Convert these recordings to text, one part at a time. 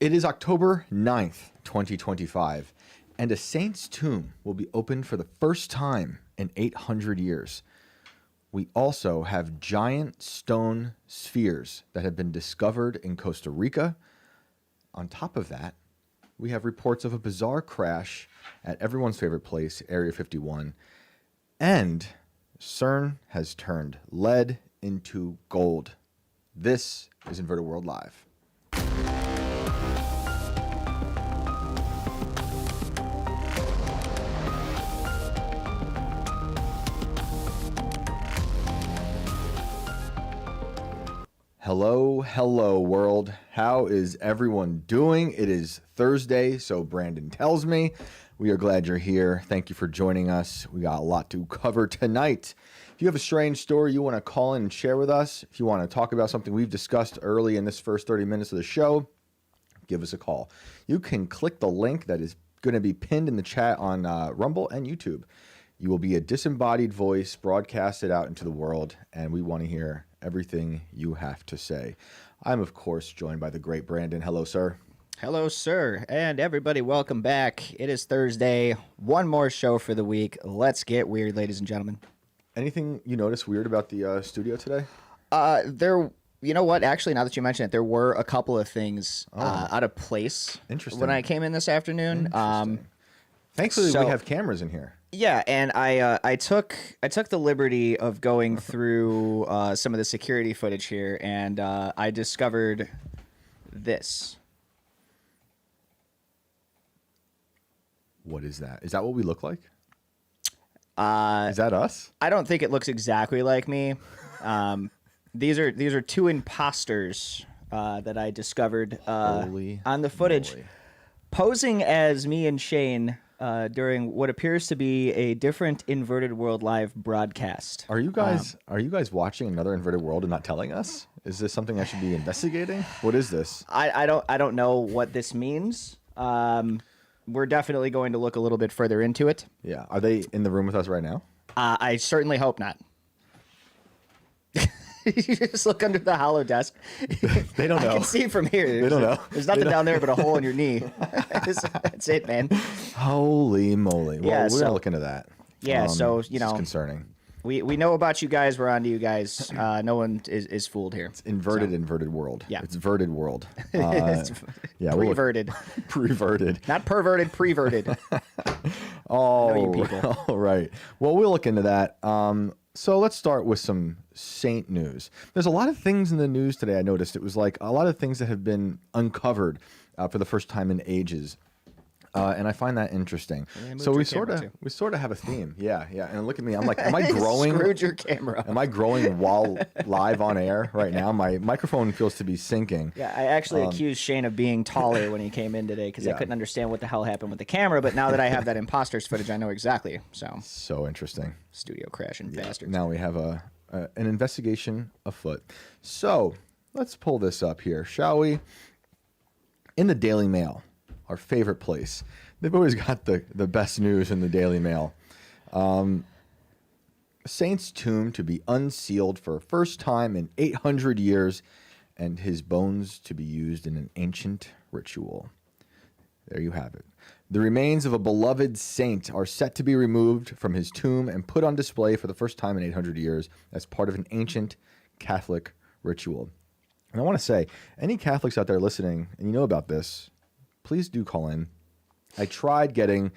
It is October 9th, 2025, and a saint's tomb will be opened for the first time in 800 years. We also have giant stone spheres that have been discovered in Costa Rica. On top of that, we have reports of a bizarre crash at everyone's favorite place, Area 51, and CERN has turned lead into gold. This is Inverted World Live. Hello, world. How is everyone doing? It is Thursday, so Brandon tells me. We are glad you're here. Thank you for joining us. We got a lot to cover tonight. If you have a strange story you want to call in and share with us, if you want to talk about something we've discussed early in this first 30 minutes of the show, give us a call. You can click the link that is going to be pinned in the chat on Rumble and YouTube. You will be a disembodied voice broadcasted out into the world, and we want to hear everything you have to say. I'm, of course, joined by the great Brandon. Hello, sir. Hello, sir. And everybody, welcome back. It is Thursday. One more show for the week. Let's get weird, ladies and gentlemen. Anything you noticed weird about the studio today? You know what? Actually, now that you mention it, there were a couple of things out of place. Interesting. When I came in this afternoon. Thankfully, we have cameras in here. Yeah, and I took the liberty of going through some of the security footage here, and I discovered this. What is that? Is that what we look like? Is that us? I don't think it looks exactly like me. These are two imposters that I discovered on the footage, posing as me and Shane during what appears to be a different Inverted World Live broadcast. Are you guys watching another Inverted World and not telling us? Is this something I should be investigating? What is this? I don't know what this means. We're definitely going to look a little bit further into it. Yeah. Are they in the room with us right now? I certainly hope not. You just look under the hollow desk. They don't know. I can see from here. They don't know. There's nothing down there but a hole in your knee. That's it, man. Holy moly. Well, Yeah, we're so- going to look into that. Yeah, so, you It's know, concerning. we know about you guys. We're on to you guys. No one is fooled here. Inverted world. Yeah. It's verted world. It's Yeah, preverted. Preverted. Not perverted, preverted. Oh, know you people. all right. Well, we'll look into that. So let's start with some saint news. There's a lot of things in the news today. I noticed it was like a lot of things that have been uncovered for the first time in ages. And I find that interesting. So we sort of have a theme. Yeah. And look at me. I'm like, am I growing? Screwed your camera. Am I growing while live on air right now? My microphone feels to be sinking. Yeah, I actually accused Shane of being taller when he came in today because I couldn't understand what the hell happened with the camera. But now that I have that imposters footage, I know exactly. So interesting. Studio crashing bastards. Now we have an investigation afoot. So let's pull this up here, shall we? In the Daily Mail, our favorite place. They've always got the best news in the Daily Mail. Saint's tomb to be unsealed for first time in 800 years, and his bones to be used in an ancient ritual. There you have it. The remains of a beloved saint are set to be removed from his tomb and put on display for the first time in 800 years as part of an ancient Catholic ritual. And I want to say, any Catholics out there listening, and you know about this, please do call in. I tried getting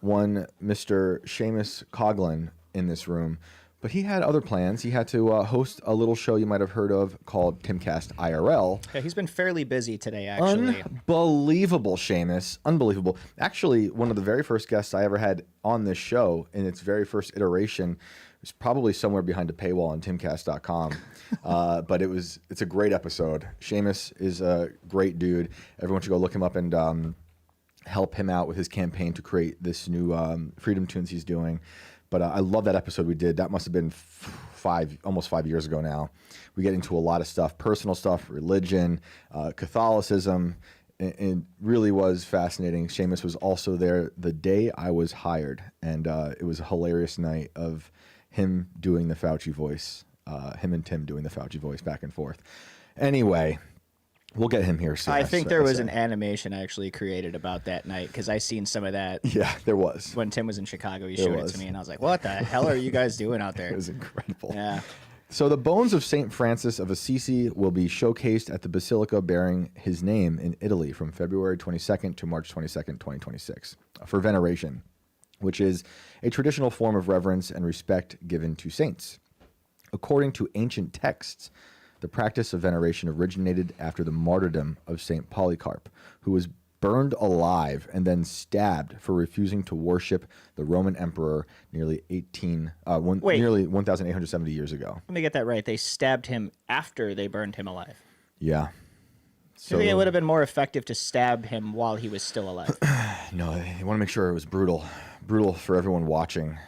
one Mr. Seamus Coughlin in this room, but he had other plans. He had to host a little show you might have heard of called Timcast IRL. Yeah, he's been fairly busy today, actually. Unbelievable, Seamus. Unbelievable. Actually, one of the very first guests I ever had on this show in its very first iteration was probably somewhere behind a paywall on timcast.com. But it's a great episode. Seamus is a great dude. Everyone should go look him up and help him out with his campaign to create this new Freedom Tunes he's doing. But I love that episode we did. That must have been almost 5 years ago now. We get into a lot of stuff, personal stuff, religion, Catholicism. It really was fascinating. Seamus was also there the day I was hired, and it was a hilarious night of him doing the Fauci voice, him and Tim doing the Fauci voice back and forth. Anyway, We'll get him here soon. I think there was an animation actually created about that night because I seen some of that. Yeah, there was. When Tim was in Chicago, he showed it to me, and I was like, "What the hell are you guys doing out there?" It was incredible. Yeah. So the bones of Saint Francis of Assisi will be showcased at the basilica bearing his name in Italy from February 22nd to March 22nd, 2026, for veneration, which is a traditional form of reverence and respect given to saints. According to ancient texts, the practice of veneration originated after the martyrdom of Saint Polycarp, who was burned alive and then stabbed for refusing to worship the Roman emperor nearly 1,870 years ago. Let me get that right. They stabbed him after they burned him alive. Yeah. So I think it would have been more effective to stab him while he was still alive. No, you want to make sure it was brutal. Brutal for everyone watching.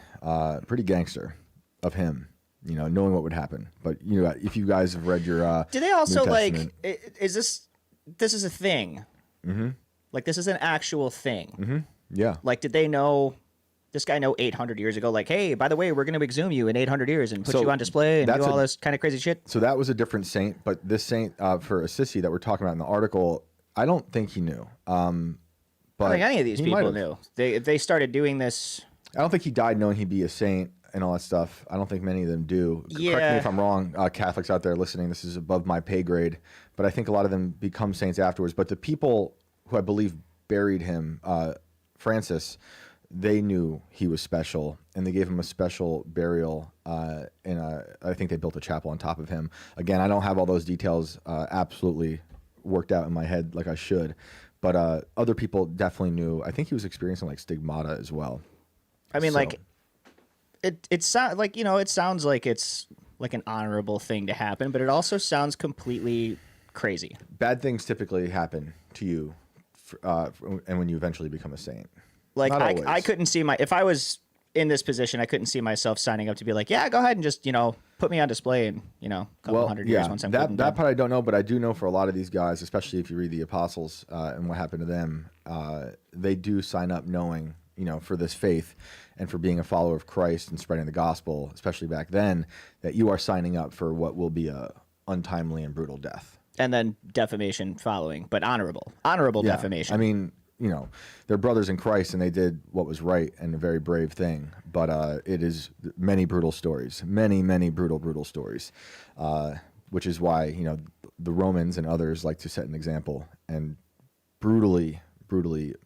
Pretty gangster of him. Knowing what would happen. But if you guys have read your do they also New Testament, is this is a thing? Mm-hmm. Like this is an actual thing. Mm-hmm. Yeah. Like did they know this guy 800 years ago, like, hey, by the way, we're going to exhume you in 800 years and put you on display and do all this kind of crazy shit? So that was a different saint, but this saint for Assisi that we're talking about in the article, I don't think he knew. But I don't think any of these people knew. They started doing this. I don't think he died knowing he'd be a saint and all that stuff. I don't think many of them do. Yeah. Correct me if I'm wrong, Catholics out there listening. This is above my pay grade, but I think a lot of them become saints afterwards. But the people who I believe buried him, Francis, they knew he was special, and they gave him a special burial. And I think they built a chapel on top of him. Again, I don't have all those details absolutely worked out in my head like I should, but other people definitely knew. I think he was experiencing like stigmata as well. I mean, like. It sounds like it sounds like it's like an honorable thing to happen, but it also sounds completely crazy. Bad things typically happen to you, and when you eventually become a saint. Like I couldn't see if I was in this position, I couldn't see myself signing up to be like, yeah, go ahead and just put me on display in a couple hundred years once I'm that part I don't know, but I do know for a lot of these guys, especially if you read the apostles and what happened to them, they do sign up knowing for this faith and for being a follower of Christ and spreading the gospel, especially back then, that you are signing up for what will be a untimely and brutal death. And then defamation following, but honorable defamation. I mean, they're brothers in Christ and they did what was right and a very brave thing. But it is many brutal stories, many brutal stories, which is why, the Romans and others like to set an example and brutally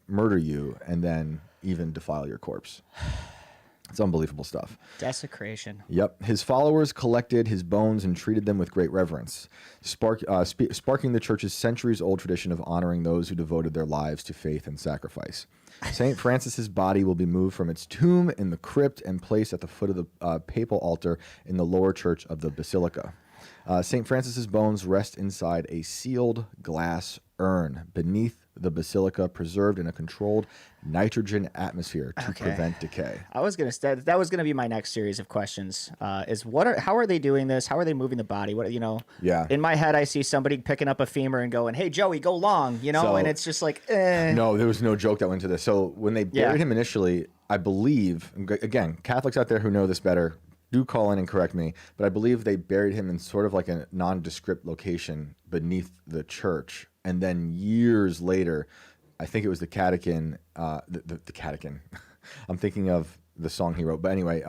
murder you and then even defile your corpse. It's unbelievable stuff. Desecration. Yep. His followers collected his bones and treated them with great reverence, sparking the church's centuries-old tradition of honoring those who devoted their lives to faith and sacrifice. St. Francis's body will be moved from its tomb in the crypt and placed at the foot of the papal altar in the lower church of the basilica. St. Francis's bones rest inside a sealed glass urn beneath the basilica, preserved in a controlled nitrogen atmosphere to prevent decay. I was gonna say that was gonna be my next series of questions. How are they doing this? How are they moving the body? Yeah. In my head, I see somebody picking up a femur and going, "Hey, Joey, go long," and it's just like, eh. No, there was no joke that went into this. So when they buried him initially, I believe, again, Catholics out there who know this better, do call in and correct me, but I believe they buried him in sort of like a nondescript location beneath the church. And then years later, I think it was the Catechin, the Catechin. I'm thinking of the song he wrote. But anyway,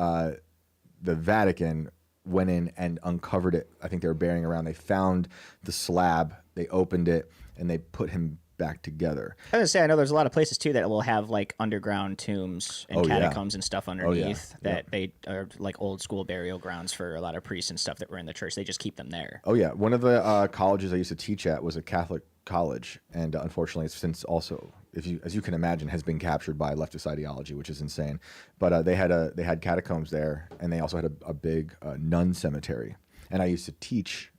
the Vatican went in and uncovered it. I think they were burying around. They found the slab, they opened it, and they put him back together. I was gonna say, I know there's a lot of places too that will have like underground tombs and catacombs and stuff underneath that they are like old school burial grounds for a lot of priests and stuff that were in the church. They just keep them there. Oh yeah, one of the colleges I used to teach at was a Catholic college, and unfortunately, it's since also, as you can imagine, has been captured by leftist ideology, which is insane. But they had catacombs there, and they also had a big nun cemetery. And I used to teach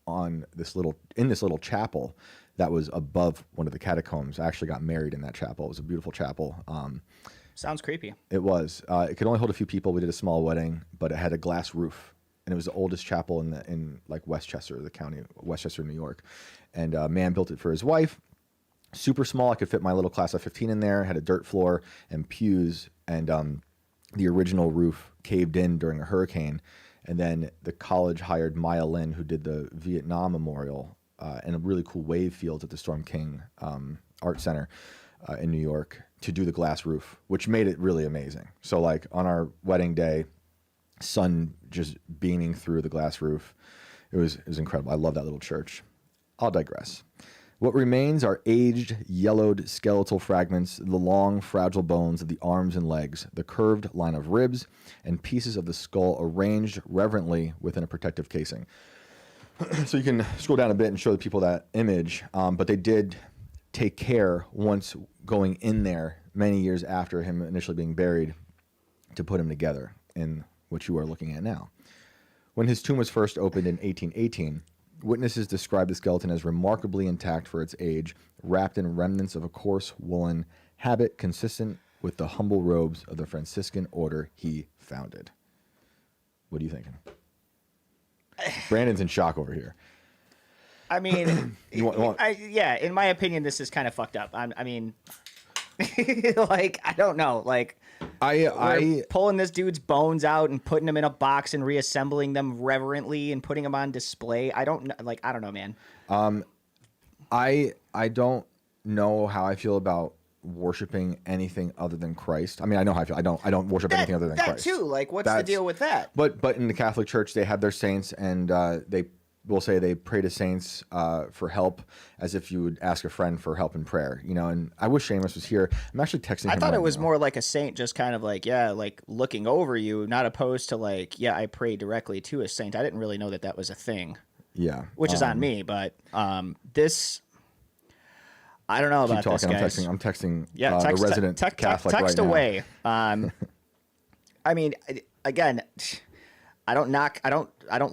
in this little chapel that was above one of the catacombs. I actually got married in that chapel. It was a beautiful chapel. Sounds creepy. It was. It could only hold a few people. We did a small wedding, but it had a glass roof, and it was the oldest chapel in like Westchester, the county, Westchester, New York. And a man built it for his wife. Super small. I could fit my little class of 15 in there. Had a dirt floor and pews, and the original roof caved in during a hurricane. And then the college hired Maya Lin, who did the Vietnam Memorial, and a really cool wave fields at the Storm King Art Center in New York to do the glass roof, which made it really amazing. So like on our wedding day, sun just beaming through the glass roof. It was incredible. I love that little church. I'll digress. What remains are aged, yellowed skeletal fragments, the long, fragile bones of the arms and legs, the curved line of ribs, and pieces of the skull arranged reverently within a protective casing. So you can scroll down a bit and show the people that image, but they did take care once going in there many years after him initially being buried to put him together in what you are looking at now. When his tomb was first opened in 1818, witnesses described the skeleton as remarkably intact for its age, wrapped in remnants of a coarse woolen habit consistent with the humble robes of the Franciscan order he founded. What are you thinking? Brandon's in shock over here. I mean, yeah, in my opinion, this is kind of fucked up. I mean, like, I don't know. Like, we're pulling this dude's bones out and putting them in a box and reassembling them reverently and putting them on display. I don't know. Like, I don't know, man. I don't know how I feel about worshiping anything other than Christ. I mean, I know how I feel. I don't worship anything other than Christ. That too. Like, what's the deal with that? But in the Catholic Church, they have their saints, and they will say they pray to saints for help, as if you would ask a friend for help in prayer. You know, and I wish Seamus was here. I'm actually texting him. I thought right it was now. more like a saint, just kind of like, yeah, like looking over you, not opposed to like, yeah, I pray directly to a saint. I didn't really know that was a thing. Yeah, which is on me, but this. I don't know about this, guys. I'm texting yeah, the resident Catholic text right away. now. I mean, again, I don't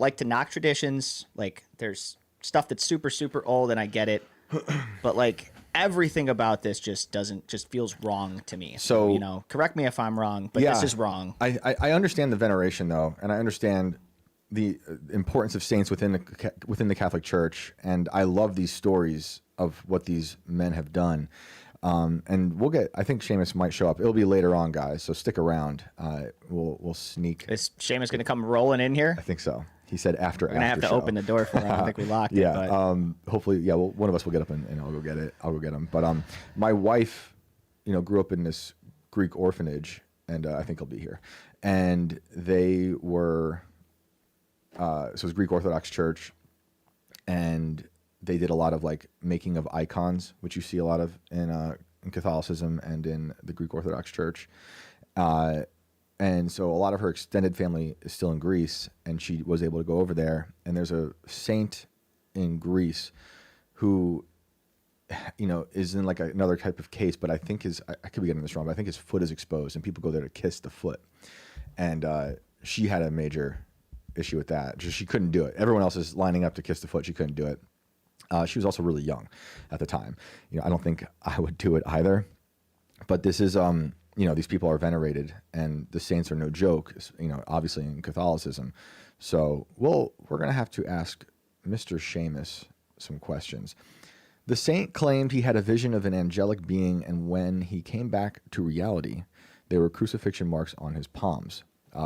like to knock traditions. Like, there's stuff that's super, super old, and I get it. But like everything about this just feels wrong to me. So, you know, correct me if I'm wrong, but this is wrong. I understand the veneration though, and I understand the importance of saints within the Catholic Church, and I love these stories of what these men have done. And I think Seamus might show up. It'll be later on, guys, so stick around. We'll sneak. Is Seamus going to come rolling in here? I think so. He said after. We're going to have to open the door for him. I don't think we locked it. Yeah. But. Hopefully, yeah. Well, one of us will get up and I'll go get it. I'll go get him. But my wife, grew up in this Greek orphanage, and I think he'll be here. And they were, so it was Greek Orthodox Church, and they did a lot of like making of icons, which you see a lot of in Catholicism and in the Greek Orthodox Church. And so a lot of her extended family is still in Greece, and she was able to go over there. And there's a saint in Greece who, is in like another type of case, but I think I could be getting this wrong, but I think his foot is exposed, and people go there to kiss the foot. And she had a major issue with that. Just she couldn't do it. Everyone else is lining up to kiss the foot. She couldn't do it. She was also really young at the time. I don't think I would do it either. But this is, these people are venerated, and the saints are no joke, obviously in Catholicism. So we're going to have to ask Mr. Seamus some questions. The saint claimed he had a vision of an angelic being, and when he came back to reality, there were crucifixion marks on his palms.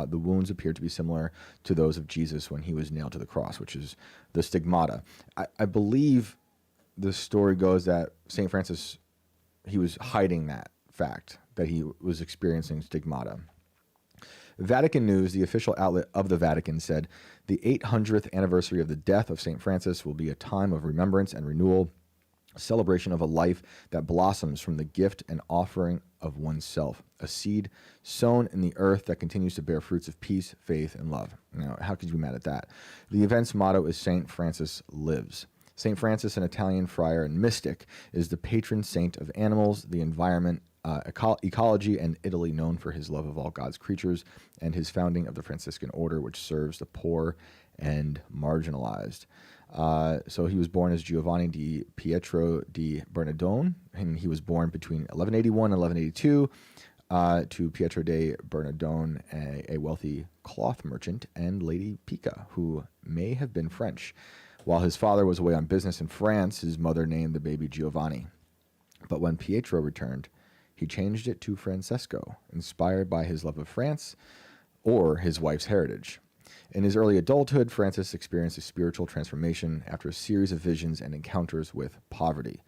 The wounds appeared to be similar to those of Jesus when he was nailed to the cross, which is the stigmata. I believe the story goes that St. Francis, he was hiding that fact, that he was experiencing stigmata. Vatican News, the official outlet of the Vatican, said the 800th anniversary of the death of St. Francis will be a time of remembrance and renewal, a celebration of a life that blossoms from the gift and offering of oneself, a seed sown in the earth that continues to bear fruits of peace, faith, and love. How could you be mad at that? The event's motto is St. Francis Lives. St. Francis, an Italian friar and mystic, is the patron saint of animals, the environment, ecology, and Italy, known for his love of all God's creatures and his founding of the Franciscan order, which serves the poor and marginalized. So he was born as Giovanni di Pietro di Bernardone, and he was born between 1181 and 1182 to Pietro de Bernardone, a wealthy cloth merchant, and Lady Pica, who may have been French. While his father was away on business in France, his mother named the baby Giovanni. But when Pietro returned, he changed it to Francesco, inspired by his love of France or his wife's heritage. In his early adulthood, Francis experienced a spiritual transformation after a series of visions and encounters with poverty.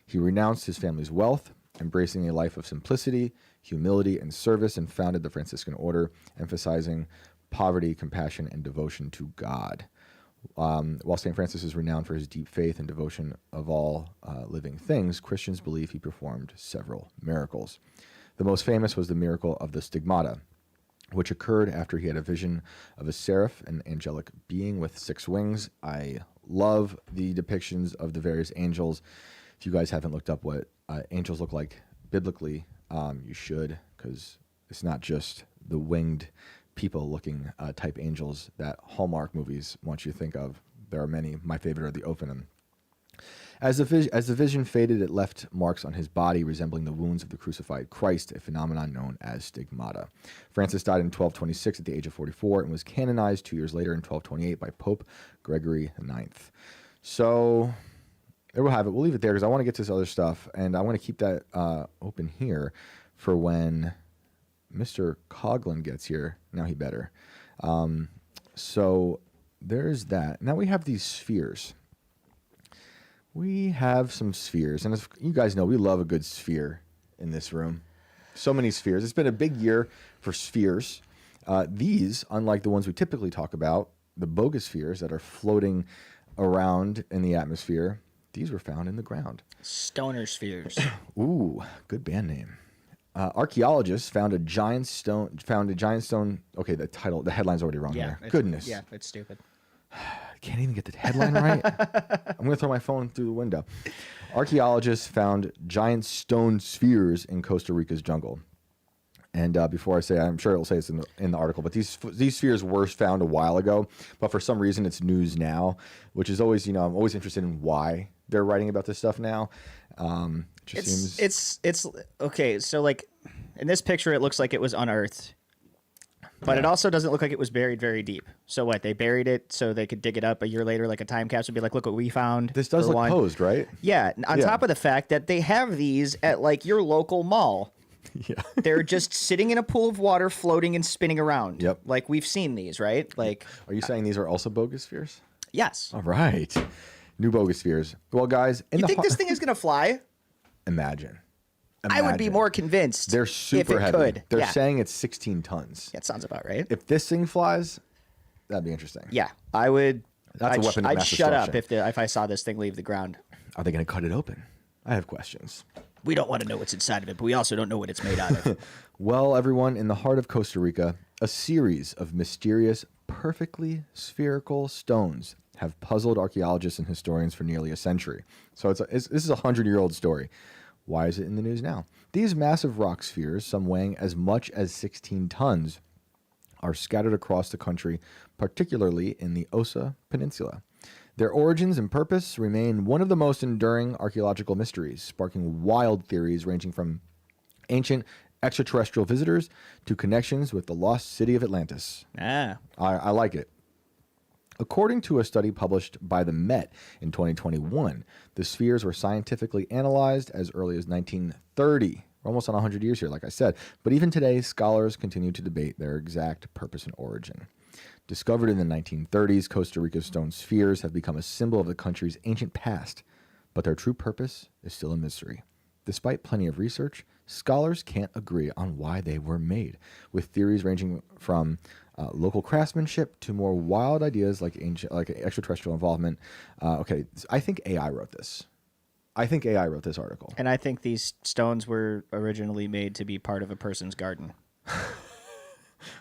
He renounced his family's wealth, embracing a life of simplicity, humility, and service, and founded the Franciscan order, emphasizing poverty, compassion, and devotion to God. While St. Francis is renowned for his deep faith and devotion of all living things, Christians believe he performed several miracles. The most famous was the miracle of the stigmata, which occurred after he had a vision of a seraph, an angelic being with 6 wings. I love the depictions of the various angels. If you guys haven't looked up what angels look like biblically, you should, because it's not just the winged people-looking type angels that Hallmark movies want you to think of. There are many. My favorite are the Ophanim. As the vision faded, it left marks on his body resembling the wounds of the crucified Christ, a phenomenon known as stigmata. Francis died in 1226 at the age of 44 and was canonized 2 years later in 1228 by Pope Gregory IX. So there we'll have it. We'll leave it there because I want to get to this other stuff, and I want to keep that open here for when Mr. Coughlin gets here. Now he better. So there's that. Now we have these spheres. We have some spheres, and as you guys know, we love a good sphere in this room. So many spheres. It's been a big year for spheres. These, unlike the ones we typically talk about, the bogus spheres that are floating around in the atmosphere, these were found in the ground. Stoner spheres. Ooh, good band name. Archaeologists found a giant stone. Okay, the headline's already wrong there. Goodness. Yeah, it's stupid. I can't even get the headline right. I'm going to throw my phone through the window. Archaeologists found giant stone spheres in Costa Rica's jungle. And before I say, I'm sure it'll say it's in the article, but these spheres were found a while ago, but for some reason it's news now, which is always, I'm always interested in why they're writing about this stuff now. It's okay. So like in this picture, it looks like it was unearthed. But it also doesn't look like it was buried very deep. So what? They buried it so they could dig it up a year later, like a time capsule, be like, look what we found. This does look posed, right? Yeah. On top of the fact that they have these at like your local mall. Yeah. They're just sitting in a pool of water, floating and spinning around. Yep. Like we've seen these, right? Like. Are you saying these are also bogus spheres? Yes. All right. New bogus spheres. Well, guys, you think this thing is gonna fly? Imagine. I would be more convinced. They're super heavy. Could. They're saying it's 16 tons. That sounds about right. If this thing flies, that'd be interesting. Yeah, I would. That's a weapon of mass I'd shut up destruction. if I saw this thing leave the ground. Are they going to cut it open? I have questions. We don't want to know what's inside of it, but we also don't know what it's made out of. Well, everyone, in the heart of Costa Rica, a series of mysterious, perfectly spherical stones have puzzled archaeologists and historians for nearly a century. So this is a 100-year-old story. Why is it in the news now? These massive rock spheres, some weighing as much as 16 tons, are scattered across the country, particularly in the Osa Peninsula. Their origins and purpose remain one of the most enduring archaeological mysteries, sparking wild theories ranging from ancient extraterrestrial visitors to connections with the lost city of Atlantis. I like it. According to a study published by the Met in 2021, the spheres were scientifically analyzed as early as 1930. We're almost on 100 years here, like I said. But even today, scholars continue to debate their exact purpose and origin. Discovered in the 1930s, Costa Rica's stone spheres have become a symbol of the country's ancient past, but their true purpose is still a mystery. Despite plenty of research, scholars can't agree on why they were made, with theories ranging from local craftsmanship to more wild ideas like extraterrestrial involvement. I think AI wrote this. I think AI wrote this article. And I think these stones were originally made to be part of a person's garden.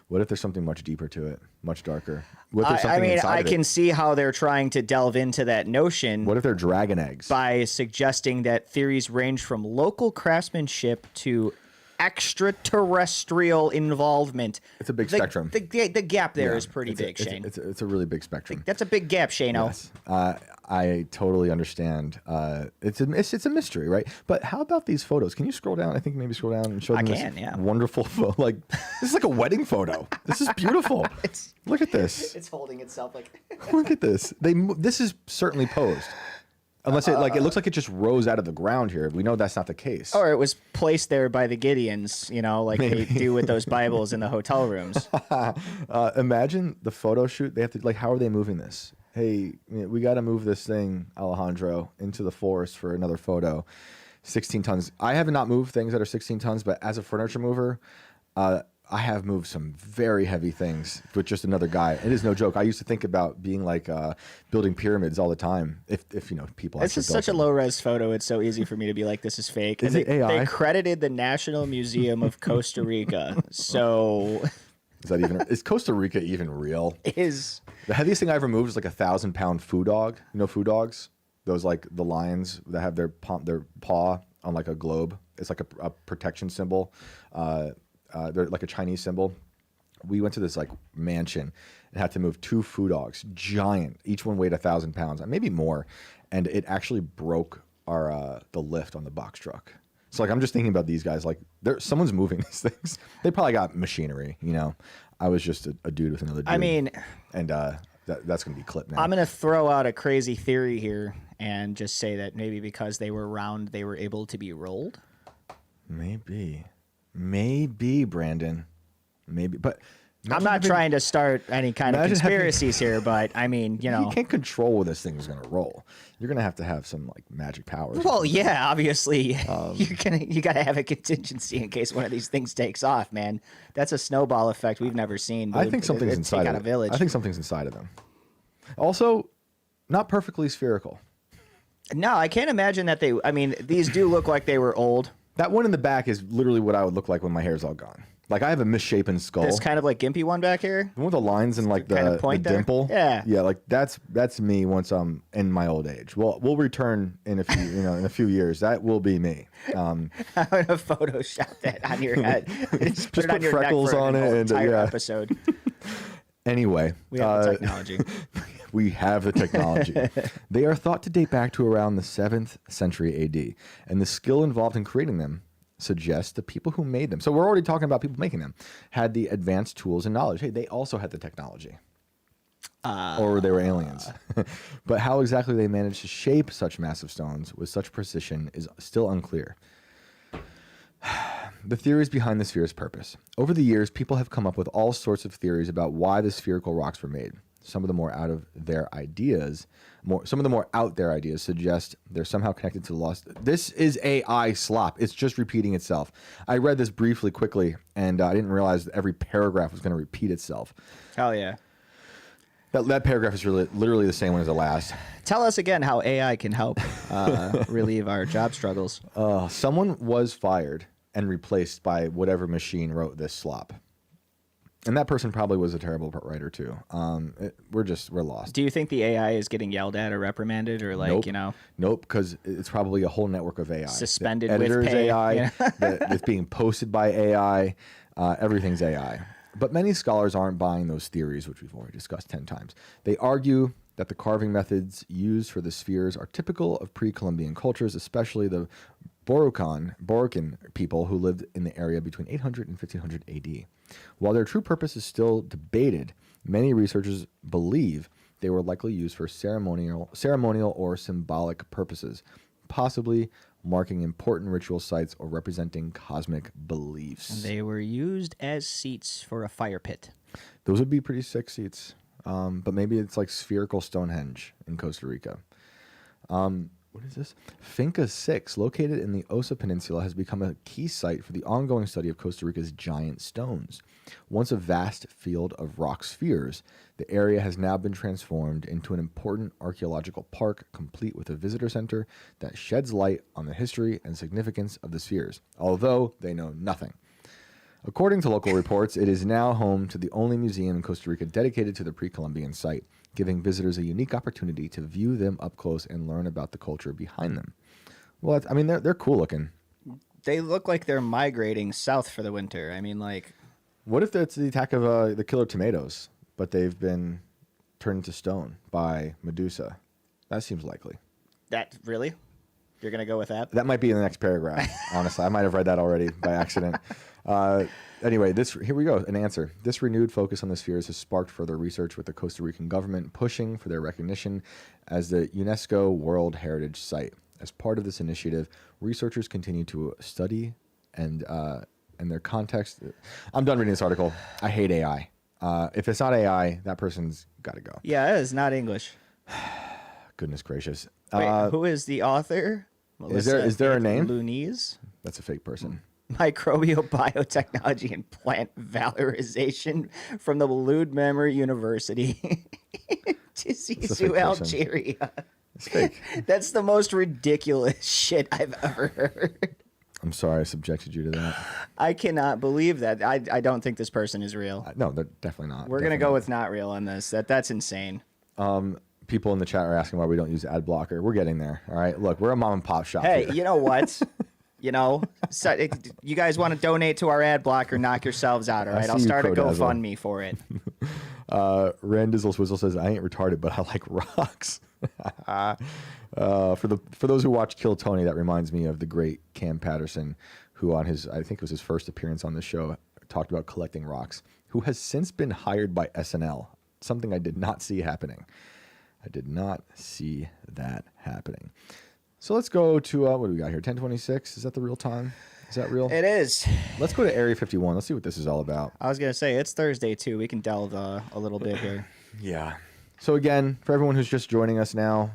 What if there's something much deeper to it, much darker? I can see how they're trying to delve into that notion. What if they're dragon eggs? By suggesting that theories range from local craftsmanship to extraterrestrial involvement. It's a big spectrum. The gap there is pretty big, Shane. It's a really big spectrum. That's a big gap, Shane-o. Yes. I totally understand. It's a mystery, right? But how about these photos? Can you scroll down? I think maybe scroll down and show them this wonderful photo. Like, this is like a wedding photo. This is beautiful. Look at this. It's holding itself like. Look at this. This is certainly posed. Unless it looks like it just rose out of the ground here. We know that's not the case. Or it was placed there by the Gideons, like Maybe. They do with those Bibles in the hotel rooms. Imagine the photo shoot. They have to how are they moving this? Hey, we got to move this thing, Alejandro, into the forest for another photo. 16 tons. I have not moved things that are 16 tons, but as a furniture mover, I have moved some very heavy things with just another guy. It is no joke. I used to think about being building pyramids all the time. If people. This is such a low res photo. It's so easy for me to be like, this is fake. Is it AI? They credited the National Museum of Costa Rica. So is Costa Rica even real? Is the heaviest thing I ever moved is like a 1,000-pound foo dog. You know foo dogs? Those the lions that have their paw on like a globe. It's like a protection symbol. They're like a Chinese symbol. We went to this mansion and had to move 2 foo dogs, giant. Each one weighed 1,000 pounds, maybe more, and it actually broke our the lift on the box truck. So I'm just thinking about these guys. Someone's moving these things. They probably got machinery. I was just a dude with another dude. I mean, and that's gonna be clipped now. I'm gonna throw out a crazy theory here and just say that maybe because they were round, they were able to be rolled. Maybe, Brandon. Maybe, but I'm not trying to start any kind of conspiracies here, but I mean, you can't control where this thing is going to roll. You're going to have some magic powers. Well, yeah, obviously, you got to have a contingency in case one of these things takes off, man. That's a snowball effect we've never seen. I think something's inside of it. I think something's inside of them. Also, not perfectly spherical. No, I can't imagine that these do look like they were old. That one in the back is literally what I would look like when my hair's all gone. I have a misshapen skull. This kind of gimpy one back here. The one with the lines and the dimple. Yeah, yeah. That's me once I'm in my old age. We'll return in a few in a few years. That will be me. I'm gonna Photoshop that on your head. Just put it on your freckles neck for on it and entire episode. Anyway, we have the technology. We have the technology. They are thought to date back to around the 7th century AD, and the skill involved in creating them suggests the people who made them. So we're already talking about people making them had the advanced tools and knowledge. Hey, they also had the technology. Or they were aliens. But how exactly they managed to shape such massive stones with such precision is still unclear. The theories behind the sphere's purpose. Over the years, people have come up with all sorts of theories about why the spherical rocks were made. Some of the more out there ideas suggest they're somehow connected to the lost. This is AI slop. It's just repeating itself. I read this briefly, quickly, and I didn't realize that every paragraph was going to repeat itself. Hell yeah. That paragraph is literally the same one as the last. Tell us again how AI can help relieve our job struggles. Someone was fired and replaced by whatever machine wrote this slop. And that person probably was a terrible writer too. We're lost. Do you think the AI is getting yelled at or reprimanded or Nope, because it's probably a whole network of AI. Suspended the editor's with pay. AI. Yeah. It's being posted by AI. Everything's AI. But many scholars aren't buying those theories, which we've already discussed 10 times. They argue that the carving methods used for the spheres are typical of pre-Columbian cultures, especially the Borucan people who lived in the area between 800 and 1500 AD. While their true purpose is still debated, many researchers believe they were likely used for ceremonial or symbolic purposes, possibly marking important ritual sites or representing cosmic beliefs. They were used as seats for a fire pit. Those would be pretty sick seats. But maybe it's like spherical Stonehenge in Costa Rica. What is this? Finca 6, located in the Osa Peninsula, has become a key site for the ongoing study of Costa Rica's giant stones. Once a vast field of rock spheres, the area has now been transformed into an important archaeological park, complete with a visitor center that sheds light on the history and significance of the spheres, although they know nothing. According to local reports, it is now home to the only museum in Costa Rica dedicated to the pre-Columbian site, giving visitors a unique opportunity to view them up close and learn about the culture behind them. Well, they're cool looking. They look like they're migrating south for the winter. What if that's the attack of the killer tomatoes, but they've been turned into stone by Medusa? That seems likely. That really? You're going to go with that? That might be in the next paragraph, honestly. I might have read that already by accident. Anyway, here we go, an answer. This renewed focus on the spheres has sparked further research with the Costa Rican government pushing for their recognition as the UNESCO World Heritage Site. As part of this initiative, researchers continue to study and their context. I'm done reading this article. I hate AI. If it's not AI, that person's got to go. Yeah, it is not English. Goodness gracious. Wait, who is the author? Is there a name? Lunese? That's a fake person. Microbial biotechnology and plant valorization from the Waloed Memory University. Tizizu, Algeria. It's fake. That's the most ridiculous shit I've ever heard. I'm sorry I subjected you to that. I cannot believe that. I don't think this person is real. No, they're definitely not. We're going to go with not real on this. That's insane. People in the chat are asking why we don't use ad blocker. We're getting there. All right. Look, we're a mom and pop shop. Hey, here. you know what? You guys want to donate to our ad blocker, knock yourselves out, all right? I'll start a GoFundMe for it. Randizzle Swizzle says, I ain't retarded, but I like rocks. For those who watch Kill Tony, that reminds me of the great Cam Patterson, who on his, I think it was his first appearance on the show, talked about collecting rocks, who has since been hired by SNL, something I did not see happening. I did not see that happening. So let's go to, what do we got here? 10:26. Is that the real time? Is that real? It is. Let's go to Area 51. Let's see what this is all about. I was going to say, it's Thursday, too. We can delve a little bit here. Yeah. So again, for everyone who's just joining us now,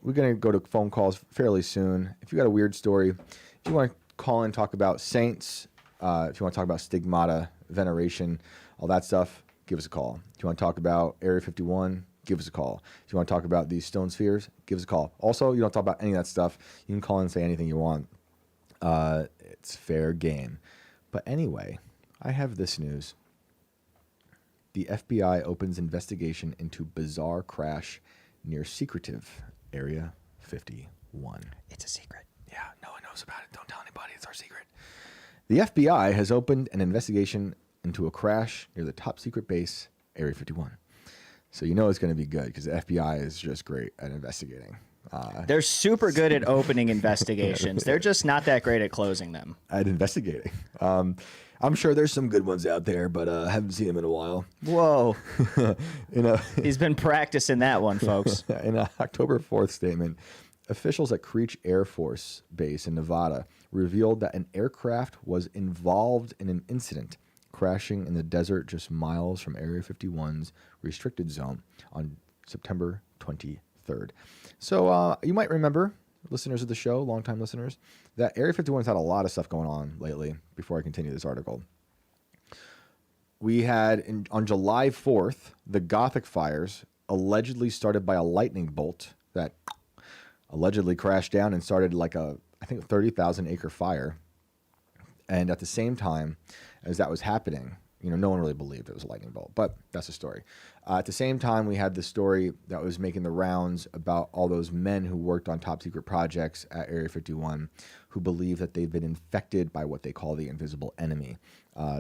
we're going to go to phone calls fairly soon. If you got a weird story, if you want to call in, talk about saints, if you want to talk about stigmata, veneration, all that stuff, give us a call. If you want to talk about Area 51, give us a call. If you want to talk about these stone spheres, give us a call. Also, you don't talk about any of that stuff. You can call in and say anything you want. It's fair game. But anyway, I have this news. The FBI opens investigation into bizarre crash near secretive Area 51. It's a secret. Yeah, no one knows about it. Don't tell anybody. It's our secret. The FBI has opened an investigation into a crash near the top secret base, Area 51. So you know it's going to be good because the FBI is just great at investigating. They're super good at opening investigations. They're just not that great at closing them. At investigating. I'm sure there's some good ones out there, but I haven't seen them in a while. Whoa. He's been practicing that one, folks. In an October 4th statement, officials at Creech Air Force Base in Nevada revealed that an aircraft was involved in an incident crashing in the desert just miles from Area 51's restricted zone on September 23rd. So you might remember, listeners of the show, longtime listeners, that Area 51's had a lot of stuff going on lately. Before I continue this article, we had on July 4th, the Gothic fires allegedly started by a lightning bolt that allegedly crashed down and started like a, I think, 30,000 acre fire. And at the same time as that was happening, no one really believed it was a lightning bolt, but that's the story. At the same time, we had the story that was making the rounds about all those men who worked on top secret projects at Area 51 who believe that they've been infected by what they call the invisible enemy,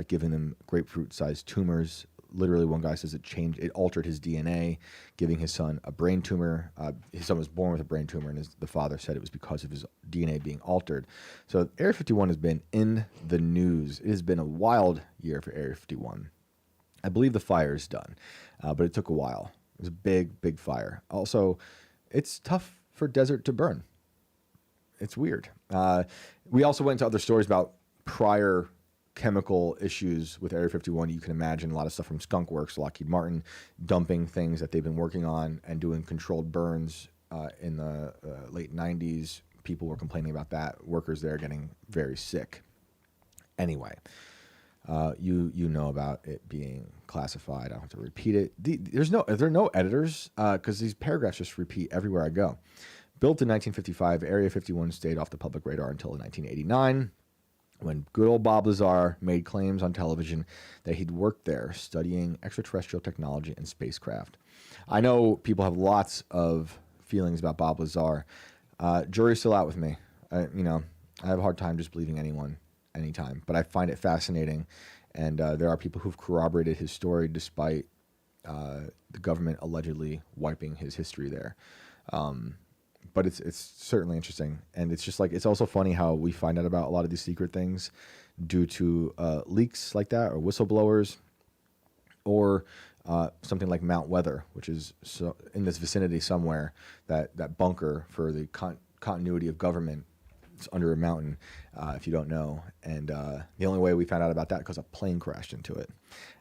giving them grapefruit-sized tumors. Literally, one guy says it altered his DNA, giving his son a brain tumor. His son was born with a brain tumor, and the father said it was because of his DNA being altered. So Area 51 has been in the news. It has been a wild year for Area 51. I believe the fire is done, but it took a while. It was a big, big fire. Also, it's tough for desert to burn. It's weird. We also went into other stories about prior chemical issues with Area 51. You can imagine a lot of stuff from Skunk Works, Lockheed Martin, dumping things that they've been working on and doing controlled burns in the late 90s. People were complaining about that. Workers there getting very sick. Anyway, you know about it being classified. I don't have to repeat it. There are no editors because these paragraphs just repeat everywhere I go. Built in 1955, Area 51 stayed off the public radar until 1989. When good old Bob Lazar made claims on television that he'd worked there studying extraterrestrial technology and spacecraft. I know people have lots of feelings about Bob Lazar. Jury's still out with me. I have a hard time just believing anyone, anytime. But I find it fascinating, and there are people who've corroborated his story despite the government allegedly wiping his history there. but it's certainly interesting, and it's just like it's also funny how we find out about a lot of these secret things due to leaks like that or whistleblowers, or something like Mount Weather, which is in this vicinity somewhere. That bunker for the continuity of government. It's under a mountain, if you don't know. And the only way we found out about that because a plane crashed into it.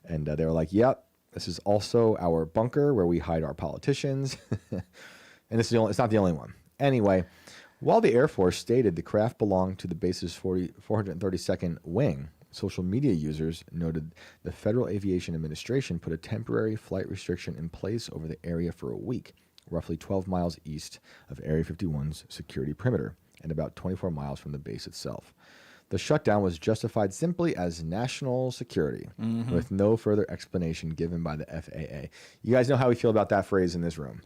And they were like, "Yep, this is also our bunker where we hide our politicians." And it's not the only one. Anyway, while the Air Force stated the craft belonged to the base's 432nd Wing, social media users noted the Federal Aviation Administration put a temporary flight restriction in place over the area for a week, roughly 12 miles east of Area 51's security perimeter and about 24 miles from the base itself. The shutdown was justified simply as national security, with no further explanation given by the FAA. You guys know how we feel about that phrase in this room.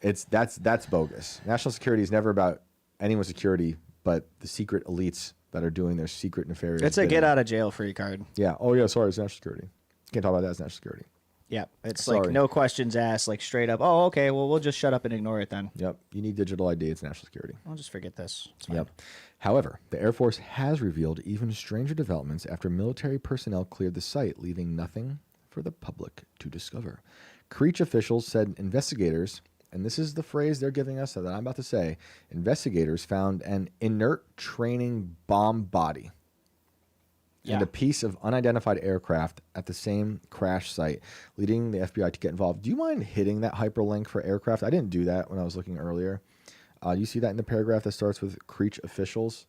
That's bogus. National security is never about anyone's security, but the secret elites that are doing their secret nefarious. It's a get out of jail free card. Yeah. Oh yeah. Sorry, it's national security. Can't talk about that as national security. Yeah, it's like no questions asked, like straight up. Oh, okay. Well, we'll just shut up and ignore it then. Yep. You need digital ID. It's national security. I'll just forget this. It's fine. Yep. However, the Air Force has revealed even stranger developments after military personnel cleared the site, leaving nothing for the public to discover. Creech officials said investigators, and this is the phrase they're giving us that I'm about to say, investigators found an inert training bomb body and a piece of unidentified aircraft at the same crash site, leading the FBI to get involved. Do you mind hitting that hyperlink for aircraft? I didn't do that when I was looking earlier. You see that in the paragraph that starts with Creech officials?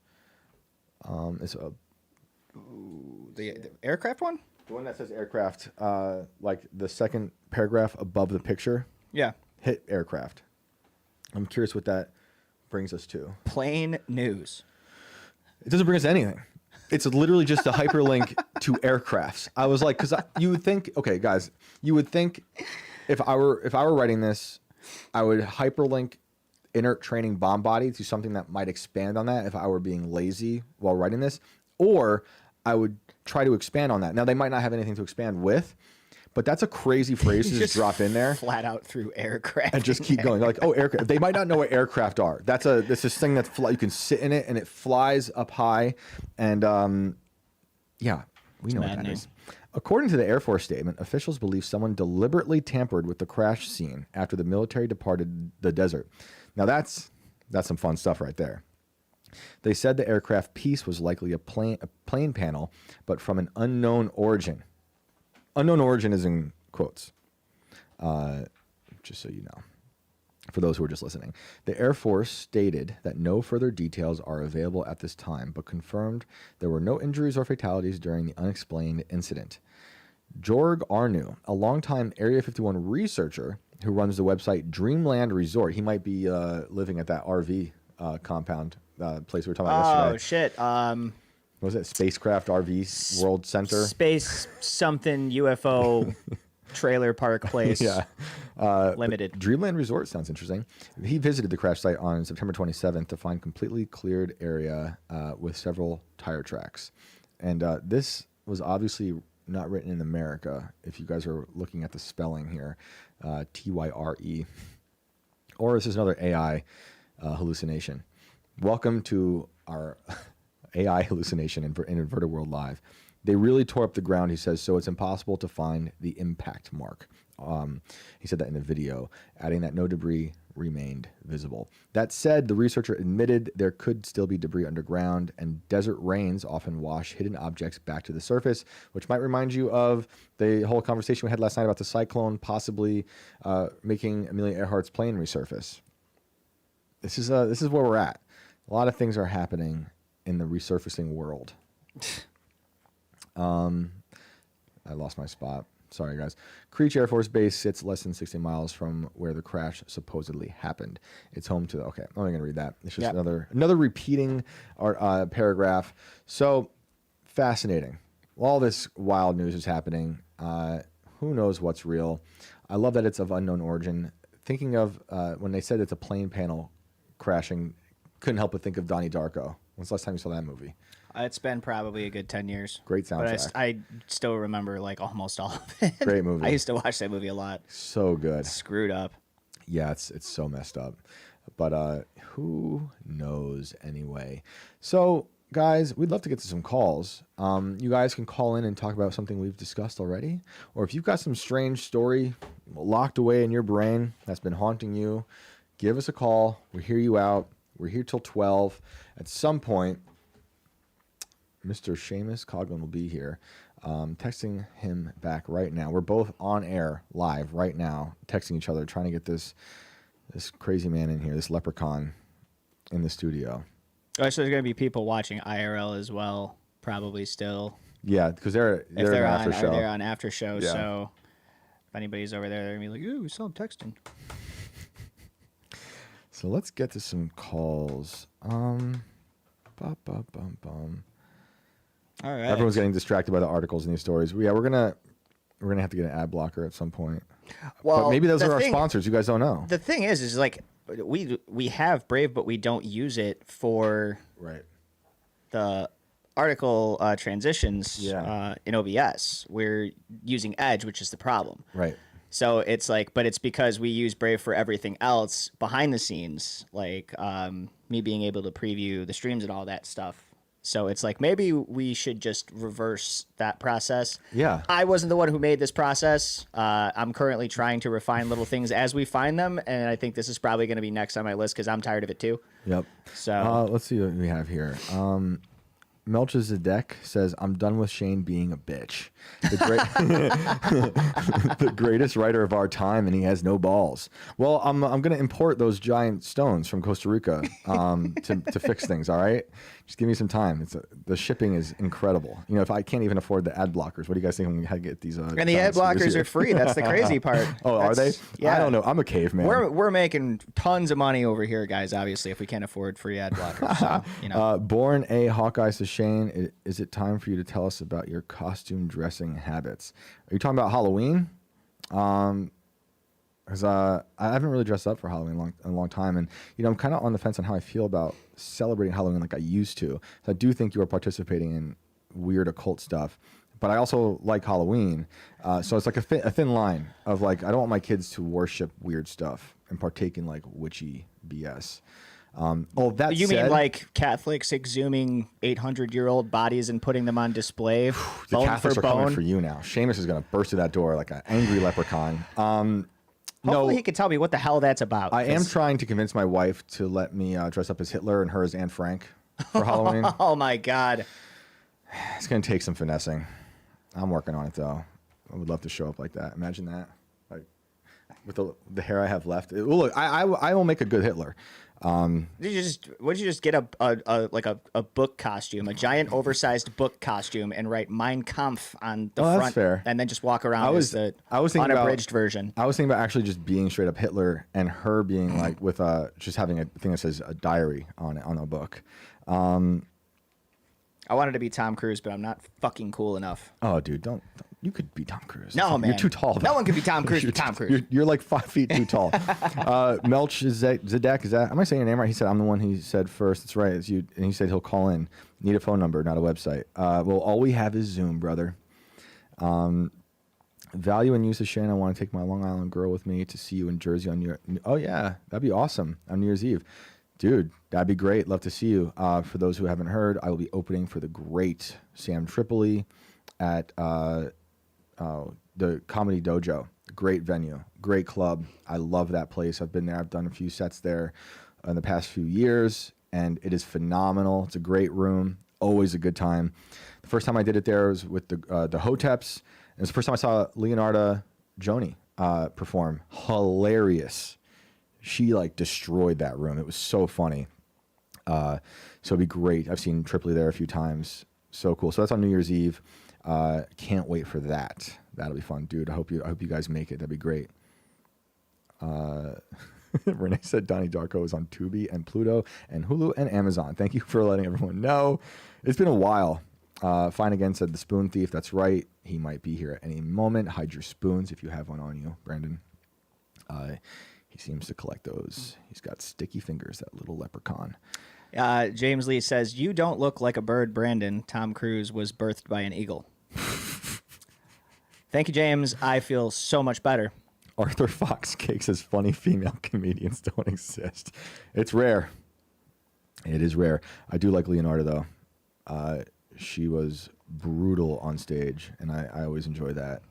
It's the aircraft one? The one that says aircraft, like the second paragraph above the picture. Yeah. Hit aircraft. I'm curious what that brings us to. Plain news. It doesn't bring us anything. It's literally just a hyperlink to aircrafts. I was like, because you would think, okay, guys, you would think if I were writing this, I would hyperlink inert training bomb body to something that might expand on that if I were being lazy while writing this, or I would try to expand on that. Now, they might not have anything to expand with, but that's a crazy phrase to just drop in there. Flat out through aircraft. And just keep going. Like, oh, aircraft. They might not know what aircraft are. That's this thing that's you can sit in it and it flies up high. And yeah, we know what that is. According to the Air Force statement, officials believe someone deliberately tampered with the crash scene after the military departed the desert. Now that's some fun stuff right there. They said the aircraft piece was likely a plane panel, but from an unknown origin. Unknown origin is in quotes, just so you know, for those who are just listening. The Air Force stated that no further details are available at this time, but confirmed there were no injuries or fatalities during the unexplained incident. Jorg Arnu, a longtime Area 51 researcher who runs the website Dreamland Resort, he might be living at that RV compound place we were talking about yesterday. Oh, shit. What was it? Spacecraft RV World Center? Space something UFO trailer park place. Yeah. Limited. Dreamland Resort sounds interesting. He visited the crash site on September 27th to find completely cleared area with several tire tracks. And this was obviously not written in America, if you guys are looking at the spelling here. Tyre. Or this is another AI hallucination. Welcome to our AI hallucination in Inverted World Live. They really tore up the ground, he says, so it's impossible to find the impact mark. He said that in the video, adding that no debris remained visible. That said, the researcher admitted there could still be debris underground, and desert rains often wash hidden objects back to the surface, which might remind you of the whole conversation we had last night about the cyclone possibly making Amelia Earhart's plane resurface. This is where we're at. A lot of things are happening in the resurfacing world. I lost my spot. Sorry, guys. Creech Air Force Base sits less than 60 miles from where the crash supposedly happened. It's home to okay, I'm not going to read that. It's just another repeating paragraph. So fascinating. All this wild news is happening. Who knows what's real? I love that it's of unknown origin. Thinking of when they said it's a plane panel crashing, couldn't help but think of Donnie Darko. When's the last time you saw that movie? It's been probably a good 10 years. Great soundtrack. But I still remember like almost all of it. Great movie. I used to watch that movie a lot. So good. Screwed up. Yeah, it's so messed up. But who knows anyway? So, guys, we'd love to get to some calls. You guys can call in and talk about something we've discussed already. Or if you've got some strange story locked away in your brain that's been haunting you, give us a call. We'll hear you out. We're here till 12. At some point, Mr. Seamus Coughlin will be here. Texting him back right now. We're both on air live right now, texting each other, trying to get this crazy man in here, this leprechaun in the studio. Oh, so there's going to be people watching IRL as well, probably still. Yeah, because they're on after show. They're on after show, yeah. So if anybody's over there, they're going to be like, ooh, we saw him texting. So let's get to some calls. All right. Everyone's getting distracted by the articles and these stories. Yeah, we're gonna have to get an ad blocker at some point. Well, but maybe those are our sponsors. You guys don't know. The thing is like we have Brave, but we don't use it for the article transitions in OBS. We're using Edge, which is the problem. Right. So it's like, but it's because we use Brave for everything else behind the scenes, like me being able to preview the streams and all that stuff. So it's like, maybe we should just reverse that process. Yeah. I wasn't the one who made this process. I'm currently trying to refine little things as we find them. And I think this is probably going to be next on my list because I'm tired of it too. Yep. So let's see what we have here. Melchizedek says, I'm done with Shane being a bitch. The greatest writer of our time, and he has no balls. Well, I'm going to import those giant stones from Costa Rica to fix things, all right? Just give me some time. The shipping is incredible. You know, if I can't even afford the ad blockers, what do you guys think when we had to get these? And the ad blockers are free. That's the crazy part. Are they? Yeah. I don't know. I'm a caveman. We're making tons of money over here, guys, obviously, if we can't afford free ad blockers. So, you know. Born a Hawkeye says, Shane, is it time for you to tell us about your costume dressing habits? Are you talking about Halloween? Because I haven't really dressed up for Halloween in a long time, and you know, I'm kind of on the fence on how I feel about celebrating Halloween like I used to. So I do think you are participating in weird occult stuff, but I also like Halloween. So it's like a thin line of like, I don't want my kids to worship weird stuff and partake in like witchy BS. That you said, mean like Catholics exhuming 800-year-old bodies and putting them on display? The bone Catholics for are bone? coming for you now. Seamus is going to burst through that door like an angry leprechaun. Hopefully he could tell me what the hell that's about. I am trying to convince my wife to let me dress up as Hitler and her as Anne Frank for Halloween. Oh my God. It's going to take some finessing. I'm working on it though. I would love to show up like that. Imagine that, like with the hair I have left. Look, I will make a good Hitler. Would you just get a book costume, a giant oversized book costume, and write Mein Kampf on the front, that's fair. And then just walk around as the unabridged version? I was thinking about actually just being straight up Hitler and her being like with just having a thing that says a diary on it on a book. I wanted to be Tom Cruise, but I'm not fucking cool enough. Oh, dude, don't you could be Tom Cruise. No, man. You're too tall. No one could be Tom Cruise. Tom Cruise. You're like 5 feet too tall. Melchizedek, am I saying your name right? He said, I'm the one he said first. That's right. It's you. And he said he'll call in. Need a phone number, not a website. Well, all we have is Zoom, brother. Value and use of Shane. I want to take my Long Island girl with me to see you in Jersey on New Year. Oh, yeah. That'd be awesome on New Year's Eve. Dude, that'd be great. Love to see you. For those who haven't heard, I will be opening for the great Sam Tripoli at the Comedy Dojo. Great venue, great club. I love that place. I've been there. I've done a few sets there in the past few years, and it is phenomenal. It's a great room. Always a good time. The first time I did it there was with the Hoteps. It was the first time I saw Leonardo Joni perform. Hilarious. She like destroyed that room. It was so funny. So it'd be great. I've seen Tripoli there a few times. So cool. So that's on New Year's Eve. Can't wait for that. That'll be fun, dude. I hope you guys make it. That'd be great. Renee said Donnie Darko is on Tubi and Pluto and Hulu and Amazon. Thank you for letting everyone know. It's been a while. Fine Again said the spoon thief. That's right. He might be here at any moment. Hide your spoons if you have one on you, Brandon. He seems to collect those. He's got sticky fingers, that little leprechaun. James Lee says, you don't look like a bird, Brandon. Tom Cruise was birthed by an eagle. Thank you, James. I feel so much better. Arthur Fox Cake says funny female comedians don't exist. It's rare. It is rare. I do like Leonardo, though. She was brutal on stage, and I always enjoy that.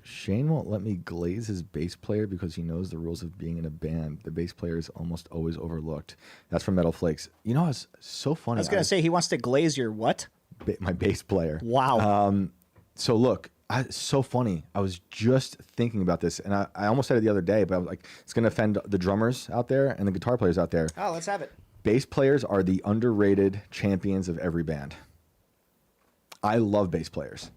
Shane won't let me glaze his bass player because he knows the rules of being in a band. The bass player is almost always overlooked. That's from Metal Flakes. You know, it's so funny. I was going to say, he wants to glaze your what? My bass player. Wow. So look, it's so funny. I was just thinking about this, and I almost said it the other day, but I was like, it's going to offend the drummers out there and the guitar players out there. Oh, let's have it. Bass players are the underrated champions of every band. I love bass players.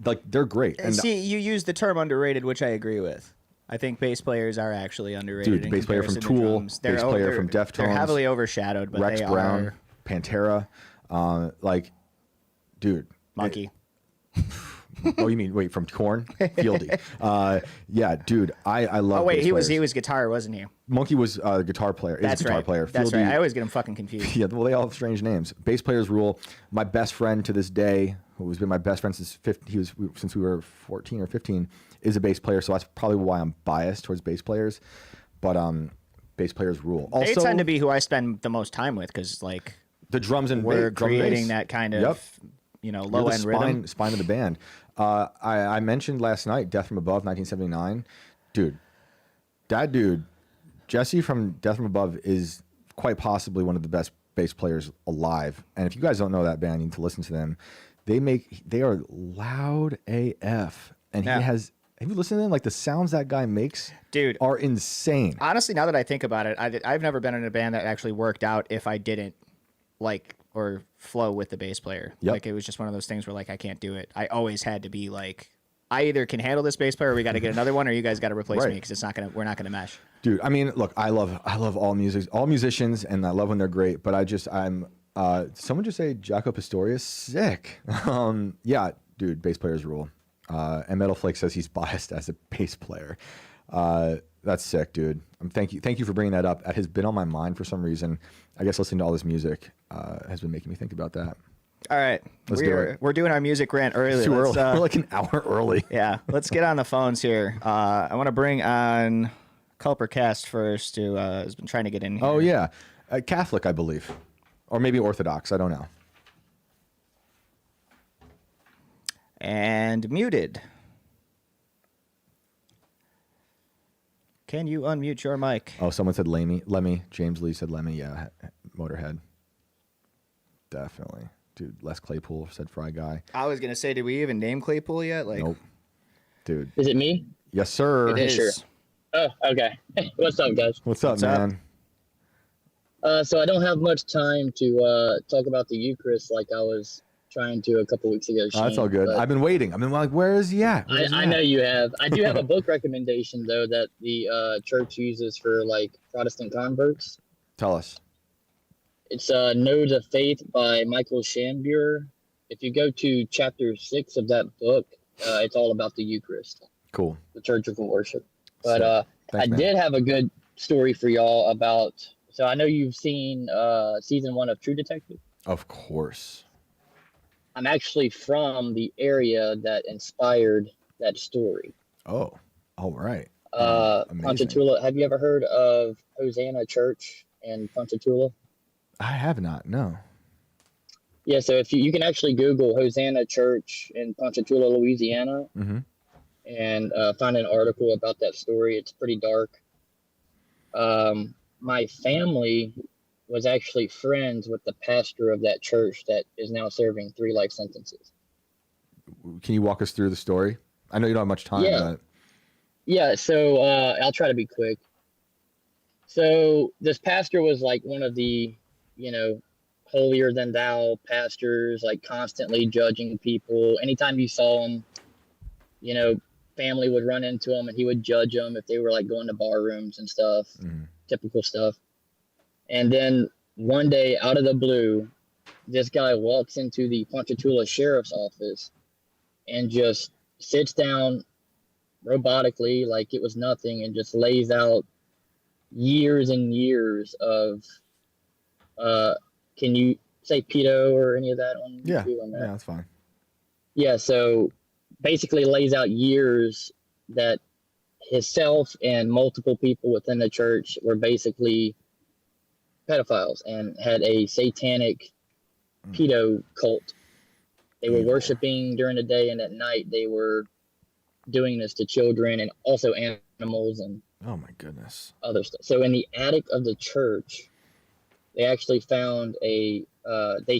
Like, they're great. And see, you use the term underrated, which I agree with. I think bass players are actually underrated. Dude, the bass player from Tool, bass player from Deftones. They're heavily overshadowed, but Rex they Brown, are... Pantera. Dude. Monkey. Oh, you mean, wait, from Korn? Fieldy. Yeah, dude, I love Oh, wait, bass he players. was guitar, wasn't he? Monkey was a guitar player. That's a guitar right. player. That's Fieldy, right. I always get him fucking confused. Yeah, well, they all have strange names. Bass players rule. My best friend to this day, who has been my best friend since since we were 14 or 15, is a bass player. So that's probably why I'm biased towards bass players. But bass players rule. Also, they tend to be who I spend the most time with because, like, the drums and we're drum creating bass. that kind of, low end rhythm. Spine of the band. I mentioned last night Death from Above, 1979. Dude, that dude, Jesse from Death from Above, is quite possibly one of the best bass players alive. And if you guys don't know that band, you need to listen to them. They are loud AF. And Yeah. have you listened to them? Like, the sounds that guy makes, Dude, are insane. honestly, now that I think about it, I've never been in a band that actually worked out if I didn't like or flow with the bass player. Yep. Like, it was just one of those things where, like, I can't do it. I always had to be like, I either can handle this bass player, or we got to get another one, or you guys got to replace Right. me because we're not gonna mesh. Dude, I mean, look, I love all musicians, and I love when they're great. But someone just say Jaco Pastorius, sick. Yeah, dude, bass players rule. And Metal Flake says he's biased as a bass player. That's sick, dude. Thank you for bringing that up. That has been on my mind for some reason. I guess listening to all this music has been making me think about that. All right, we're doing our music rant early. It's too early. We're like an hour early. Yeah, let's get on the phones here. I want to bring on Culper Cast first, who has been trying to get in here. Oh yeah, Catholic, I believe, or maybe Orthodox. I don't know. And muted. Can you unmute your mic? Oh, someone said Lemmy. James Lee said Lemmy. Yeah, Motorhead. Definitely. Dude, Les Claypool said Fry Guy. I was going to say, did we even name Claypool yet? Like, nope. Dude. Is it me? Yes, sir. It is. Sure. Oh, okay. What's up, guys? What's up, man? So I don't have much time to talk about the Eucharist like I was trying to a couple weeks ago. Oh, that's all good. I've been waiting. I've been like, where is he at? I know you have. I do have a book recommendation, though, that the church uses for, like, Protestant converts. Tell us. It's Know the Faith by Michael Shambuer. If you go to chapter 6 of that book, it's all about the Eucharist. Cool. Liturgical worship. But Thanks, man. did have a good story for y'all about... So I know you've seen season 1 of True Detective. Of course. I'm actually from the area that inspired that story. Oh, all right. Ponchatoula. Have you ever heard of Hosanna Church in Ponchatoula? I have not. No. Yeah, so if you can actually Google Hosanna Church in Ponchatoula, Louisiana, and find an article about that story. It's pretty dark. My family was actually friends with the pastor of that church that is now serving 3 life sentences. Can you walk us through the story? I know you don't have much time. Yeah. But... Yeah, so I'll try to be quick. So this pastor was like one of the, holier than thou pastors, like constantly judging people. Anytime you saw him, family would run into him and he would judge them if they were like going to bar rooms and stuff, typical stuff. And then one day, out of the blue, this guy walks into the Ponchatoula Sheriff's Office and just sits down robotically like it was nothing and just lays out years and years of, can you say pedo or any of that on Yeah, YouTube on that? yeah, that's fine. Yeah, so basically lays out years that himself and multiple people within the church were basically pedophiles and had a satanic pedo cult. They were worshiping during the day, and at night they were doing this to children and also animals and oh my goodness, other stuff. So in the attic of the church, they actually found they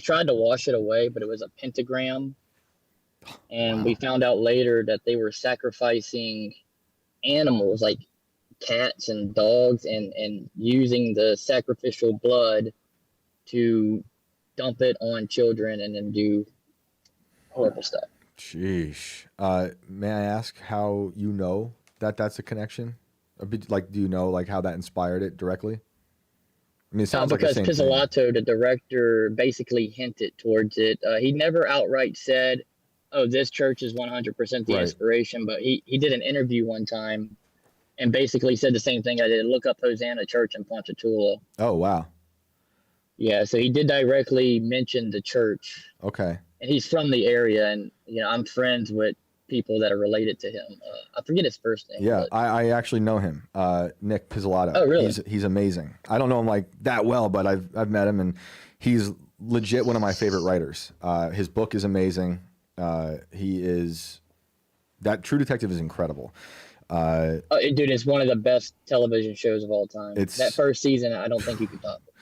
tried to wash it away, but it was a pentagram. And wow. we found out later that they were sacrificing animals like cats and dogs and using the sacrificial blood to dump it on children and then do horrible stuff. Sheesh. May I ask how you know that that's a connection? Like, do you know like how that inspired it directly? I mean, it sounds like the same because thing. Pizzolatto, the director, basically hinted towards it. He never outright said, "Oh, this church is 100% the inspiration," but he did an interview one time and basically said the same thing I did. Look up Hosanna Church in Ponchatoula. Oh, wow. Yeah, so he did directly mention the church. Okay. And he's from the area, and I'm friends with people that are related to him. I forget his first name. Yeah, I actually know him, Nick Pizzolatto. Oh, really? He's amazing. I don't know him like that well, but I've met him, and he's legit one of my favorite writers. His book is amazing. He is that True Detective is incredible. Dude, it's one of the best television shows of all time. That first season, I don't think you could top it.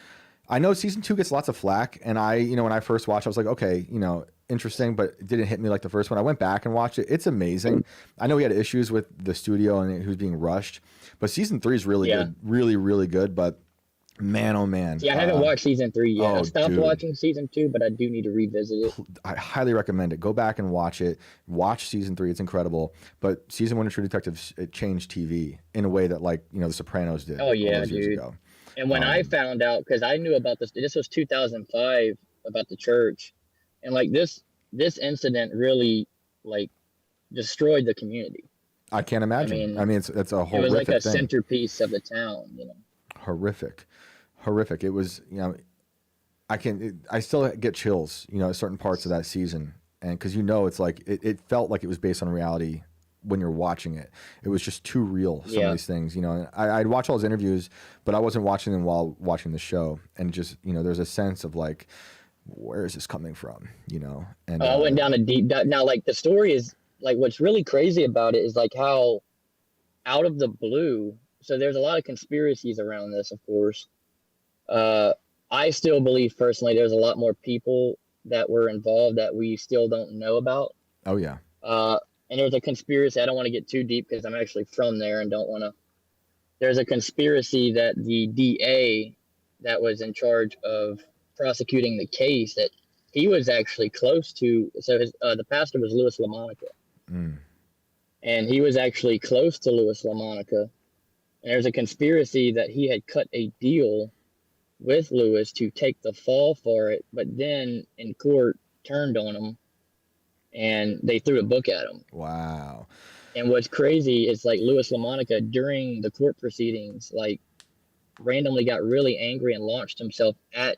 I know season 2 gets lots of flack, and when I first watched, I was like, okay, interesting, but it didn't hit me like the first one. I went back and watched it. It's amazing. I know he had issues with the studio and he was being rushed, but season 3 is really good, really, really good. But man, oh man. Yeah, I haven't watched season 3 yet. I stopped watching season 2, but I do need to revisit it. I highly recommend it. Go back and watch it. Watch season 3. It's incredible. But season 1 of True Detective, it changed TV in a way that The Sopranos did. Oh yeah, all those dude. years ago. And when I found out, because I knew about this was 2005, about the church, and like this incident really like destroyed the community. I can't imagine. I mean it's a horrific thing. It was like a centerpiece of the town, Horrific. It was, I still get chills, at certain parts of that season, and because it's like it felt like it was based on reality. When you're watching it, it was just too real. Some of these things, I'd watch all his interviews, but I wasn't watching them while watching the show. And just, there's a sense of like, where is this coming from? And I went down a deep dive. Now, like the story is like, what's really crazy about it is like how out of the blue. So there's a lot of conspiracies around this, of course. I still believe personally, there's a lot more people that were involved that we still don't know about. Oh yeah. And there's a conspiracy. I don't want to get too deep because I'm actually from there and don't want to. There's a conspiracy that the DA that was in charge of prosecuting the case, that he was actually close to. So the pastor was Louis LaMonica. And he was actually close to Louis LaMonica. And there's a conspiracy that he had cut a deal with Louis to take the fall for it, but then in court turned on him. And they threw a book at him. Wow. And what's crazy is like Louis LaMonica during the court proceedings, like randomly got really angry and launched himself at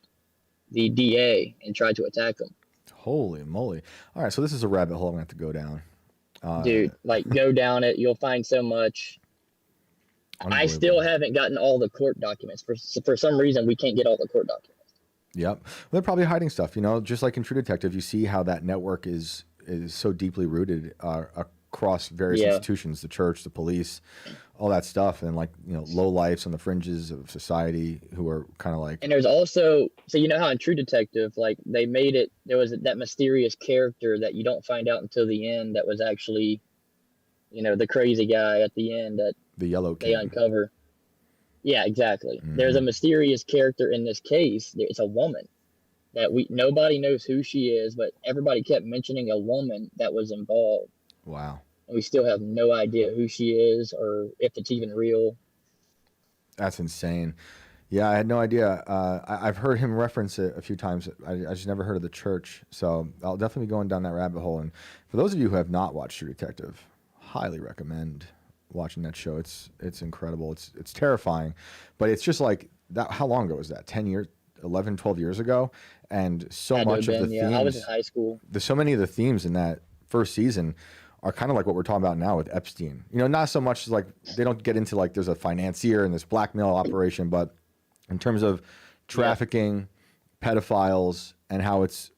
the DA and tried to attack him. Holy moly. All right. So this is a rabbit hole I'm going to have to go down. Dude, like go down it. You'll find so much. I still haven't gotten all the court documents. For some reason, we can't get all the court documents. Yep. Well, they're probably hiding stuff, just like in True Detective, you see how that network is so deeply rooted across various institutions, the church, the police, all that stuff. And like, low lifes on the fringes of society who are kind of like. And there's also, so how in True Detective, like they made it, there was that mysterious character that you don't find out until the end that was actually, the crazy guy at the end that the Yellow King. They uncover. Yeah, exactly. There's a mysterious character in this case. It's a woman that nobody knows who she is, but everybody kept mentioning a woman that was involved. Wow. And we still have no idea who she is or if it's even real. That's insane. Yeah, I had no idea. I've heard him reference it a few times. I just never heard of the church. So I'll definitely be going down that rabbit hole. And for those of you who have not watched True Detective, highly recommend watching that show. It's incredible. It's terrifying, but it's just like that. How long ago was that? 10 years, 11, 12 years ago. And so much of the themes, I was in high school. There's so many of the themes in that first season are kind of like what we're talking about now with Epstein. You know, not so much like they don't get into like there's a financier and this blackmail operation, but in terms of trafficking, pedophiles, and how it's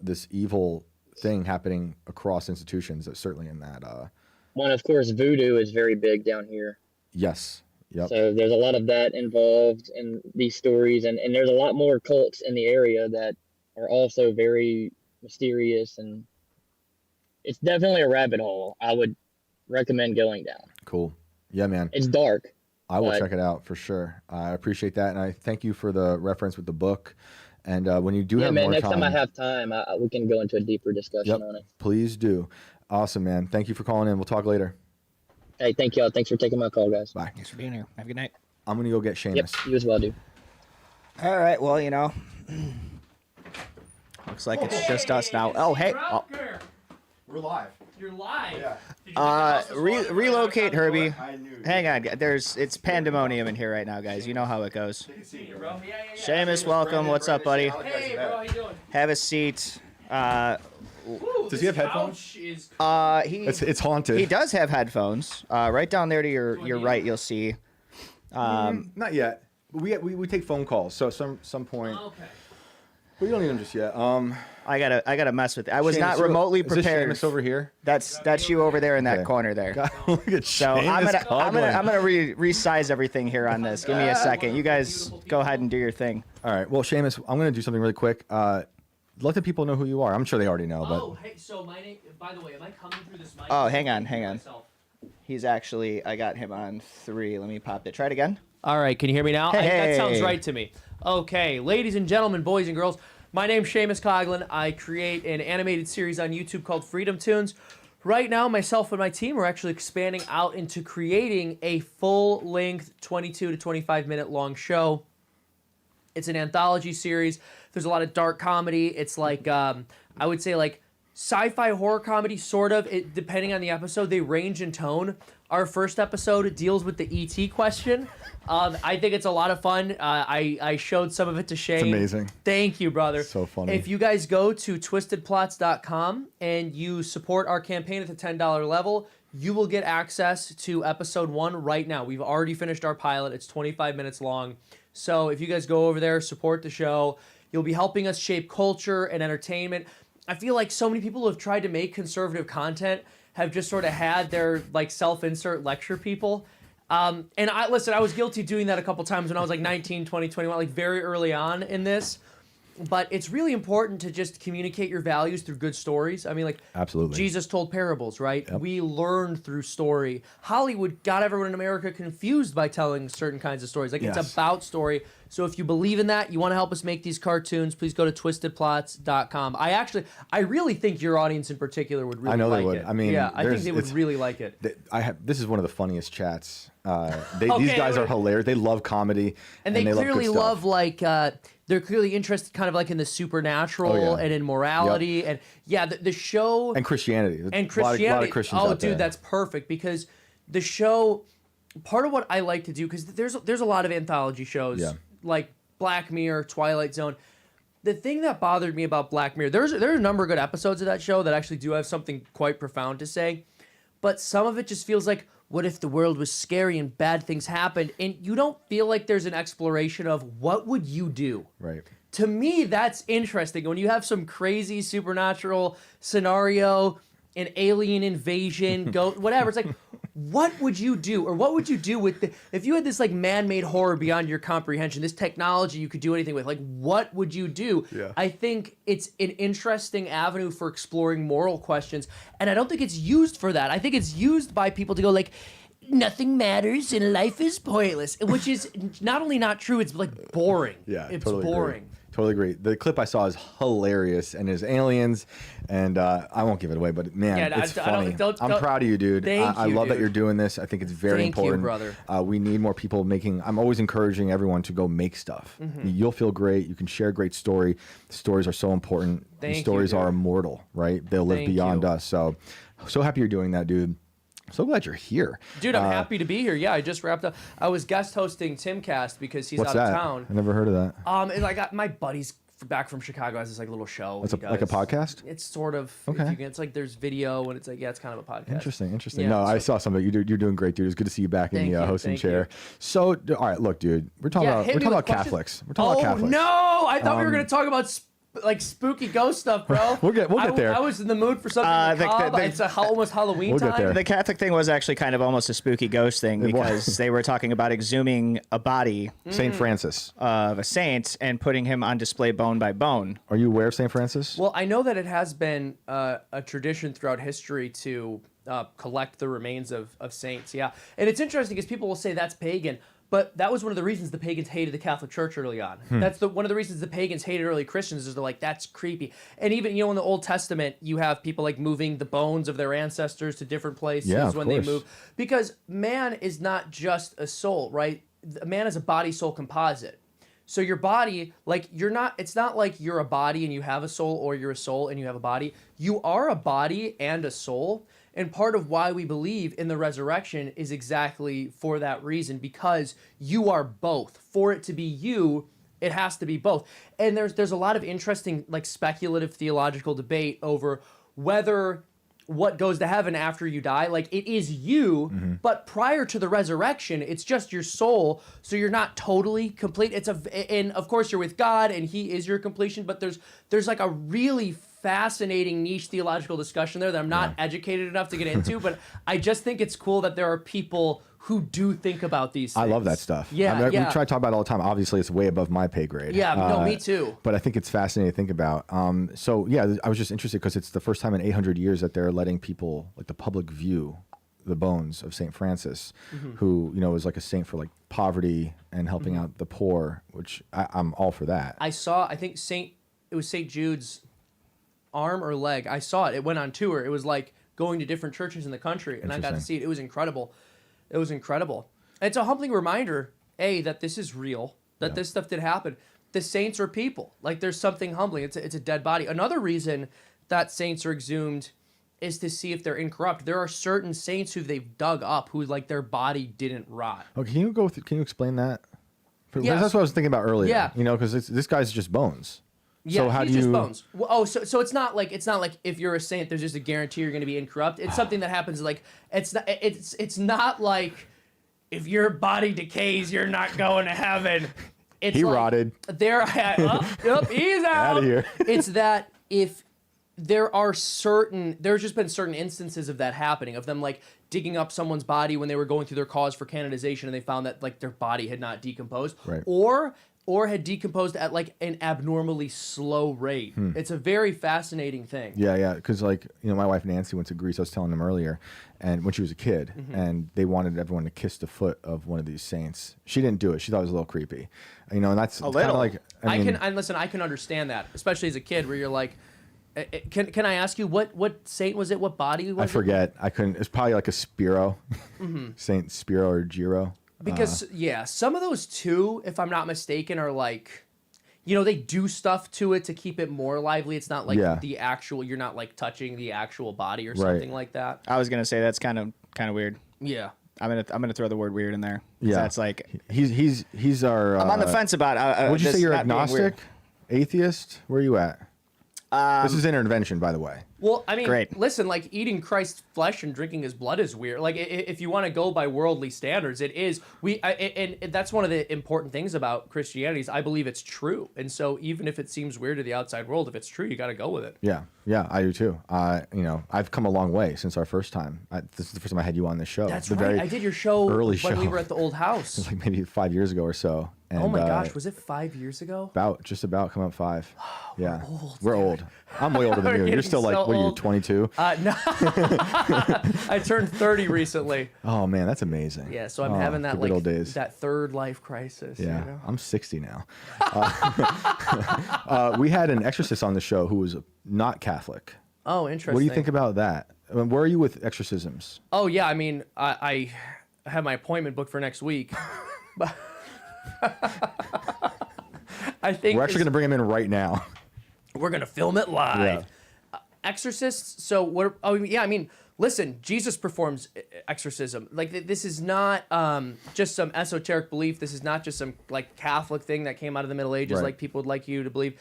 this evil thing happening across institutions, certainly in that. One, of course, voodoo is very big down here. Yes. Yep. So there's a lot of that involved in these stories, and there's a lot more cults in the area that are also very mysterious, and it's definitely a rabbit hole. I would recommend going down. Cool. Yeah, man. It's dark. I will check it out for sure. I appreciate that, and I thank you for the reference with the book. And when you do have more time... next time I have time, we can go into a deeper discussion on it. Please do. Awesome, man. Thank you for calling in. We'll talk later. Hey, thank y'all. Thanks for taking my call, guys. Bye. Thanks for being here. Have a good night. I'm going to go get Seamus. Yep, you as well, dude. All right, well, you know, looks like it's just us now. Oh, hey. Oh. We're live. You're live. Yeah. Relocate, Herbie. Hang on. It's pandemonium in here right now, guys. You know how it goes. Seamus, welcome. What's up, buddy? Hey, bro, how you doing? Have a seat. Does he have headphones? It's haunted. He does have headphones. Right down there to your right, you'll see. Not yet. We take phone calls, so some point. Okay. We don't need them just yet. I gotta mess with it. I was Seamus, not remotely is this prepared. Seamus over here? That's you over there in that corner there. God, look at So I'm gonna resize everything here on this. Give me a second. You guys go ahead and do your thing. All right. Well, Seamus, I'm gonna do something really quick. Let the people know who you are. I'm sure they already know, but. Oh, hey. So my name. By the way, am I coming through this mic? Oh, hang on. He's actually. I got him on 3. Let me pop it. Try it again. All right. Can you hear me now? Hey. That sounds right to me. Okay, ladies and gentlemen, boys and girls. My name's Seamus Coughlin. I create an animated series on YouTube called Freedom Tunes. Right now, myself and my team are actually expanding out into creating a full-length 22 to 25-minute long show. It's an anthology series. There's a lot of dark comedy. It's like, I would say like sci-fi horror comedy, sort of. Depending on the episode, they range in tone. Our first episode deals with the ET question. I think it's a lot of fun. I showed some of it to Shane. It's amazing. Thank you, brother. So funny. If you guys go to twistedplots.com and you support our campaign at the $10 level, you will get access to episode 1 right now. We've already finished our pilot. It's 25 minutes long. So if you guys go over there, support the show, you'll be helping us shape culture and entertainment. I feel like so many people who have tried to make conservative content have just sort of had their like self-insert lecture people. And I was guilty doing that a couple times when I was like 19, 20, 21, like very early on in this. But it's really important to just communicate your values through good stories. I mean, like, absolutely. Jesus told parables, right? Yep. We learned through story. Hollywood got everyone in America confused by telling certain kinds of stories. Like, Yes. It's about story. So if you believe in that, you want to help us make these cartoons, please go to twistedplots.com. I really think your audience in particular would really like it. I know they would. I mean, yeah, I think they would really like it. This is one of the funniest chats. These guys are hilarious. They love comedy. And they clearly love like, they're clearly interested kind of like in the supernatural and in morality. And yeah, the show. And Christianity. And Christianity. A lot of Christians out there. Dude, that's perfect because the show, part of what I like to do, because there's a lot of anthology shows like Black Mirror, Twilight Zone. The thing that bothered me about Black Mirror, there are a number of good episodes of that show that actually do have something quite profound to say. But some of it just feels like, what if the world was scary and bad things happened? And you don't feel like there's an exploration of what would you do? Right. To me, that's interesting. When you have some crazy supernatural scenario, an alien invasion, whatever. It's like, what would you do? Or what would you do with if you had this like man-made horror beyond your comprehension, this technology you could do anything with, like what would you do? Yeah. I think it's an interesting avenue for exploring moral questions. And I don't think it's used for that. I think it's used by people to go like, nothing matters and life is pointless, which is not only not true, it's like boring. Yeah, it's totally boring. Agree. Totally agree. The clip I saw is hilarious, and his aliens, and I won't give it away, but man, it's funny. I'm proud of you, dude. I love that you're doing this. I think it's very important. Thank you, brother. We need more people making. I'm always encouraging everyone to go make stuff. Mm-hmm. You'll feel great. You can share a great story. Stories are so important. Stories are immortal, right? They'll live beyond us. So happy you're doing that, dude. So glad you're here. Dude, I'm happy to be here. Yeah, I just wrapped up. I was guest hosting Timcast because he's out of town. I never heard of that. And I got my buddy's back from Chicago has this like little show. It's like a podcast. It's sort of okay. It's like there's video and it's like it's kind of a podcast. Interesting. Yeah, no, I saw some of it. You're doing great, dude. It's good to see you back in the hosting chair. So, all right, look, dude. We're talking about Catholics. We're talking about Catholics. No, I thought we were gonna talk about like spooky ghost stuff, bro. We'll get there. I was in the mood for something macabre. It's almost Halloween time. Get there. The Catholic thing was actually kind of almost a spooky ghost thing because they were talking about exhuming a body Saint Francis of a saint and putting him on display bone by bone. Are you aware of Saint Francis? Well, I know that it has been a tradition throughout history to collect the remains of saints. Yeah, and it's interesting because people will say that's pagan. But that was one of the reasons the pagans hated the Catholic Church early on. That's one of the reasons the pagans hated early Christians is they're like, that's creepy. And even, in the Old Testament, you have people like moving the bones of their ancestors to different places when they move. Because man is not just a soul, right? Man is a body-soul composite. So your body, it's not like you're a body and you have a soul, or you're a soul and you have a body. You are a body and a soul. And part of why we believe in the resurrection is exactly for that reason, because you are both. For it to be you, it has to be both. And there's a lot of interesting, like, speculative theological debate over whether what goes to heaven after you die, like, it is you, but prior to the resurrection, it's just your soul, so you're not totally complete. And of course you're with God and he is your completion, but there's like a really fascinating niche theological discussion there that I'm not educated enough to get into, but I just think it's cool that there are people who do think about these things. I love that stuff. Yeah, We try to talk about it all the time. Obviously, it's way above my pay grade. Yeah, no, me too. But I think it's fascinating to think about. So, yeah, I was just interested because it's the first time in 800 years that they're letting people, like the public, view the bones of St. Francis, who, was like a saint for like poverty and helping out the poor, which I'm all for that. I think it was St. Jude's arm or leg. I saw it. It went on tour. It was like going to different churches in the country, and I got to see it. It was incredible. It was incredible. It's a humbling reminder, that this is real, that this stuff did happen. The saints are people. Like, there's something humbling. It's a dead body. Another reason that saints are exhumed is to see if they're incorrupt. There are certain saints who they've dug up who, like, their body didn't rot. Oh, can you explain that? Yes. That's what I was thinking about earlier. Yeah. Because this guy's just bones. Yeah, so how he's do you... just bones. Well, so it's not like if you're a saint, there's just a guarantee you're going to be incorrupt. It's something that happens. Like, it's not like if your body decays, you're not going to heaven. He rotted. He's out. Out of here. It's that if there's just been certain instances of that happening, of them like digging up someone's body when they were going through their cause for canonization, and they found that like their body had not decomposed, right, or had decomposed at like an abnormally slow rate. It's a very fascinating thing. Yeah, because like, my wife Nancy went to Greece. I was telling them earlier, and when she was a kid, and they wanted everyone to kiss the foot of one of these saints. She didn't do it. She thought it was a little creepy, and that's kind of like. I can understand that, especially as a kid, where you're like, can I ask you what saint was it? What body was it? I forget. I couldn't. It's probably like a Spiro, Saint Spiro or Giro. Because some of those too, if I'm not mistaken, are like, they do stuff to it to keep it more lively. It's not like the actual. You're not like touching the actual body or something like that. I was gonna say that's kind of weird. Yeah, I'm gonna throw the word weird in there. Yeah, that's like he's our. I'm on the fence about. Would you say you're agnostic, atheist? Where are you at? This is intervention, by the way. Well, I mean, Great. Listen, like eating Christ's flesh and drinking his blood is weird. Like, if you want to go by worldly standards, it is. And that's one of the important things about Christianity is I believe it's true. And so even if it seems weird to the outside world, if it's true, you got to go with it. Yeah, I do too. I've come a long way since our first time. This is the first time I had you on this show. That's right. I did your show early when we were at the old house. It was like maybe 5 years ago or so. And, oh my gosh, was it 5 years ago? Just about coming up 5. Yeah, we're old. I'm way older than you. You're still like, so what are you, 22? No, I turned 30 recently. Oh man, that's amazing. Yeah, so I'm having that old days. that third life crisis. Yeah, I'm 60 now. We had an exorcist on the show who was not Catholic. Oh, interesting. What do you think about that? I mean, where are you with exorcisms? Oh yeah, I mean, I have my appointment booked for next week. But I think we're actually going to bring him in right now. We're going to film it live. Yeah. Exorcists. So what? Oh yeah, I mean, listen, Jesus performs exorcism. Like this is not just some esoteric belief. This is not just some like Catholic thing that came out of the Middle Ages, like people would like you to believe.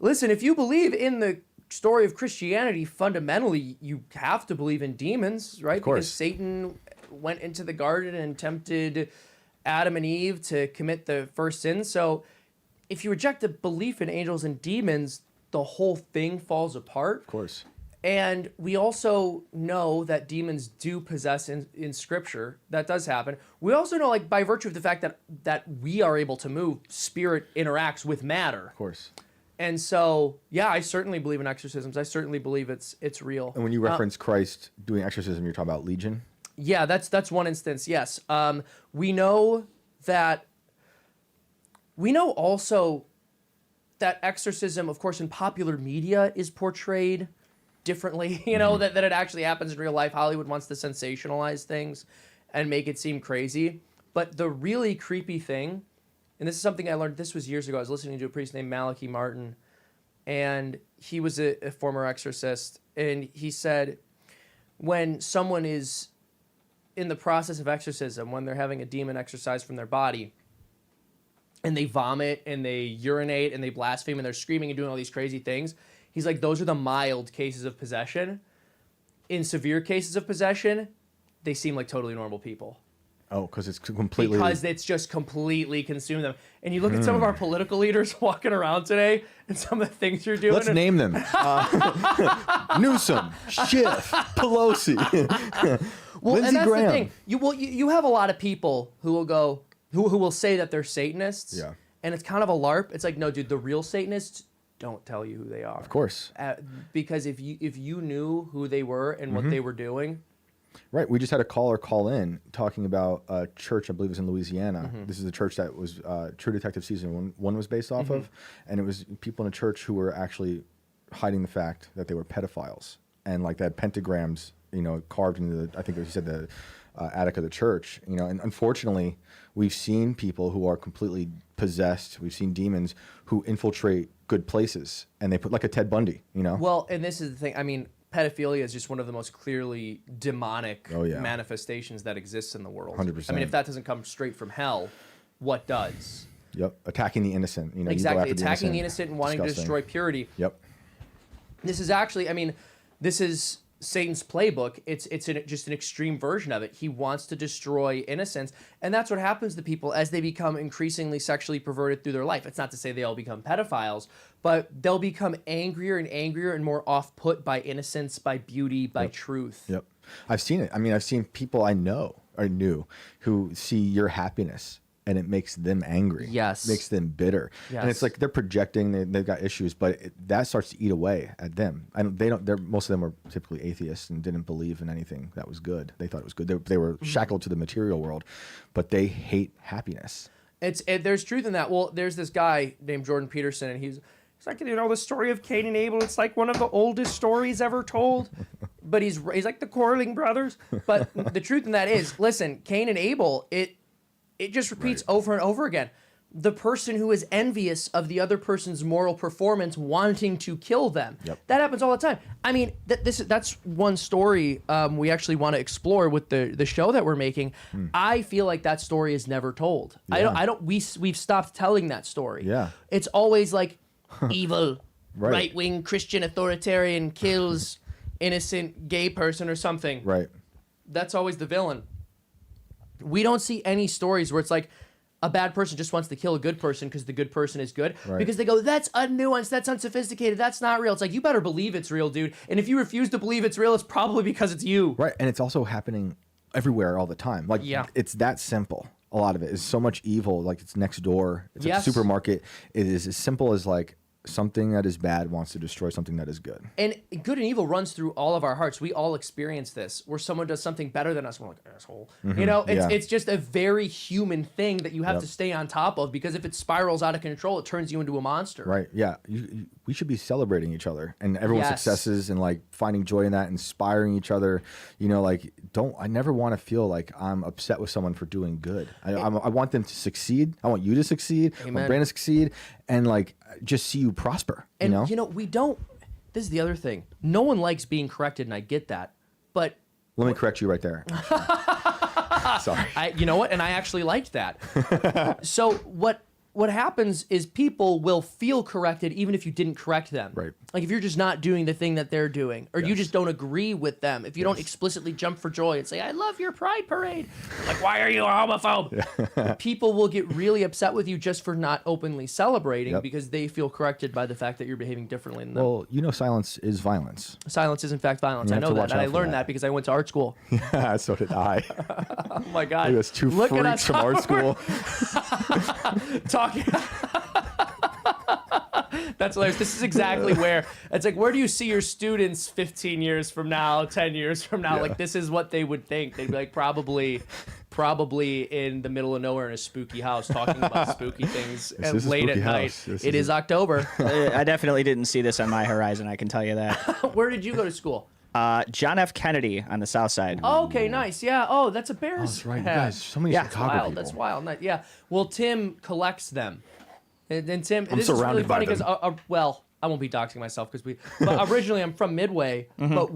listen, if you believe in the story of Christianity, fundamentally, you have to believe in demons, right? Of course. Because Satan went into the garden and tempted Adam and Eve to commit the first sin. So if you reject the belief in angels and demons, the whole thing falls apart. Of course. And we also know that demons do possess in scripture. That does happen. We also know, like, by virtue of the fact that we are able to move, spirit interacts with matter. Of course. And so, yeah, I certainly believe in exorcisms. I certainly believe it's real. And when you reference Christ doing exorcism, you're talking about Legion? Yeah, that's one instance, yes. We know also that exorcism, of course, in popular media is portrayed differently, that it actually happens in real life. Hollywood wants to sensationalize things and make it seem crazy. But the really creepy thing, and this is something I learned, this was years ago, I was listening to a priest named Malachi Martin, and he was a former exorcist, and he said when someone is in the process of exorcism, when they're having a demon exorcised from their body, and they vomit and they urinate and they blaspheme and they're screaming and doing all these crazy things, he's like, those are the mild cases of possession. In severe cases of possession, they seem like totally normal people. Oh, because it's completely... Because it's just completely consumed them. And you look at some of our political leaders walking around today and some of the things you're doing. Let's name them. Newsom, Schiff, Pelosi, well, Lindsey and that's Graham. the thing. You have a lot of people who will go, who will say that they're Satanists. Yeah. And it's kind of a LARP. It's like, no, dude, the real Satanists don't tell you who they are. Of course. Because if you knew who they were and what they were doing... Right. We just had a caller call in talking about a church, I believe it was in Louisiana. This is a church that was True Detective Season 1 was based off of. And it was people in a church who were actually hiding the fact that they were pedophiles. And like they had pentagrams, carved into the, I think he said the attic of the church. And unfortunately, we've seen people who are completely possessed. We've seen demons who infiltrate good places. And they put like a Ted Bundy, Well, and this is the thing. I mean, pedophilia is just one of the most clearly demonic manifestations that exists in the world. 100%. I mean, if that doesn't come straight from hell, what does? Yep. Attacking the innocent. Exactly. Attacking the innocent and wanting to destroy purity. Yep. This is actually, this is Satan's playbook. It's just an extreme version of it. He wants to destroy innocence. And that's what happens to people as they become increasingly sexually perverted through their life. It's not to say they all become pedophiles, but they'll become angrier and angrier and more off-put by innocence, by beauty, by truth. Yep. I've seen it. I've seen people I know or knew who see your happiness and it makes them angry. Yes. Makes them bitter. Yes. And it's like they're projecting, they've got issues, but that starts to eat away at them. And most of them were typically atheists and didn't believe in anything that was good. They thought it was good. They were shackled to the material world, but they hate happiness. There's truth in that. Well, there's this guy named Jordan Peterson, and he's like, the story of Cain and Abel. It's like one of the oldest stories ever told. But he's like the quarreling brothers. But the truth in that is, listen, Cain and Abel, it just repeats over and over again. The person who is envious of the other person's moral performance wanting to kill them. Yep. That happens all the time. I mean, that's one story we actually want to explore with the show that we're making. I feel like that story is never told. Yeah. We've stopped telling that story. Yeah. It's always like evil, Right. right-wing Christian authoritarian kills innocent gay person or something. Right. That's always the villain. We don't see any stories where it's like a bad person just wants to kill a good person because the good person is good. Right. Because they go, that's unnuanced, that's unsophisticated, that's not real. It's like, you better believe it's real, dude. And if you refuse to believe it's real, it's probably because it's you. Right. And it's also happening everywhere all the time. Like, it's that simple. A lot of it is so much evil. Like, it's next door. It's a supermarket. It is as simple as like something that is bad wants to destroy something that is good. And good and evil runs through all of our hearts. We all experience this, where someone does something better than us. We're like, asshole. It's just a very human thing that you have to stay on top of, because if it spirals out of control, it turns you into a monster. Right. Yeah. We should be celebrating each other and everyone's successes and like finding joy in that, inspiring each other. I never want to feel like I'm upset with someone for doing good. I want them to succeed. I want you to succeed. I want Brandon to succeed, and like just see you prosper. And we don't. This is the other thing. No one likes being corrected, and I get that. But let me correct you right there. Sorry. You know what? And I actually liked that. So what what happens is people will feel corrected even if you didn't correct them. Right. Like if you're just not doing the thing that they're doing, or you just don't agree with them. If you don't explicitly jump for joy and say, I love your pride parade. Like, why are you a homophobe? People will get really upset with you just for not openly celebrating because they feel corrected by the fact that you're behaving differently than them. Well, you know, silence is violence. Silence is in fact violence. You I have know to that. watch And I out for learned that. that because I went to art school. Yeah, so did I. Oh my God. Look at us, two Look at freaks us from art school. talking. That's hilarious. This is exactly where it's like, where do you see your students 15 years from now, 10 years from now? Like, this is what they would think. They'd be like, probably in the middle of nowhere in a spooky house talking about spooky things This is a late spooky at night. house. It is October. I definitely didn't see this on my horizon, I can tell you that. Where did you go to school? John F. Kennedy on the south side. Oh, okay, nice. Yeah. Oh, that's a Bears. That's right. You hat. guys, so many Yeah. Chicago Wild. people. That's wild. Yeah. Well, Tim collects them, and Tim. I'm this is really surrounded by funny because them. well, I won't be doxing myself because but originally I'm from Midway, but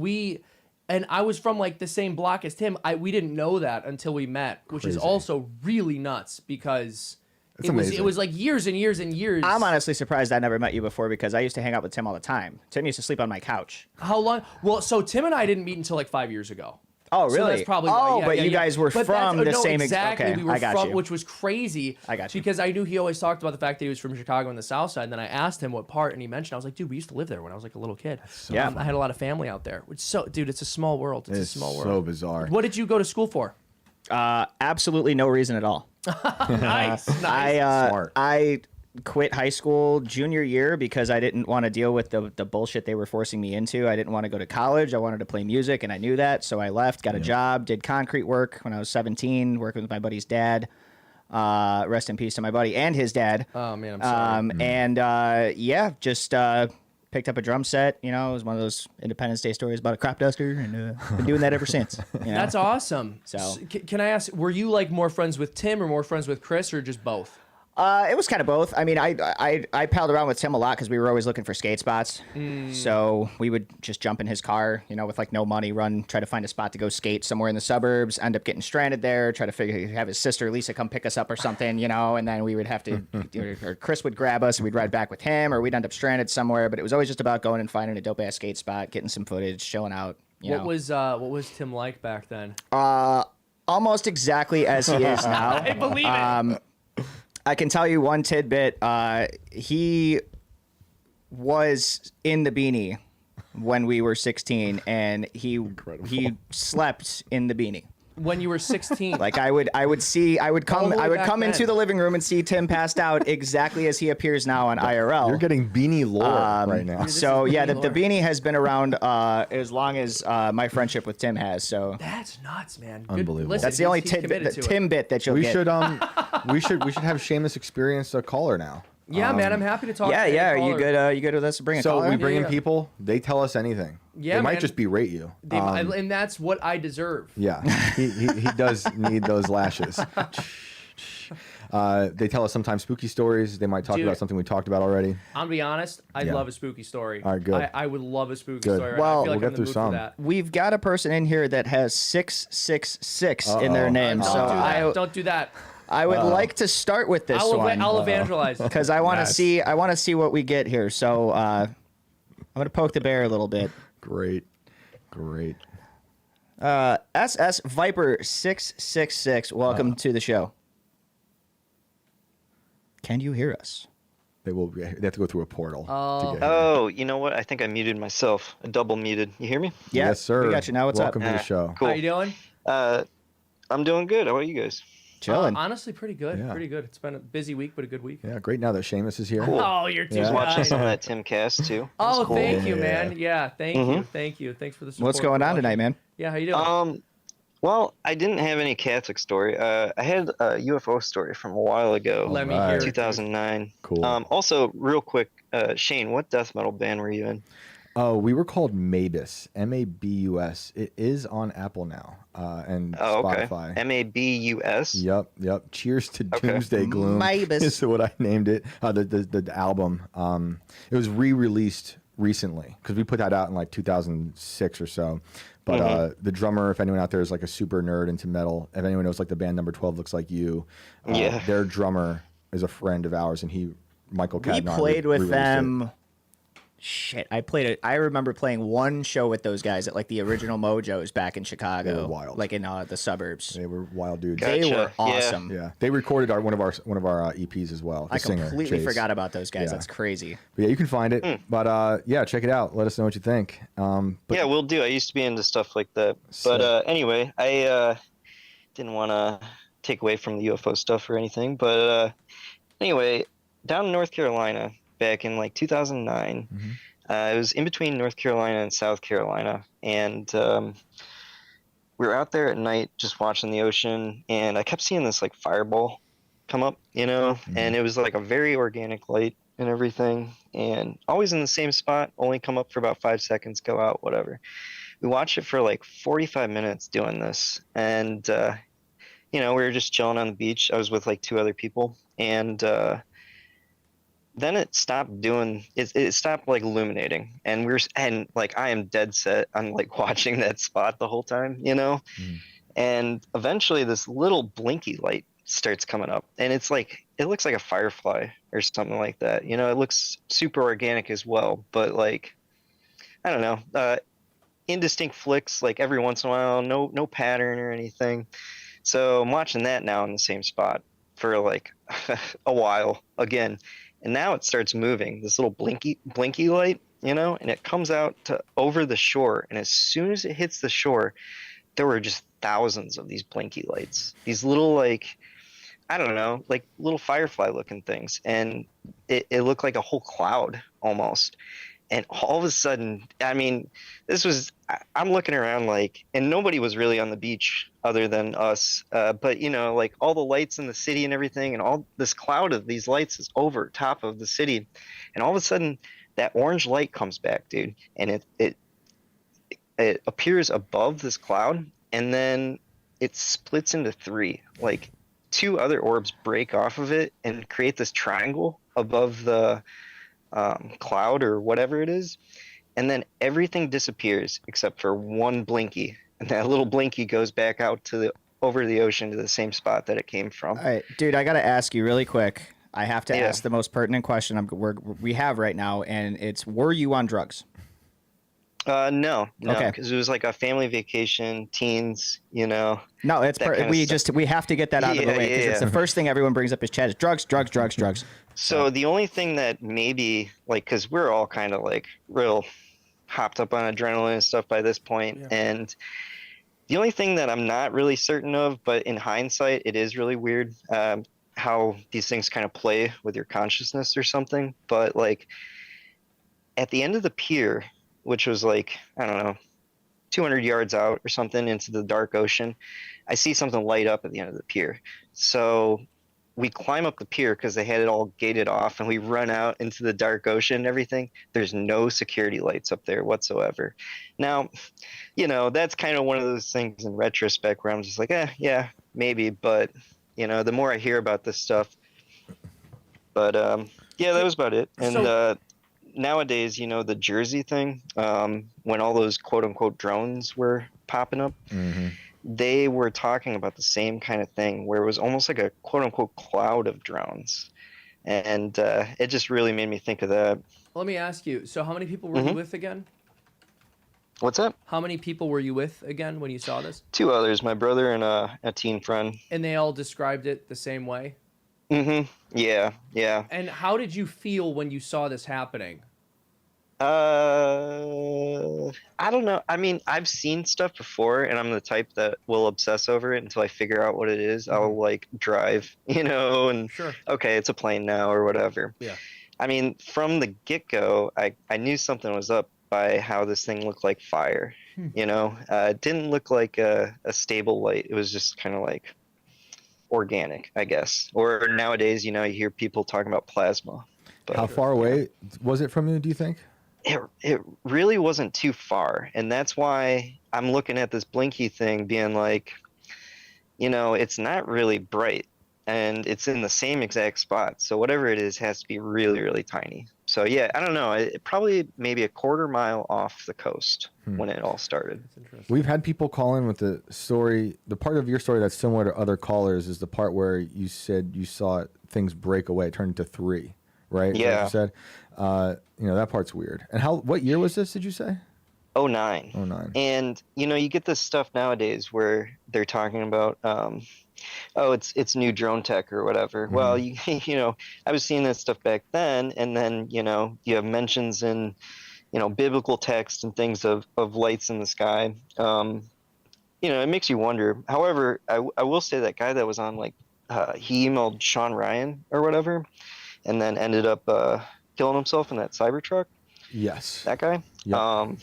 and I was from like the same block as Tim. We didn't know that until we met, which is Crazy. also really nuts because It's it amazing. was like years and years and years. I'm honestly surprised I never met you before because I used to hang out with Tim all the time. Tim used to sleep on my couch. How long? Well, so Tim and I didn't meet until like 5 years ago. Oh, So really? that's probably oh, why. Yeah, but yeah, you yeah. guys were But from that's- the no, same. Exactly, Okay, we were I got from, you. which was crazy. I got you. Because I knew he always talked about the fact that he was from Chicago on the South Side. And then I asked him what part, and he mentioned. I was like, dude, we used to live there when I was like a little kid. Yeah. I had a lot of family out there. Dude, it's a small world. It's a small world. so bizarre. What did you go to school for? Absolutely no reason at all. Nice, nice. Smart. I quit high school junior year because I didn't want to deal with the bullshit they were forcing me into. I didn't want to go to college. I wanted to play music, and I knew that. So I left, got a job, did concrete work when I was 17, working with my buddy's dad. Rest in peace to my buddy and his dad. Oh man, I'm sorry. And just picked up a drum set. You know, it was one of those Independence Day stories about a crop duster, and been doing that ever since. You know? That's awesome. So- Can I ask, were you like more friends with Tim or more friends with Chris, or just both? It was kind of both. I mean, I palled around with Tim a lot because we were always looking for skate spots. So we would just jump in his car, you know, with like no money, try to find a spot to go skate somewhere in the suburbs, end up getting stranded there, try to have his sister Lisa come pick us up or something, you know, and then we would have to, or Chris would grab us and we'd ride back with him, or we'd end up stranded somewhere. But it was always just about going and finding a dope ass skate spot, getting some footage, chilling out. What was Tim like back then? Almost exactly as he is now. I believe it. I can tell you one tidbit. He was in the beanie when we were 16, and he slept in the beanie. When you were 16. Like I would come back into then. the living room and see Tim passed out exactly as he appears now on IRL. You're getting beanie lore right now. So is yeah, beanie the lore. beanie has been around as long as my friendship with Tim has. So That's nuts, man. Good. Unbelievable. Listen, that's the only he's committed to it. Tim bit that you'll We get. should we should have Seamus experience a caller now. Yeah, man, I'm happy to talk. Yeah, to any yeah. Are you caller. good? You good with us to bring a So caller? we bring in Yeah. people, they tell us anything. Yeah, they might man. just berate you. And that's what I deserve. Yeah, he does need those lashes. They tell us sometimes spooky stories. They might talk Dude. about something we talked about already. I'm gonna be honest. I Yeah. love a spooky story. All right, good. I would love a spooky Good. story. Right? Well, I feel like we'll I'm get in the through mood some. for that. We've got a person in here that has 666 in their name, Don't so do that. Don't do that. I would like to start with this one I'll evangelize. because I want to Yes. see what we get here. So I'm gonna poke the bear a little bit. Great. SS Viper 666, welcome to the show. Can you hear us? They have to go through a portal. To get here. Oh, you know what? I think I muted myself. I double muted. You hear me? Yeah, Yes, sir. We got you now. What's Welcome up? to the show. Cool. How you doing? I'm doing good. How about you guys? Chilling. Honestly, pretty good. Yeah. Pretty good. It's been a busy week, but a good week. Yeah, great. Now that Seamus is here. Cool. Oh, you're too Yeah. Watching kind. some of that Tim cast too. Oh, cool. thank you, Yeah. man. Yeah, thank you. Thank you. Thanks for the support. What's going on tonight, man? Yeah, how you doing? Well, I didn't have any Catholic story. I had a UFO story from a while ago. Let me Alright. hear it. 2009. Cool. Also, real quick, Shane, what death metal band were you in? Oh, we were called Mabus, Mabus. It is on Apple now and Spotify. Mabus. Yep. Cheers to Okay. Doomsday Gloom. Mabus. Is what I named it. The album. It was re-released recently because we put that out in like 2006 or so. But the drummer, if anyone out there is like a super nerd into metal, if anyone knows like the band Number 12 Looks Like You, Yeah. their drummer is a friend of ours, and Michael We Cadnar played with re-released them. Shit, I remember playing one show with those guys at like the original Mojos back in Chicago. They were wild. Like in the suburbs. They were wild dudes. They Gotcha. were Yeah. awesome. Yeah, they recorded one of our EPs as well. The I singer, completely Chase. forgot about those guys. Yeah. That's crazy. But yeah, you can find it. But yeah, check it out. Let us know what you think. But Yeah, we'll do. I used to be into stuff like that. But anyway, I didn't want to take away from the UFO stuff or anything. But anyway, down in North Carolina back in like 2009, it was in between North Carolina and South Carolina. And we were out there at night just watching the ocean. And I kept seeing this like fireball come up, and it was like a very organic light and everything. And always in the same spot, only come up for about 5 seconds, go out, whatever. We watched it for like 45 minutes doing this. And, we were just chilling on the beach. I was with like 2 other people. And then it stopped doing it stopped like illuminating. And like I am dead set on like watching that spot the whole time, And eventually this little blinky light starts coming up. And it's like it looks like a firefly or something like that. It looks super organic as well, but like I don't know. Indistinct flicks like every once in a while, no pattern or anything. So I'm watching that now in the same spot for like a while again, and now it starts moving, this little blinky light, and it comes out to over the shore, and as soon as it hits the shore, there were just thousands of these blinky lights, these little like I don't know, like little firefly looking things, and it looked like a whole cloud almost. And all of a sudden, I mean, I'm looking around like, and nobody was really on the beach other than us. But, like all the lights in the city and everything, and all this cloud of these lights is over top of the city. And all of a sudden, that orange light comes back, dude. And it appears above this cloud, and then it splits into 3. Like 2 other orbs break off of it and create this triangle above the cloud or whatever it is, and then everything disappears except for one blinky, and that little blinky goes back out over the ocean to the same spot that it came from. All right, dude, I got to ask you really quick. I have to ask the most pertinent question we have right now, and it's: were you on drugs? No, Okay. Because it was like a family vacation, teens, No, it's we have to get that out of the way because it's the first thing everyone brings up is Chad. Drugs. So the only thing that maybe like, because we're all kind of like real hopped up on adrenaline and stuff by this point, and the only thing that I'm not really certain of, but in hindsight, it is really weird how these things kind of play with your consciousness or something. But like at the end of the pier, which was like, I don't know, 200 yards out or something into the dark ocean, I see something light up at the end of the pier. So we climb up the pier because they had it all gated off, and we run out into the dark ocean and everything. There's no security lights up there whatsoever. Now, that's kind of one of those things in retrospect where I'm just like, yeah, maybe. But, the more I hear about this stuff. But, yeah, that was about it. And, nowadays, the Jersey thing, when all those quote unquote drones were popping up, they were talking about the same kind of thing where it was almost like a quote unquote cloud of drones. And it just really made me think of that. Let me ask you, so how many people were you with again? What's that? How many people were you with again when you saw this? 2 others, my brother and a teen friend. And they all described it the same way? Yeah. And how did you feel when you saw this happening? I don't know. I mean, I've seen stuff before, and I'm the type that will obsess over it until I figure out what it is. I'll like drive, and okay, it's a plane now or whatever. Yeah. I mean, from the get-go, I knew something was up by how this thing looked like fire. It didn't look like a stable light. It was just kind of like organic, I guess. Or nowadays, you hear people talking about plasma. But, how far away was it from you, do you think? It really wasn't too far, and that's why I'm looking at this blinky thing being like, it's not really bright, and it's in the same exact spot, so whatever it is has to be really, really tiny. So yeah, I don't know. Probably maybe a quarter mile off the coast when it all started. That's interesting. We've had people call in with the story. The part of your story that's similar to other callers is the part where you said you saw things break away, turn into 3, right? Yeah. You said, that part's weird. And what year was this? Did you say? 09. 09. And you get this stuff nowadays where they're talking about, it's new drone tech or whatever. Mm-hmm. Well, I was seeing this stuff back then, and then you have mentions in biblical text and things of lights in the sky. It makes you wonder. However, I will say that guy that was on, like, he emailed Sean Ryan or whatever, and then ended up killing himself in that Cybertruck. Yes. That guy. Yep.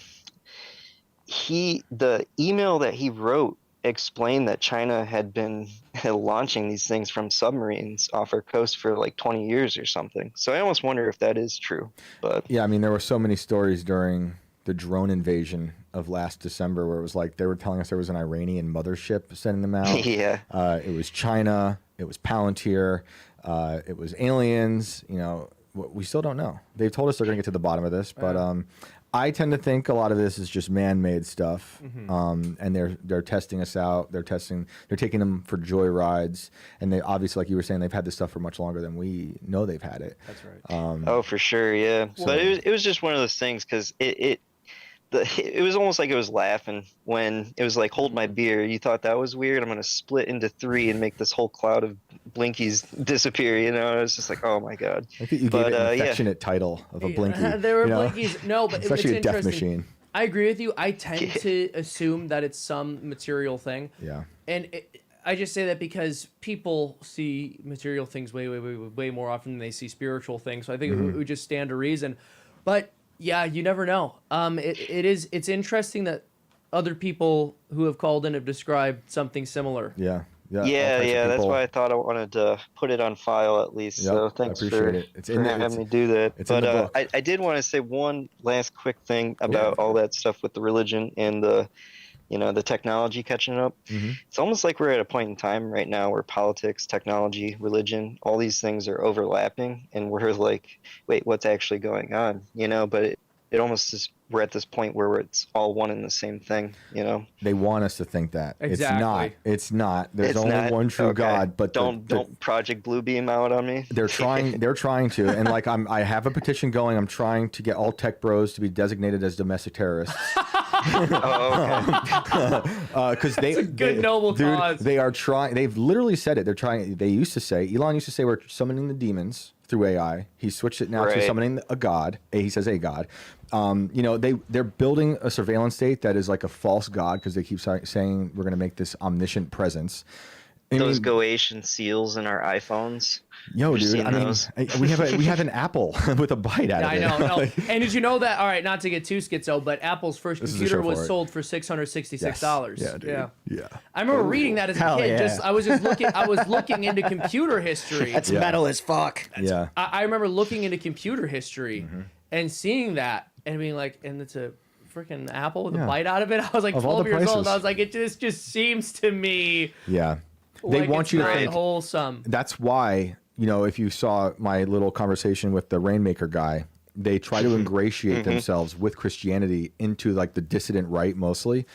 The email that he wrote explained that China had been launching these things from submarines off our coast for like 20 years or something. So I almost wonder if that is true. But yeah, I mean, there were so many stories during the drone invasion of last December where it was like they were telling us there was an Iranian mothership sending them out. Yeah. It was China. It was Palantir. It was aliens. We still don't know. They've told us they're going to get to the bottom of this, but I tend to think a lot of this is just man-made stuff, and they're testing us out. They're taking them for joy rides, and they obviously, like you were saying, they've had this stuff for much longer than we know they've had it. That's right. Oh, for sure, yeah. But it was just one of those things because it was almost like it was laughing when it was like, hold my beer. You thought that was weird? I'm going to split into 3 and make this whole cloud of blinkies disappear. It was just like, oh my God. I think you gave it an affectionate title of a blinky. There were blinkies. No, but it's actually a death interesting. machine. I agree with you. I tend to assume that it's some material thing. Yeah. And I just say that because people see material things way more often than they see spiritual things. So I think it would just stand to reason. But yeah, you never know. It's interesting that other people who have called in have described something similar. Yeah. Yeah. That's why I thought I wanted to put it on file at least. Yep, so thanks for having me do that. But I did want to say one last quick thing about all that stuff with the religion and the technology catching up. It's almost like we're at a point in time right now where politics, technology, religion, all these things are overlapping, and we're like, wait, what's actually going on? But it almost is. We're at this point where it's all one and the same thing. They want us to think that. Exactly. It's not. There's only one true God. But don't Project Bluebeam out on me. They're trying. They're trying to. And like I have a petition going. I'm trying to get all tech bros to be designated as domestic terrorists. Because That's a good noble cause. They are trying. They've literally said it. They're trying. They used to say. Elon used to say we're summoning the demons through AI. He switched it now to summoning a god. He says a god. They're building a surveillance state that is like a false god because they keep saying we're going to make this omniscient presence. Those Goetian seals in our iPhones. Yo, dude, we have an Apple with a bite out of it. I know. And did you know that? All right, not to get too schizo, but Apple's first computer was sold for $666. Yeah, dude. Yeah. I remember reading that as a kid. Yeah. I was looking into computer history. That's metal as fuck. I remember looking into computer history and seeing that and being like, and it's a freaking Apple with a bite out of it. I was like 12 years old. I was like, it just seems to me. Yeah. They want you to think wholesome. That's why, if you saw my little conversation with the Rainmaker guy, they try to ingratiate themselves with Christianity into like the dissident right mostly,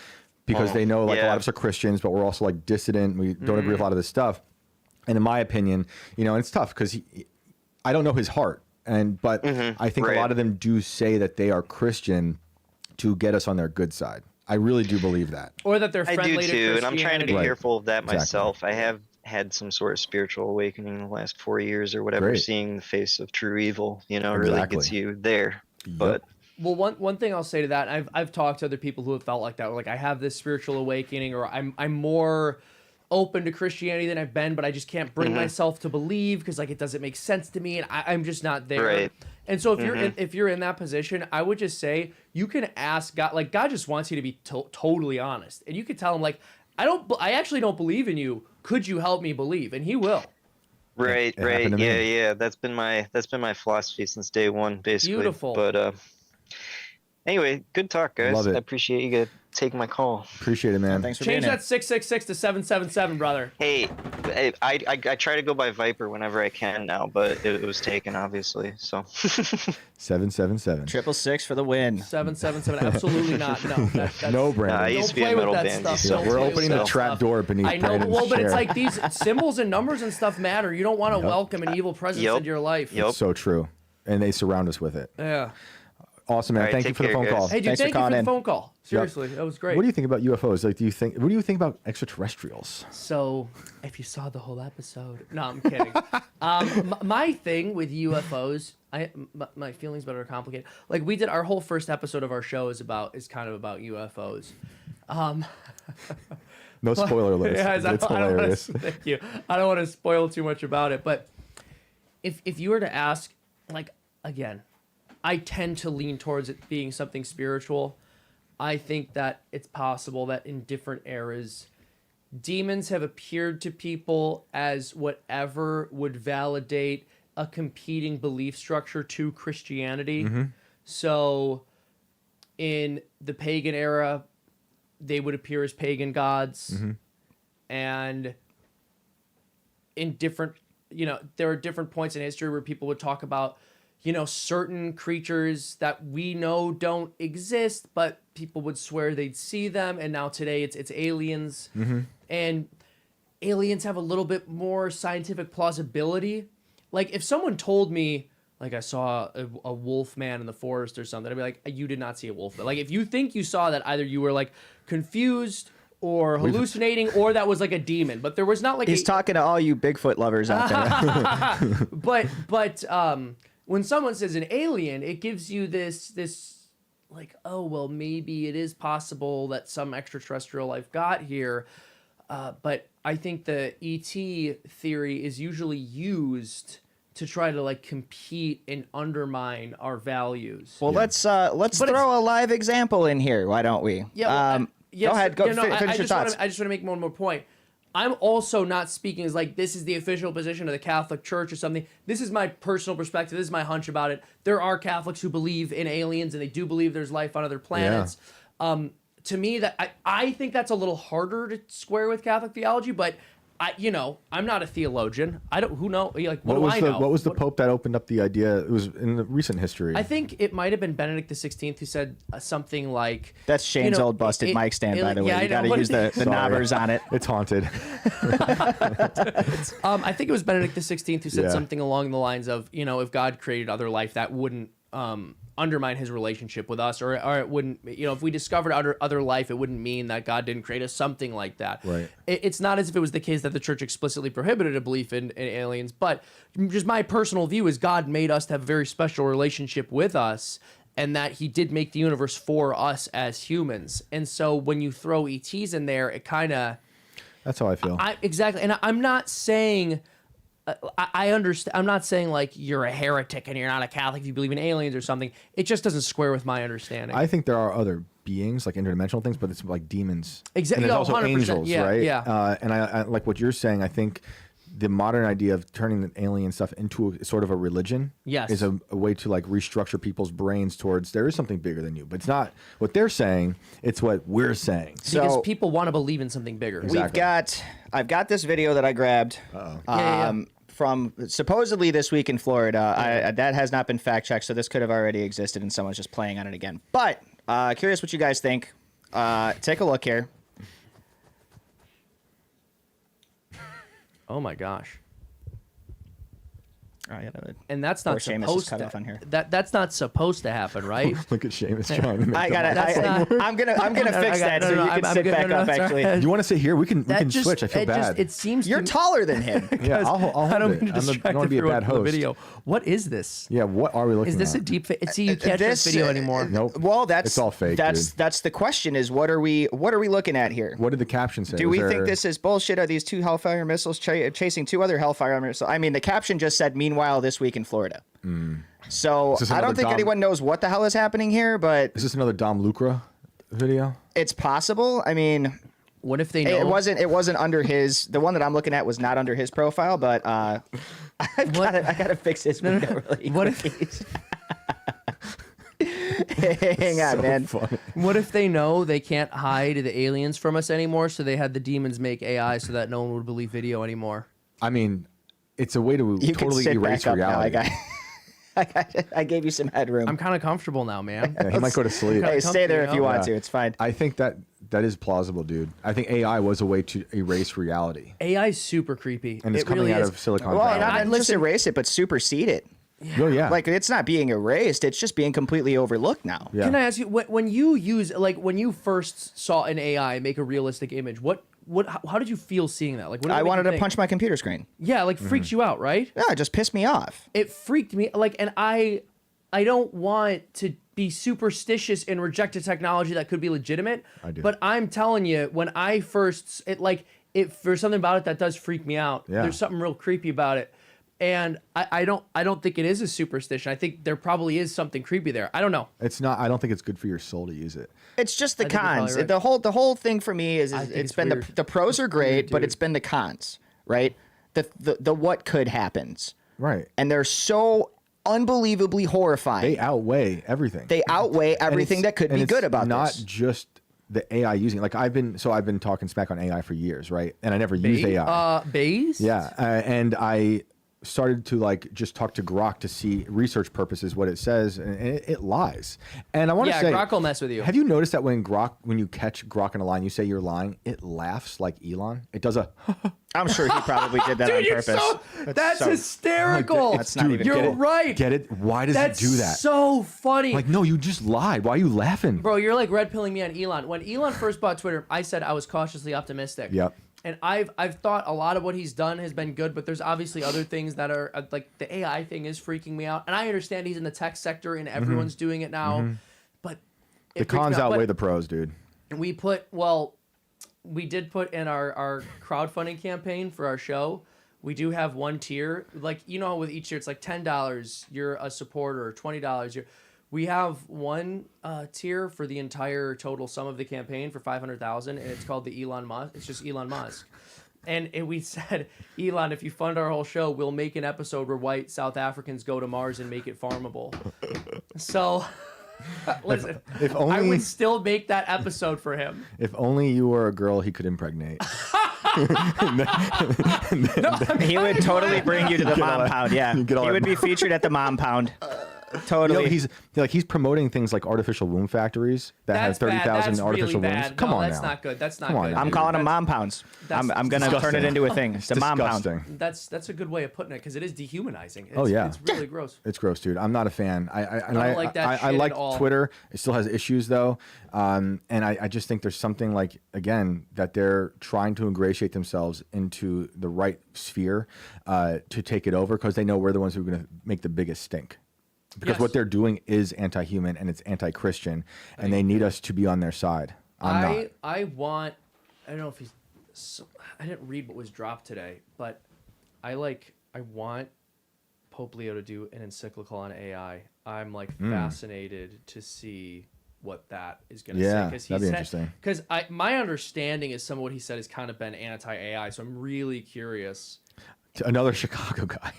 because they know like a lot of us are Christians, but we're also like dissident. We don't agree with a lot of this stuff. And in my opinion, and it's tough because I don't know his heart, but I think a lot of them do say that they are Christian to get us on their good side. I really do believe that. Or that they're friendly I do too, and I'm trying to be careful of that myself. Exactly. I have had some sort of spiritual awakening in the last 4 years or whatever. Seeing the face of true evil, really gets you there. But well, one thing I'll say to that, I've talked to other people who have felt like that. Like I have this spiritual awakening, or I'm more open to Christianity than I've been, but I just can't bring myself to believe because like it doesn't make sense to me, and I'm just not there. Right. And so if you're in that position, I would just say you can ask God. Like God just wants you to be totally honest, and you could tell him like, I actually don't believe in you. Could you help me believe? And He will. Right. Yeah. That's been my philosophy since day one, basically. Beautiful. But Anyway, good talk, guys. Love it. I appreciate you guys taking my call. Appreciate it, man. Thanks for Change being that 666 to 777, brother. Hey, I try to go by Viper whenever I can now, but it was taken, obviously. So 777. here. 666 for the win. 777. Absolutely not. No. That's, No, Brandon. I don't used to be play a with metal that band. stuff. You Don't see. We're play with opening that the trap stuff. door beneath I know, Brandon's well, but chair. it's like these symbols and numbers and stuff matter. You don't want to welcome an evil presence Yep. into your life. Yep. So true. And they surround us with it. Yeah. Awesome, man. All right, Thank you take for the care, phone guys. call. Hey, dude, Thanks for thank you for calling the in. phone call. Seriously, that was great. What do you think about UFOs? Like, what do you think about extraterrestrials? So, if you saw the whole episode, no, I'm kidding. My thing with UFOs, my feelings about it are complicated. Like we did our whole first episode of our show is kind of about UFOs. No spoiler alerts. Guys, It's hilarious. Thank you. I don't want to spoil too much about it, but if you were to ask, like again, I tend to lean towards it being something spiritual. I think that it's possible that in different eras, demons have appeared to people as whatever would validate a competing belief structure to Christianity. So in the pagan era, they would appear as pagan gods. And in different, there are different points in history where people would talk about, certain creatures that we know don't exist, but people would swear they'd see them. And now today it's aliens. And aliens have a little bit more scientific plausibility. Like if someone told me, like I saw a wolf man in the forest or something, I'd be like, you did not see a wolf. But like if you think you saw that, either you were like confused or hallucinating, or that was like a demon. But there was not like He's talking to all you Bigfoot lovers out there. But when someone says an alien, it gives you this like, oh well, maybe it is possible that some extraterrestrial life got here. But I think the ET theory is usually used to try to like compete and undermine our values. Well, let's throw a live example in here. Why don't we? Yeah. Yes, go ahead. Finish your thoughts. I just want to make one more point. I'm also not speaking as like this is the official position of the Catholic Church or something. This is my personal perspective. This is my hunch about it. There are Catholics who believe in aliens and they do believe there's life on other planets. To me, that I think that's a little harder to square with Catholic theology, but I'm not a theologian. I don't. Who know? Like, what do I know? What was the Pope that opened up the idea? It was in the recent history. I think it might have been Benedict XVI who said something like. That's Shane's old busted mic stand, by the way. You got to use the knobbers on it. It's haunted. I think it was Benedict XVI who said Yeah. something along the lines of, if God created other life, that wouldn't undermine his relationship with us, or it wouldn't, if we discovered other life, it wouldn't mean that God didn't create us, something like that. Right. It's not as if it was the case that the church explicitly prohibited a belief in aliens, but just my personal view is God made us to have a very special relationship with us, and that he did make the universe for us as humans. And so when you throw ETs in there, it kind of... That's how I feel. Exactly. And I'm not saying... I understand. I'm not saying like you're a heretic and you're not a Catholic if you believe in aliens or something. It just doesn't square with my understanding. I think there are other beings, like interdimensional things, but it's like demons. Exactly. And there's also 100%. angels, Yeah, right? yeah. And I like what you're saying. I think the modern idea of turning the alien stuff into a sort of a religion Yes. is a way to like restructure people's brains towards there is something bigger than you. But it's not what they're saying, it's what we're saying. because So- people want to believe in something bigger. Exactly. I've got this video that I grabbed. From supposedly This Week in Florida. That has not been fact checked, so this could have already existed and someone's just playing on it again. But curious what you guys think. Take a look here. Oh my gosh. Oh, yeah, And that's not Poor Seamus is supposed cut to. off on here. That's not supposed to happen, right? Look at Seamus trying to make I got it. That's not- I'm gonna fix that so you can sit back up. Actually, Do you want to sit here? We can That just, switch. I feel bad. it seems you're to me- taller than him. Yeah, I'll I don't hold mean it. to I distract don't want to be a everyone bad from the host. video. What is this? Yeah, what are we looking Is this at? a deep fake? See, you can't this video anymore. Nope. Well, It's all fake, dude. That's the question: is what are we looking at here? What did the caption say? Do Was we think there- this is bullshit? Are these two Hellfire missiles chasing two other Hellfire missiles? I mean, the caption just said, "Meanwhile, this week in Florida." So Is this I don't another think Dom- anyone knows what the hell is happening here, but Is this another Dom Lucra video? it's possible. I mean, What if they know? it wasn't under his. The one that I'm looking at was not under his profile, but I gotta fix this video really What if- quick. Hang on, man. Funny. What if they know they can't hide the aliens from us anymore, so they had the demons make AI so that no one would believe video anymore? I mean, it's a way to You totally can sit erase back up reality. now. I gave you some headroom. I'm kind of comfortable now, man. Yeah, he might go to sleep. Hey, stay there if you want Yeah. to. It's fine. I think that is plausible, dude. I think AI was a way to erase reality, AI is super creepy. and it's It coming really out is. of Silicon Well, Valley. not just erase it, but supersede it. Oh yeah, Like it's not being erased; it's just being completely overlooked now. yeah. Can I ask you, when you use, like, when you first saw an AI make a realistic image, how did you feel seeing that? Like, what did it I make wanted you to think? punch my computer screen. Yeah, like freaked you out, right? Yeah, it just pissed me off. It freaked me, like, and I don't want to be superstitious and reject a technology that could be legitimate. I do. But I'm telling you, when I first, there's something about it that does freak me out. Yeah. There's something real creepy about it. And I don't think it is a superstition. I think there probably is something creepy there. I don't know. It's not. I don't think it's good for your soul to use it. It's just the I think you're cons. probably right. The whole thing for me is think it's it's been weird. the pros are great, Weird, but dude. it's been the cons, right? The what could happens, Right. and they're so unbelievably horrifying. They outweigh everything. They outweigh And everything it's- that could and be it's good about not this. just the AI using. Like I've been talking smack on AI for years, right? And I never used AI. Based? Yeah, and I started to like just talk to Grok to see research purposes what it says, and it lies. And I want to Yeah, say, Grok will mess with you. Have you noticed that when you catch Grok in a line, you say you're lying, it laughs like Elon. It does a. I'm sure he probably did that on Dude, purpose. that's so- hysterical. That's not even- You're get it? right. Get it? Why does That's it do that? so funny. Like, no, you just lied. Why are you laughing? Bro, you're like red pilling me on Elon. When Elon first bought Twitter, I said I was cautiously optimistic. Yep. And I've thought a lot of what he's done has been good, but there's obviously other things that are like the AI thing is freaking me out. And I understand he's in the tech sector and everyone's doing it now, but The cons outweigh the pros, dude. we did put in our crowdfunding campaign for our show. We do have one tier, like, you know, with each tier it's like $10 you're a supporter, $20 we have one tier for the entire total sum of the campaign for $500,000, and it's called the Elon Musk. It's just Elon Musk. And we said, Elon, if you fund our whole show, we'll make an episode where white South Africans go to Mars and make it farmable. So, listen, If only I would still make that episode for him. If only you were a girl he could impregnate. He would totally bring you to the mom pound. Yeah, he get all that would be featured at the mom pound. Totally. You know, he's promoting things like artificial womb factories that have 30,000 artificial really wombs. bad. Come No, on that's now. not good. That's not Come on good. now. I'm dude. calling them mom pounds. I'm that's gonna turn disgusting. it into a thing. It's a mom pound. Disgusting. That's a good way of putting it because it is dehumanizing. It's, Oh, yeah. it's really gross. It's gross, dude. I'm not a fan. I don't like that I shit like at all. Twitter. It still has issues though, and I just think there's something like again that they're trying to ingratiate themselves into the right sphere to take it over because they know we're the ones who are going to make the biggest stink. Because Yes. what they're doing is anti-human and it's anti-Christian, and they need us to be on their side. I'm I don't know if he's. I didn't read what was dropped today, but I want Pope Leo to do an encyclical on AI. I'm like fascinated to see what that is going to Yeah, say. that'd be interesting. Because my understanding is some of what he said has kind of been anti-AI, so I'm really curious. Another Chicago guy.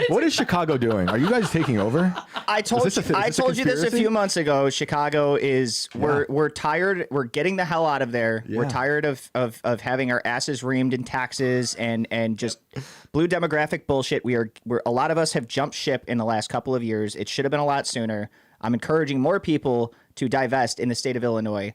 What is Chicago doing? Are you guys taking over? I told Is this you. a- is I this a told you this a conspiracy? few months ago. Chicago is. We're tired. We're getting the hell out of there. We're Yeah. tired of having our asses reamed in taxes and just blue demographic bullshit. We're a lot of us have jumped ship in the last couple of years. It should have been a lot sooner. I'm encouraging more people to divest in the state of Illinois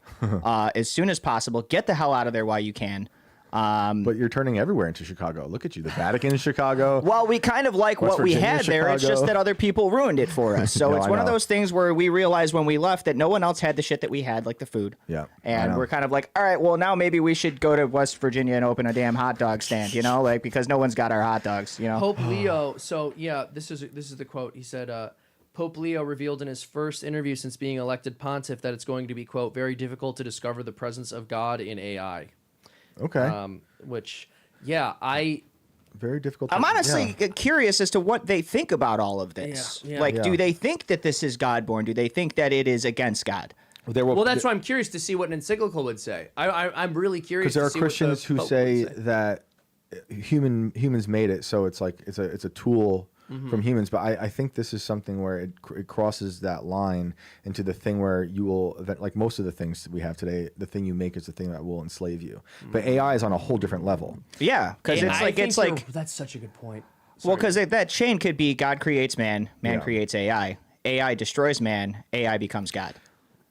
as soon as possible. Get the hell out of there while you can. But you're turning everywhere into Chicago. Look at you. The Vatican is Chicago. Well, we kind of like West what we Virginia, had there. It's Chicago. just that other people ruined it for us. So No, it's I one of know. those things where we realized when we left that no one else had the shit that we had, like the food. Yeah, I And know. we're kind of like, all right, well, now maybe we should go to West Virginia and open a damn hot dog stand, like because no one's got our hot dogs, Pope Leo. So yeah, this is the quote. He said, Pope Leo revealed in his first interview since being elected pontiff that it's going to be, quote, very difficult to discover the presence of God in AI. Okay. Which, yeah, Very difficult. I'm honestly curious as to what they think about all of this. Yeah, yeah. Like, Yeah. do they think that this is God-born? Do they think that it is against God? well, that's why I'm curious to see what an encyclical would say. I'm really curious because there to are see what the Christians who Pope say would that humans made it, so it's like it's a tool from humans. But I think this is something where it crosses that line into the thing where you will, like most of the things that we have today, the thing you make is the thing that will enslave you. But AI is on a whole different level. Yeah, because it's like that's such a good point. Well, because that chain could be God creates man, man creates AI, AI destroys man, AI becomes God.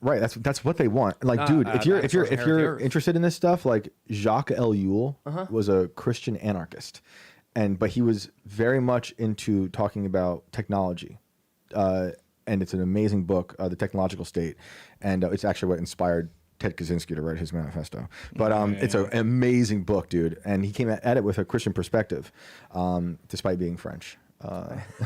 Right, that's what they want. Like, dude, if you're interested in this stuff, like Jacques Ellul was a Christian anarchist, but he was very much into talking about technology, and it's an amazing book, The Technological State, and it's actually what inspired Ted Kaczynski to write his manifesto. But it's an amazing book, dude, and he came at it with a Christian perspective, despite being French.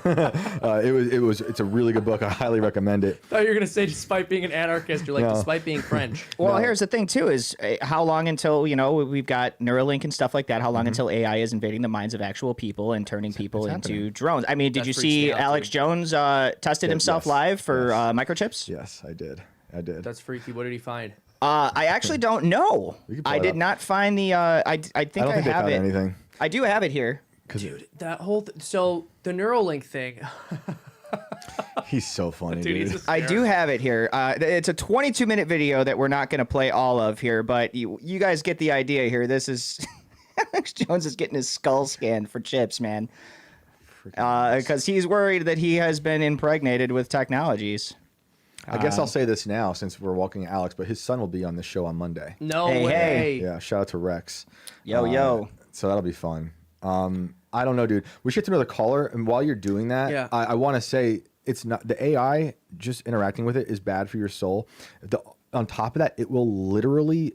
It's a really good book. I highly recommend it. I thought you were gonna say despite being an anarchist, you're like despite being French. Well, here's the thing too: is how long until we've got Neuralink and stuff like that? How long until AI is invading the minds of actual people and turning people into drones? I mean, did you see Alex Jones tested himself live for microchips? Yes, I did. That's freaky. What did he find? I actually don't know. I did not find the. I think I have it. Anything. I do have it here. Dude, that whole so the Neuralink thing. He's so funny, dude. I do have it here. It's a 22-minute video that we're not going to play all of here, but you guys get the idea here. This is Alex Jones is getting his skull scanned for chips, man, because he's worried that he has been impregnated with technologies. I guess I'll say this now since we're walking Alex, but his son will be on this show on Monday. No way. Yeah, shout out to Rex. Yo. So that'll be fun. I don't know, dude. We should get to another caller, and while you're doing that, I want to say it's not the AI. Just interacting with it is bad for your soul. On top of that, it will literally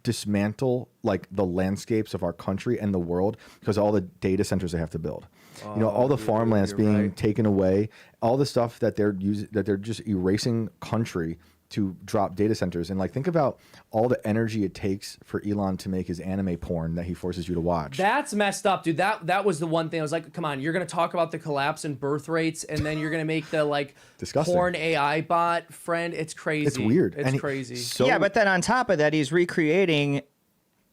dismantle like the landscapes of our country and the world because all the data centers they have to build. All the farmlands being taken away, all the stuff that they're using, that they're just erasing country to drop data centers. And like, think about all the energy it takes for Elon to make his anime porn that he forces you to watch. That's messed up, dude. That was the one thing I was like, come on, you're gonna talk about the collapse in birth rates, and then you're gonna make the like disgusting porn AI bot friend. It's crazy. It's weird. It's crazy. Yeah, but then on top of that, he's recreating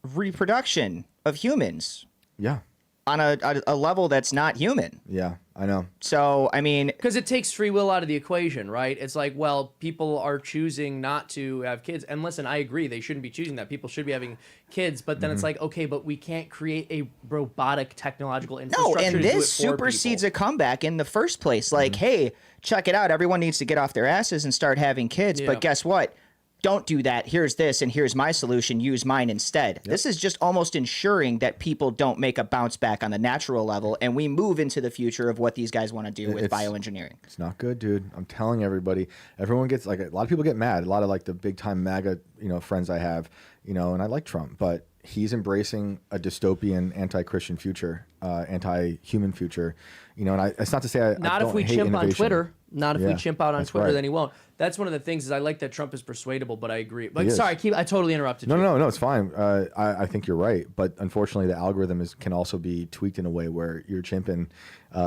reproduction of humans. Yeah. On a level that's not human. Yeah, I know. So, I mean... Because it takes free will out of the equation, right? It's like, well, people are choosing not to have kids. And listen, I agree. They shouldn't be choosing that. People should be having kids. But then it's like, okay, but we can't create a robotic technological infrastructure No, and to do this it for supersedes people. a comeback in the first place. Like, hey, check it out. Everyone needs to get off their asses and start having kids. But guess what? Don't do that. Here's this, and here's my solution. Use mine instead. Yep. This is just almost ensuring that people don't make a bounce back on the natural level, and we move into the future of what these guys want to do with bioengineering. It's not good, dude. I'm telling everybody. Everyone gets like a lot of people get mad. A lot of like the big time MAGA, friends I have, and I like Trump, but he's embracing a dystopian, anti-Christian future, anti-human future. And it's not to say I not don't if we hate chimp innovation. on Twitter. Not if we chimp out on Twitter, right. then he won't. That's one of the things is I like that Trump is persuadable, but I agree. But sorry, I totally interrupted you. No, it's fine. I think you're right, but unfortunately, the algorithm can also be tweaked in a way where your chimping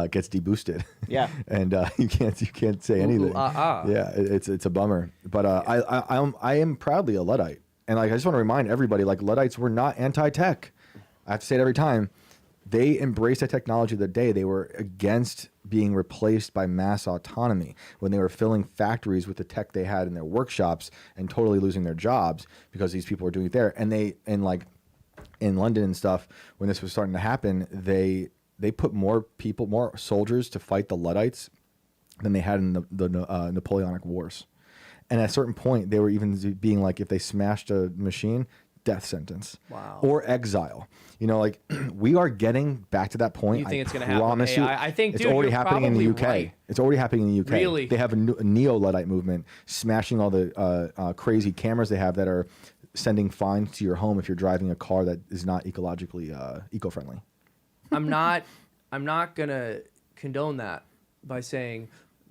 gets deboosted. Yeah, and you can't say anything. Yeah, it's a bummer. But I am proudly a Luddite, and like I just want to remind everybody, like Luddites were not anti-tech. I have to say it every time. They embraced the technology of the day. They were against being replaced by mass autonomy when they were filling factories with the tech they had in their workshops and totally losing their jobs because these people were doing it there. And like in London and stuff, when this was starting to happen, they put more soldiers to fight the Luddites than they had in the Napoleonic Wars. And at a certain point, they were even being like, if they smashed a machine, death sentence. Wow. Or exile. Like we are getting back to that point. You think it's going to happen? You, I think it's dude, already happening in the UK. Right. It's already happening in the UK. Really? They have a neo-Luddite movement smashing all the crazy cameras they have that are sending fines to your home if you're driving a car that is not ecologically eco-friendly. I'm not going to condone that by saying,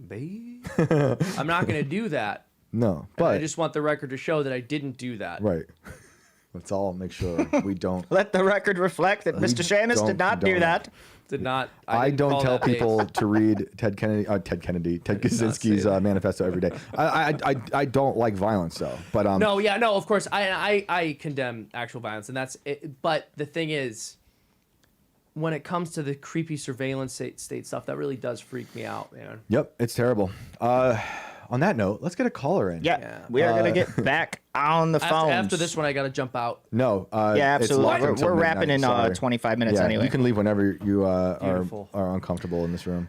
babe. I'm not going to do that. No, but I just want the record to show that I didn't do that. Right. Let's all make sure we don't. Let the record reflect that Mr. Seamus did not do that. Did not. I don't tell people to read Ted Kaczynski's manifesto every day. I don't like violence though. But no, of course I condemn actual violence, and that's it. But the thing is, when it comes to the creepy surveillance state stuff, that really does freak me out, man. Yep, it's terrible. On that note, let's get a caller in. Yeah, we are gonna get back on the phone After this one, I got to jump out. No. Yeah, it's absolutely. locked until We're wrapping in midnight, sorry. 25 minutes Yeah, anyway. you can leave whenever you Beautiful. are uncomfortable in this room.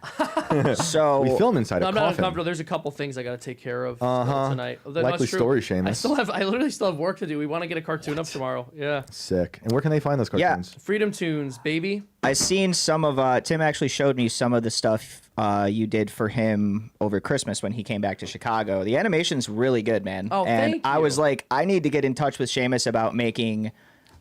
So We film inside No, a I'm not coffin. uncomfortable. There's a couple things I got to take care of tonight. That's Likely true. story, Seamus. I literally still have work to do. We want to get a cartoon up tomorrow. Yeah. Sick. And where can they find those Yeah. cartoons? Freedom Tunes, baby. I seen some of Tim actually showed me some of the stuff you did for him over Christmas when he came back to Chicago. The animation's really good, man. Oh, and thank I you. was like, I need to get in touch with Seamus about making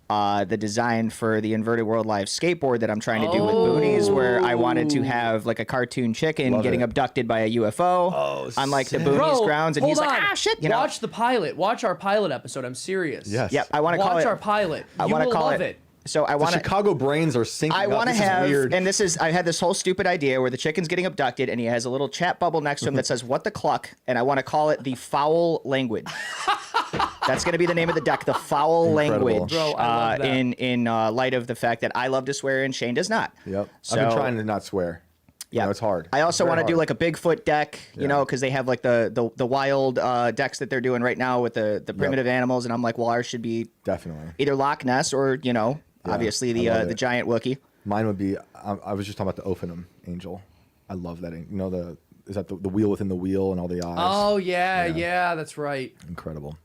the design for the Inverted World Live skateboard that I'm trying to do with Boonies, where I wanted to have like a cartoon chicken Love getting it. abducted by a UFO on like the sick. Boonies Bro, grounds, and hold he's like, on. ah, shit, you know. Watch the pilot. Watch our pilot episode. I'm serious. Yes. Yep, I want to call Watch it. our pilot. I You want to will call love it. So I The want to. Chicago brains are syncing I up. want to This is have, weird. and this is, I had this whole stupid idea where the chicken's getting abducted and he has a little chat bubble next to him that says, "What the cluck?" And I want to call it the foul language. That's going to be the name of the deck, the foul Incredible. language. Bro, I love that. In light of the fact that I love to swear and Shane does not. Yep. So, I've been trying to not swear. Yeah, You know, it's hard. I also Very want to do hard. like a Bigfoot deck, you Yeah. know, because they have like the wild decks that they're doing right now with the primitive animals, and I'm like, well, ours should be Definitely. either Loch Ness or Yeah, obviously I the love the it. giant Wookiee. Mine would be. I was just talking about the Ophinum angel. I love that. You know is that the wheel within the wheel and all the eyes? Oh yeah, Yeah. yeah, that's right. Incredible.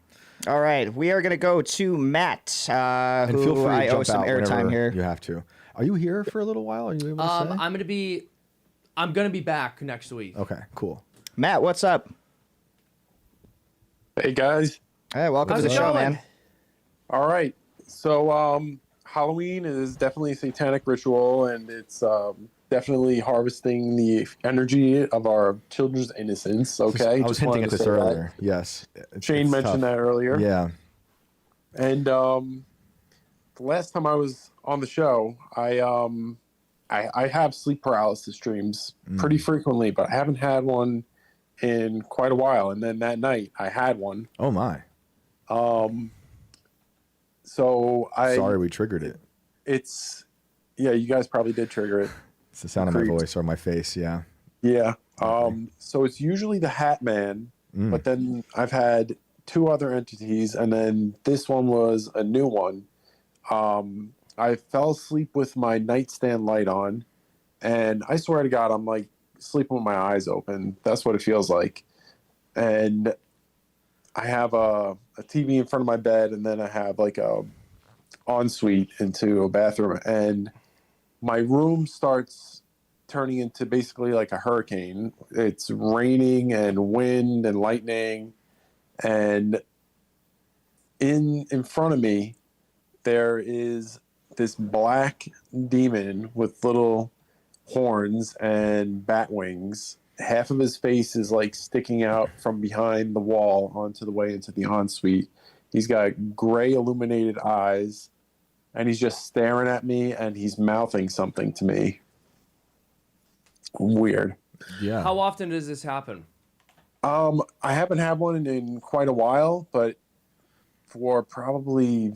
All right, we are gonna go to Matt, And who feel free to I owe jump some out airtime whenever here. you have to. Are you here for a little while? Are you able to say? I'm gonna be back next week. Okay, cool. Matt, what's up? Hey guys. Hey, welcome How's to the it show, going? man. All right. So Halloween is definitely a satanic ritual, and it's definitely harvesting the energy of our children's innocence. Okay. I was Just hinting wanted at to this say that. earlier. Yes. Shane mentioned that earlier. Yeah. And the last time I was on the show, I have sleep paralysis dreams pretty frequently, but I haven't had one in quite a while. And then that night I had one. Oh my. So Sorry we triggered it. Yeah, you guys probably did trigger it. It's the sound of my Creeped. voice or my face. Yeah. Yeah. So it's usually the Hat Man, but then I've had two other entities, and then this one was a new one. I fell asleep with my nightstand light on, and I swear to God, I'm like sleeping with my eyes open. That's what it feels like. And I have a TV in front of my bed, and then I have like a ensuite into a bathroom, and my room starts turning into basically like a hurricane. It's raining and wind and lightning, and in front of me there is this black demon with little horns and bat wings. Half of his face is like sticking out from behind the wall onto the way into the ensuite. He's got gray illuminated eyes, and he's just staring at me, and he's mouthing something to me. Weird. Yeah. How often does this happen? I haven't had one in quite a while, but for probably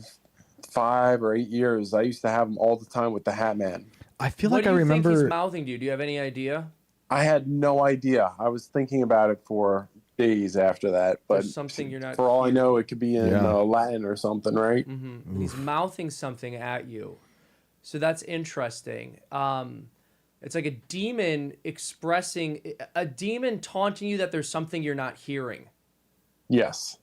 5 or 8 years, I used to have them all the time with the Hat Man. I feel What like do I you think he's remember. mouthing to you? Do you have any idea? I had no idea. I was thinking about it for days after that, but There's something you're not for all I hearing. know, it could be in Yeah. Latin or something, right? And he's mouthing something at you. So that's interesting. It's like a demon a demon taunting you that there's something you're not hearing. Yes.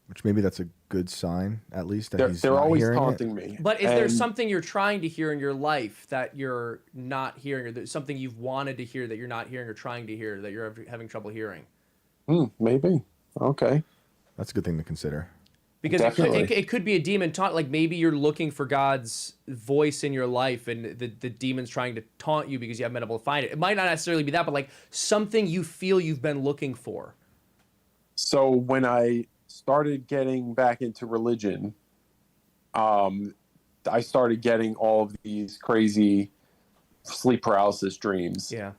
Which maybe that's a good sign, at least that he's They're not always hearing it. taunting me. But is there And something you're trying to hear in your life that you're not hearing, or there's something you've wanted to hear that you're not hearing or trying to hear that you're having trouble hearing? Maybe. Okay. That's a good thing to consider. Because Definitely. it could be a demon taunt. Like maybe you're looking for God's voice in your life, and the demon's trying to taunt you because you haven't been able to find it. It might not necessarily be that, but like something you feel you've been looking for. So when I started getting back into religion, I started getting all of these crazy sleep paralysis dreams. Yeah.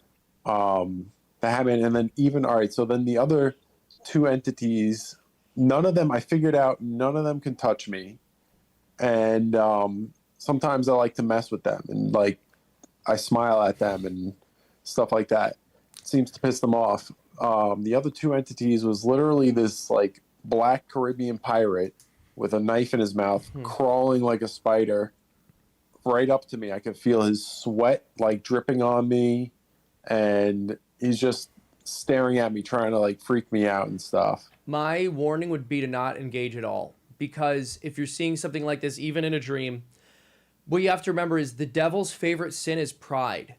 That happened, and then even all right. So then the other two entities, none of them I figured out. None of them can touch me, and sometimes I like to mess with them and like I smile at them and stuff like that. It seems to piss them off. The other two entities was literally this like black Caribbean pirate with a knife in his mouth, crawling like a spider right up to me. I could feel his sweat like dripping on me, and he's just staring at me, trying to like freak me out and stuff. My warning would be to not engage at all, because if you're seeing something like this, even in a dream, what you have to remember is the devil's favorite sin is pride,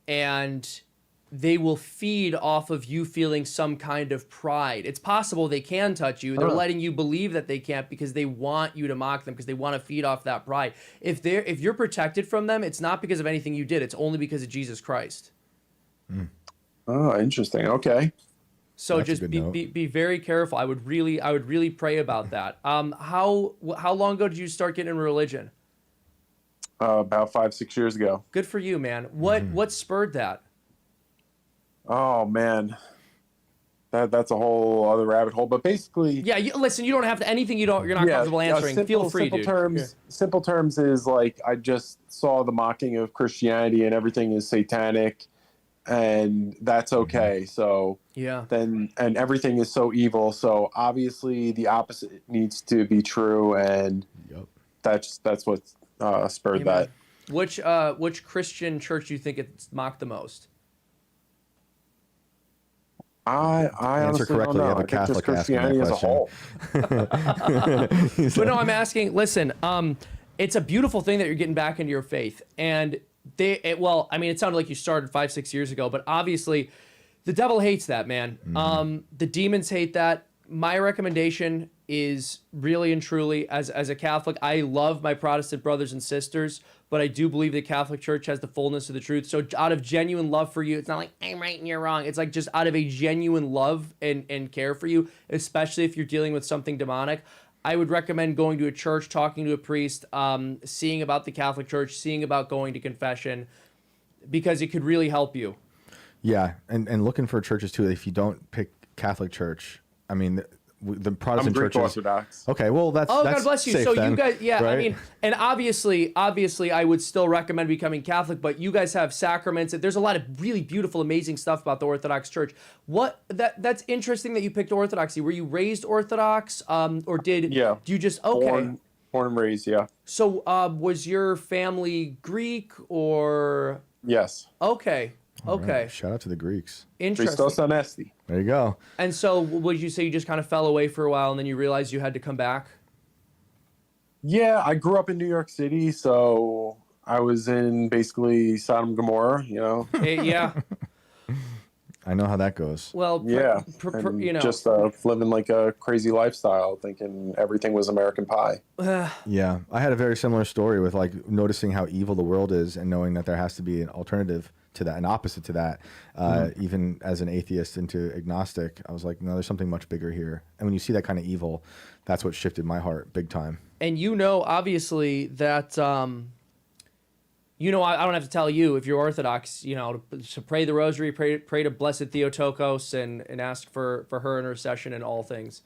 and they will feed off of you feeling some kind of pride. It's possible they can touch you. They're letting you believe that they can't because they want you to mock them, because they want to feed off that pride. If you're protected from them, it's not because of anything you did. It's only because of Jesus Christ. Oh, interesting. Okay. So that's just be very careful. I would really pray about that. How long ago did you start getting in religion? About 5-6 years ago. Good for you, man. What spurred that? Oh man, that's a whole other rabbit hole. But basically, yeah. Listen, you don't have to anything you're not comfortable answering. Feel free, dude. Simple terms is like I just saw the mocking of Christianity and everything is satanic, and that's okay. So yeah. And everything is so evil. So obviously the opposite needs to be true, and that's what spurred that. Which Christian church do you think it's mocked the most? I answer correctly. You have a Catholic Christianity as a whole. But no, I'm asking. Listen, it's a beautiful thing that you're getting back into your faith, and it sounded like you started 5-6 years ago, but obviously, the devil hates that, man. The demons hate that. My recommendation is really and truly, as a Catholic, I love my Protestant brothers and sisters, but I do believe the Catholic Church has the fullness of the truth. So out of genuine love for you, it's not like, I'm right and you're wrong. It's like just out of a genuine love and care for you, especially if you're dealing with something demonic, I would recommend going to a church, talking to a priest, seeing about the Catholic Church, seeing about going to confession, because it could really help you. Yeah, and looking for churches too. If you don't pick Catholic Church, I mean, the Protestant Greek churches. Orthodox. Okay, well that's God bless you. Safe so then, you guys, yeah, right? I mean, and obviously, I would still recommend becoming Catholic, but you guys have sacraments. There's a lot of really beautiful, amazing stuff about the Orthodox Church. That's interesting that you picked Orthodoxy. Were you raised Orthodox, or did you just born and raised? Yeah. So was your family Greek or? Yes. Okay. Okay. Right. Shout out to the Greeks. Interesting. Christos Anesti. There you go. And so would you say you just kind of fell away for a while and then you realized you had to come back? Yeah, I grew up in New York City, so I was in basically Sodom and Gomorrah, you know? Yeah. I know how that goes. Well, just living like a crazy lifestyle, thinking everything was American Pie. Yeah, I had a very similar story with like noticing how evil the world is and knowing that there has to be an alternative to that, an opposite to that. Even as an atheist into agnostic, I was like, no, there's something much bigger here. And when you see that kind of evil, that's what shifted my heart big time. And obviously that, I don't have to tell you, if you're Orthodox, to pray the rosary, pray to Blessed Theotokos and ask for her intercession in all things.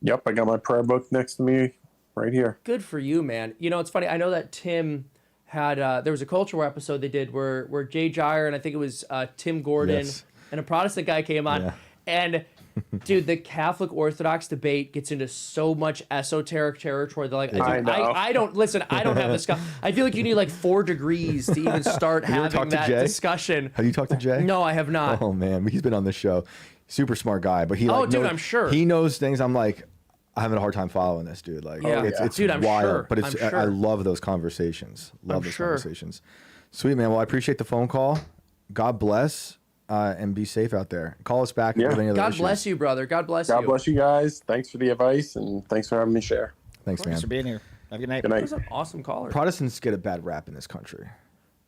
Yep, I got my prayer book next to me right here. Good for you, man. It's funny. I know that Tim had, there was a Culture War episode they did where Jay Gire and I think it was Tim Gordon and a Protestant guy came on. Yeah. And dude, the Catholic Orthodox debate gets into so much esoteric territory. They're like, I don't have this. I feel like you need like 4 degrees to even start having that discussion. Have you talked to Jay? No, I have not. Oh man, he's been on this show. Super smart guy, but I'm sure he knows things. I'm like, I'm having a hard time following this dude. Like, it's dude, I'm wild, sure. but it's I love those conversations. Conversations. Sweet, man. Well, I appreciate the phone call. God bless. And be safe out there. Call us back. Yeah. If any other God issues. bless you, brother. God bless you. God bless you guys. Thanks for the advice and thanks for having me share. Thanks, man. Thanks for being here. Have a good night. Good night. That was an awesome caller. Protestants get a bad rap in this country.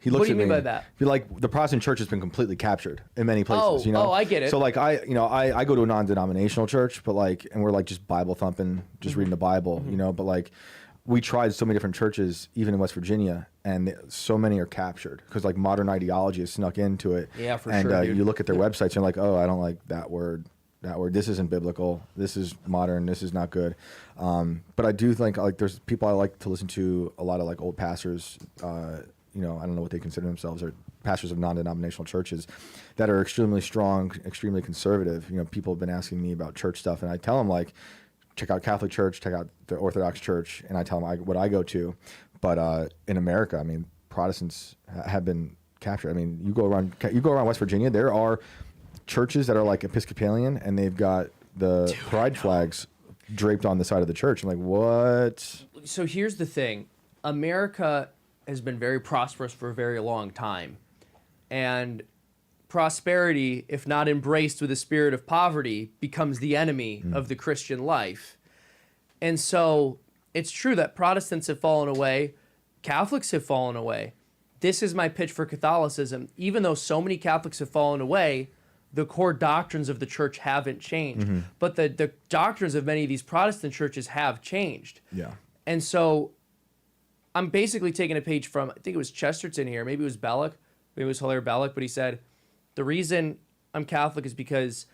What do you mean by that? Feel like the Protestant church has been completely captured in many places. Oh, I get it. So like I go to a non-denominational church, but and we're like just Bible thumping, just reading the Bible, but like we tried so many different churches, even in West Virginia, and so many are captured because like modern ideology has snuck into it. Yeah, for sure. And you look at their websites and you're like, oh, I don't like that word. This isn't biblical. This is modern. This is not good. But I do think like there's people I like to listen to, a lot of like old pastors, I don't know what they consider themselves, or pastors of non-denominational churches that are extremely strong, extremely conservative. People have been asking me about church stuff, and I tell them, like, check out Catholic Church, check out the Orthodox Church, and I tell them what I go to. But in America, Protestants have been captured. You go around West Virginia, there are churches that are like Episcopalian, and they've got the pride flags draped on the side of the church. I'm like, what? So here's the thing. America has been very prosperous for a very long time. And prosperity, if not embraced with a spirit of poverty, becomes the enemy of the Christian life. And so it's true that Protestants have fallen away, Catholics have fallen away. This is my pitch for Catholicism. Even though so many Catholics have fallen away, the core doctrines of the church haven't changed. But the doctrines of many of these Protestant churches have changed. Yeah. And so I'm basically taking a page from, I think it was Chesterton here, maybe it was Belloc, maybe it was Hilaire Belloc, but he said, the reason I'm Catholic is because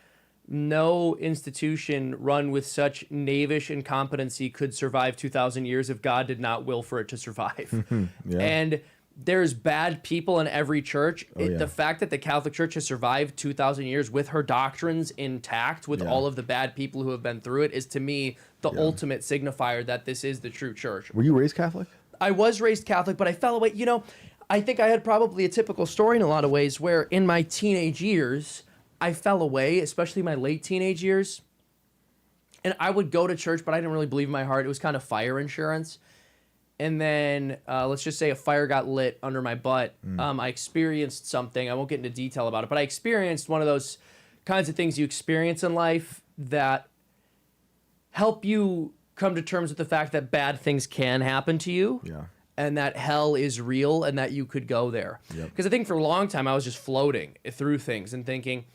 no institution run with such knavish incompetency could survive 2,000 years if God did not will for it to survive. Yeah. And there's bad people in every church. Yeah. The fact that the Catholic Church has survived 2,000 years with her doctrines intact, with all of the bad people who have been through it, is to me the ultimate signifier that this is the true church. Were you raised Catholic? I was raised Catholic, but I fell away. I think I had probably a typical story in a lot of ways, where in my teenage years, I fell away, especially my late teenage years. And I would go to church, but I didn't really believe in my heart. It was kind of fire insurance. And then let's just say a fire got lit under my butt. I experienced something. I won't get into detail about it, but I experienced one of those kinds of things you experience in life that help you come to terms with the fact that bad things can happen to you. Yeah. And that hell is real and that you could go there. Because I think for a long time I was just floating through things and thinking,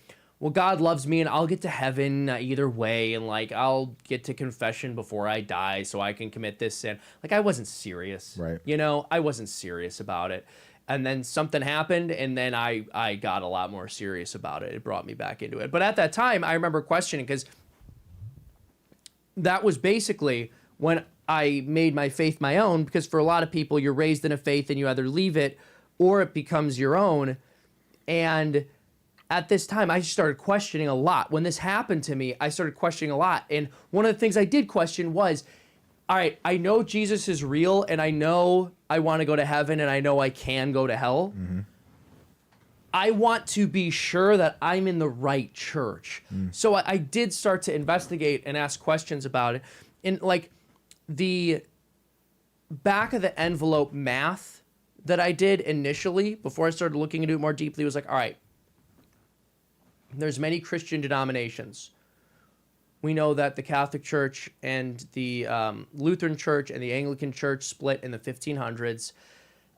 well, God loves me and I'll get to heaven either way, and like I'll get to confession before I die so I can commit this sin. Like, I wasn't serious. Right. I wasn't serious about it. And then something happened, and then I got a lot more serious about it. It brought me back into it. But at that time, I remember questioning, because that was basically when I made my faith my own, because for a lot of people, you're raised in a faith and you either leave it or it becomes your own. And at this time, I started questioning a lot. When this happened to me, I started questioning a lot. And one of the things I did question was, all right, I know Jesus is real, and I know I want to go to heaven, and I know I can go to hell. I want to be sure that I'm in the right church. So I did start to investigate and ask questions about it. And like the back of the envelope math that I did initially, before I started looking into it more deeply, was like, all right, there's many Christian denominations. We know that the Catholic Church and the Lutheran Church and the Anglican Church split in the 1500s.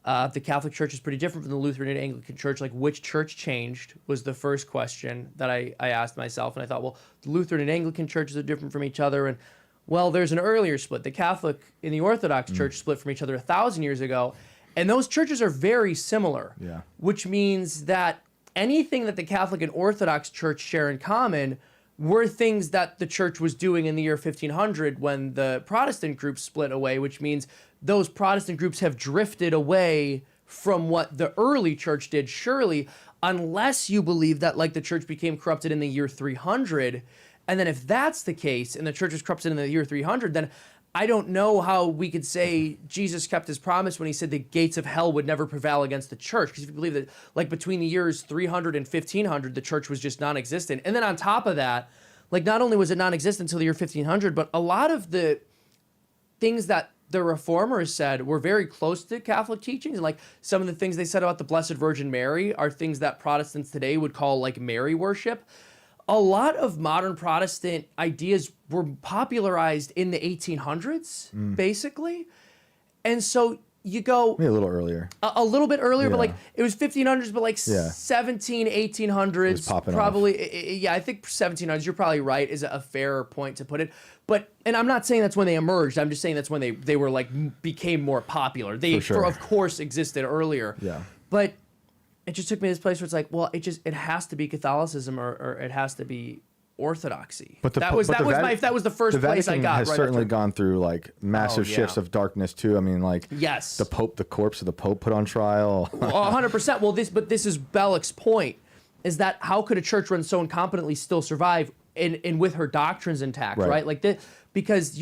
The Catholic Church is pretty different from the Lutheran and Anglican Church. Like, which church changed was the first question that I asked myself. And I thought, well, the Lutheran and Anglican churches are different from each other. And, well, there's an earlier split. The Catholic and the Orthodox Church split from each other 1,000 years ago. And those churches are very similar. Yeah. Which means that anything that the Catholic and Orthodox Church share in common were things that the church was doing in the year 1500 when the Protestant groups split away, which means those Protestant groups have drifted away from what the early church did, surely, unless you believe that, like, the church became corrupted in the year 300. And then if that's the case, and the church was corrupted in the year 300, then I don't know how we could say Jesus kept his promise when he said the gates of hell would never prevail against the church. Because if you believe that, like, between the years 300 and 1500, the church was just non-existent. And then on top of that, like, not only was it non-existent until the year 1500, but a lot of the things that the reformers said were very close to Catholic teachings. And like some of the things they said about the Blessed Virgin Mary are things that Protestants today would call like Mary worship. A lot of modern Protestant ideas were popularized in the 1800s, basically. And so you go Maybe a little earlier. a little bit earlier, Yeah. but like it was 1500s, but like Yeah. 1800s, It was popping probably. Yeah, I think 1700s, you're probably right, is a fair point to put it. But, and I'm not saying that's when they emerged. I'm just saying that's when they were like, became more popular. They, For sure. of course, existed earlier. Yeah. But it just took me to this place where it's like, well, it has to be Catholicism or it has to be orthodoxy. But that was the first place I got. Has right certainly after. gone through like massive shifts of darkness too. I mean, like yes, the corpse of the Pope put on trial. 100%. Well, this is Bellick's point, is that how could a church run so incompetently still survive and with her doctrines intact, right? Like that, because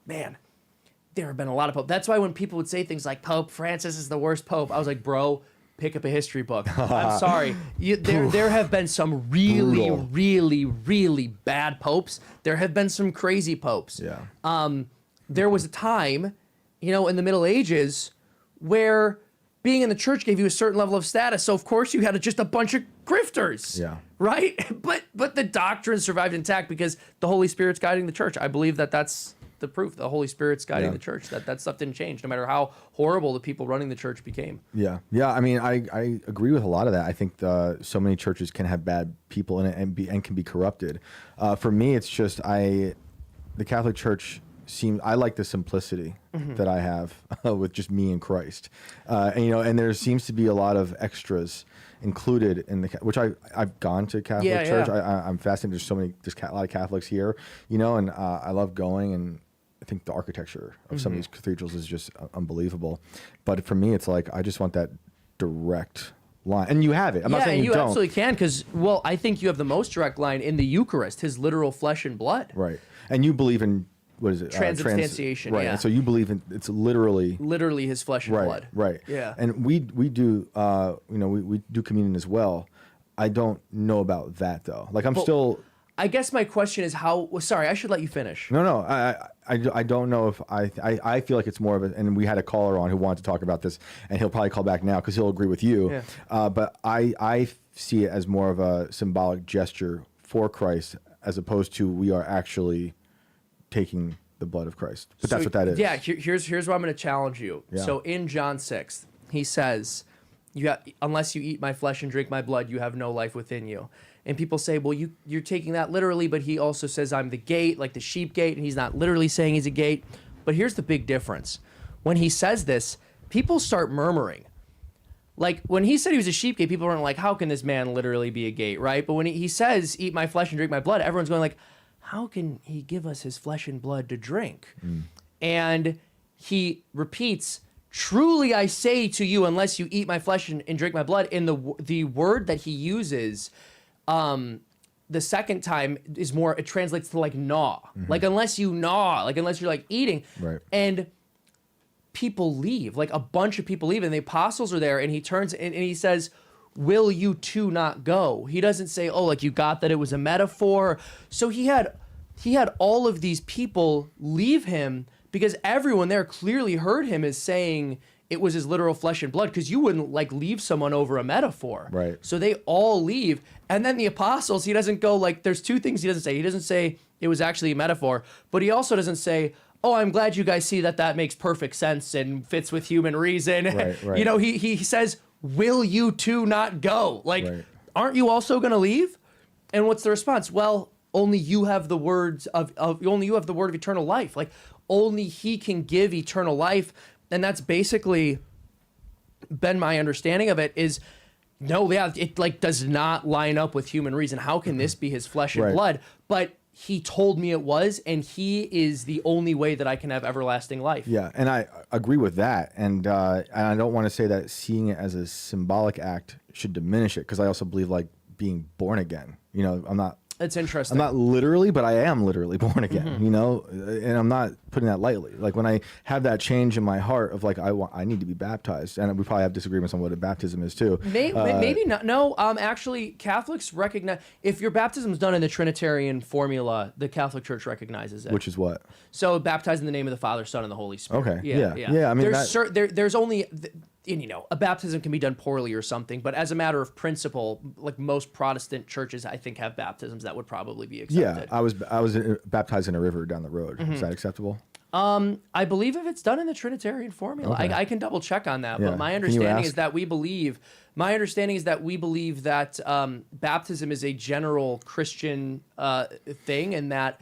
there have been a lot of popes. That's why when people would say things like Pope Francis is the worst pope, I was like, bro, pick up a history book. I'm sorry. There have been some really, really, really bad popes. There have been some crazy popes. Yeah. There was a time, in the Middle Ages where being in the church gave you a certain level of status. So of course you had just a bunch of grifters. Yeah. Right? But the doctrine survived intact because the Holy Spirit's guiding the church. I believe that's the proof. The Holy Spirit's guiding the church. That stuff didn't change, no matter how horrible the people running the church became. Yeah. I mean, I agree with a lot of that. I think so many churches can have bad people in it and can be corrupted. For me, it's just the Catholic Church I like the simplicity that I have with just me and Christ, and there seems to be a lot of extras included in which I've gone to Catholic church. Yeah. I'm fascinated. There's a lot of Catholics here, and I love going, and I think the architecture of some of these cathedrals is just unbelievable. But for me, it's like I just want that direct line, and you have it. I'm not saying you don't. Absolutely can, because I think you have the most direct line in the Eucharist, his literal flesh and blood. Right, and you believe in. What is it? Transubstantiation, right. yeah. And so you believe it's literally his flesh and blood. Right. Yeah. And we do we do communion as well. I don't know about that though. Like I guess my question is sorry, I should let you finish. No. I don't know if I feel like it's more of a, and we had a caller on who wanted to talk about this, and he'll probably call back now because he'll agree with you. Yeah. But I see it as more of a symbolic gesture for Christ as opposed to we are actually taking the blood of Christ. But that's what that is. Yeah, here's where I'm going to challenge you. Yeah. So in John 6, he says, unless you eat my flesh and drink my blood, you have no life within you. And people say, well, you're taking that literally, but he also says I'm the gate, like the sheep gate, and he's not literally saying he's a gate. But here's the big difference. When he says this, people start murmuring. Like, when he said he was a sheep gate, people weren't like, how can this man literally be a gate, right? But when he says, eat my flesh and drink my blood, everyone's going like, how can he give us his flesh and blood to drink? And he repeats, truly I say to you, unless you eat my flesh and drink my blood. In the word that he uses, the second time is more, it translates to like gnaw. Like unless you gnaw, like unless you're like eating. Right. And people leave, like a bunch of people leave, and the apostles are there, and he turns and he says, will you too not go? He doesn't say, oh, like you got that it was a metaphor. So he had all of these people leave him because everyone there clearly heard him as saying it was his literal flesh and blood, because you wouldn't like leave someone over a metaphor. Right. So they all leave. And then the apostles, he doesn't go like, there's two things he doesn't say. He doesn't say it was actually a metaphor, but he also doesn't say, oh, I'm glad you guys see that makes perfect sense and fits with human reason. Right. He says, will you two not go? Like, aren't you also going to leave? And what's the response? Well, only you have the words only you have the word of eternal life. Like, only he can give eternal life. And that's basically been my understanding of it is, no, yeah, it like does not line up with human reason. How can this be his flesh and blood? But he told me it was, and he is the only way that I can have everlasting life. Yeah, and I agree with that. And I don't want to say that seeing it as a symbolic act should diminish it, because I also believe like being born again. I'm not. It's interesting. I'm not literally, but I am literally born again, and I'm not putting that lightly. Like when I have that change in my heart of like, I need to be baptized, and we probably have disagreements on what a baptism is too. Maybe not. No, actually Catholics recognize, if your baptism is done in the Trinitarian formula, the Catholic Church recognizes it. Which is what? So baptized in the name of the Father, Son, and the Holy Spirit. Okay. Yeah. I mean, there's only, a baptism can be done poorly or something, but as a matter of principle, like most Protestant churches, I think have baptisms that would probably be accepted. Yeah, I was baptized in a river down the road. Is that acceptable? I believe if it's done in the Trinitarian formula, okay. I can double check on that. Yeah. But my understanding is that we believe that baptism is a general Christian thing, and that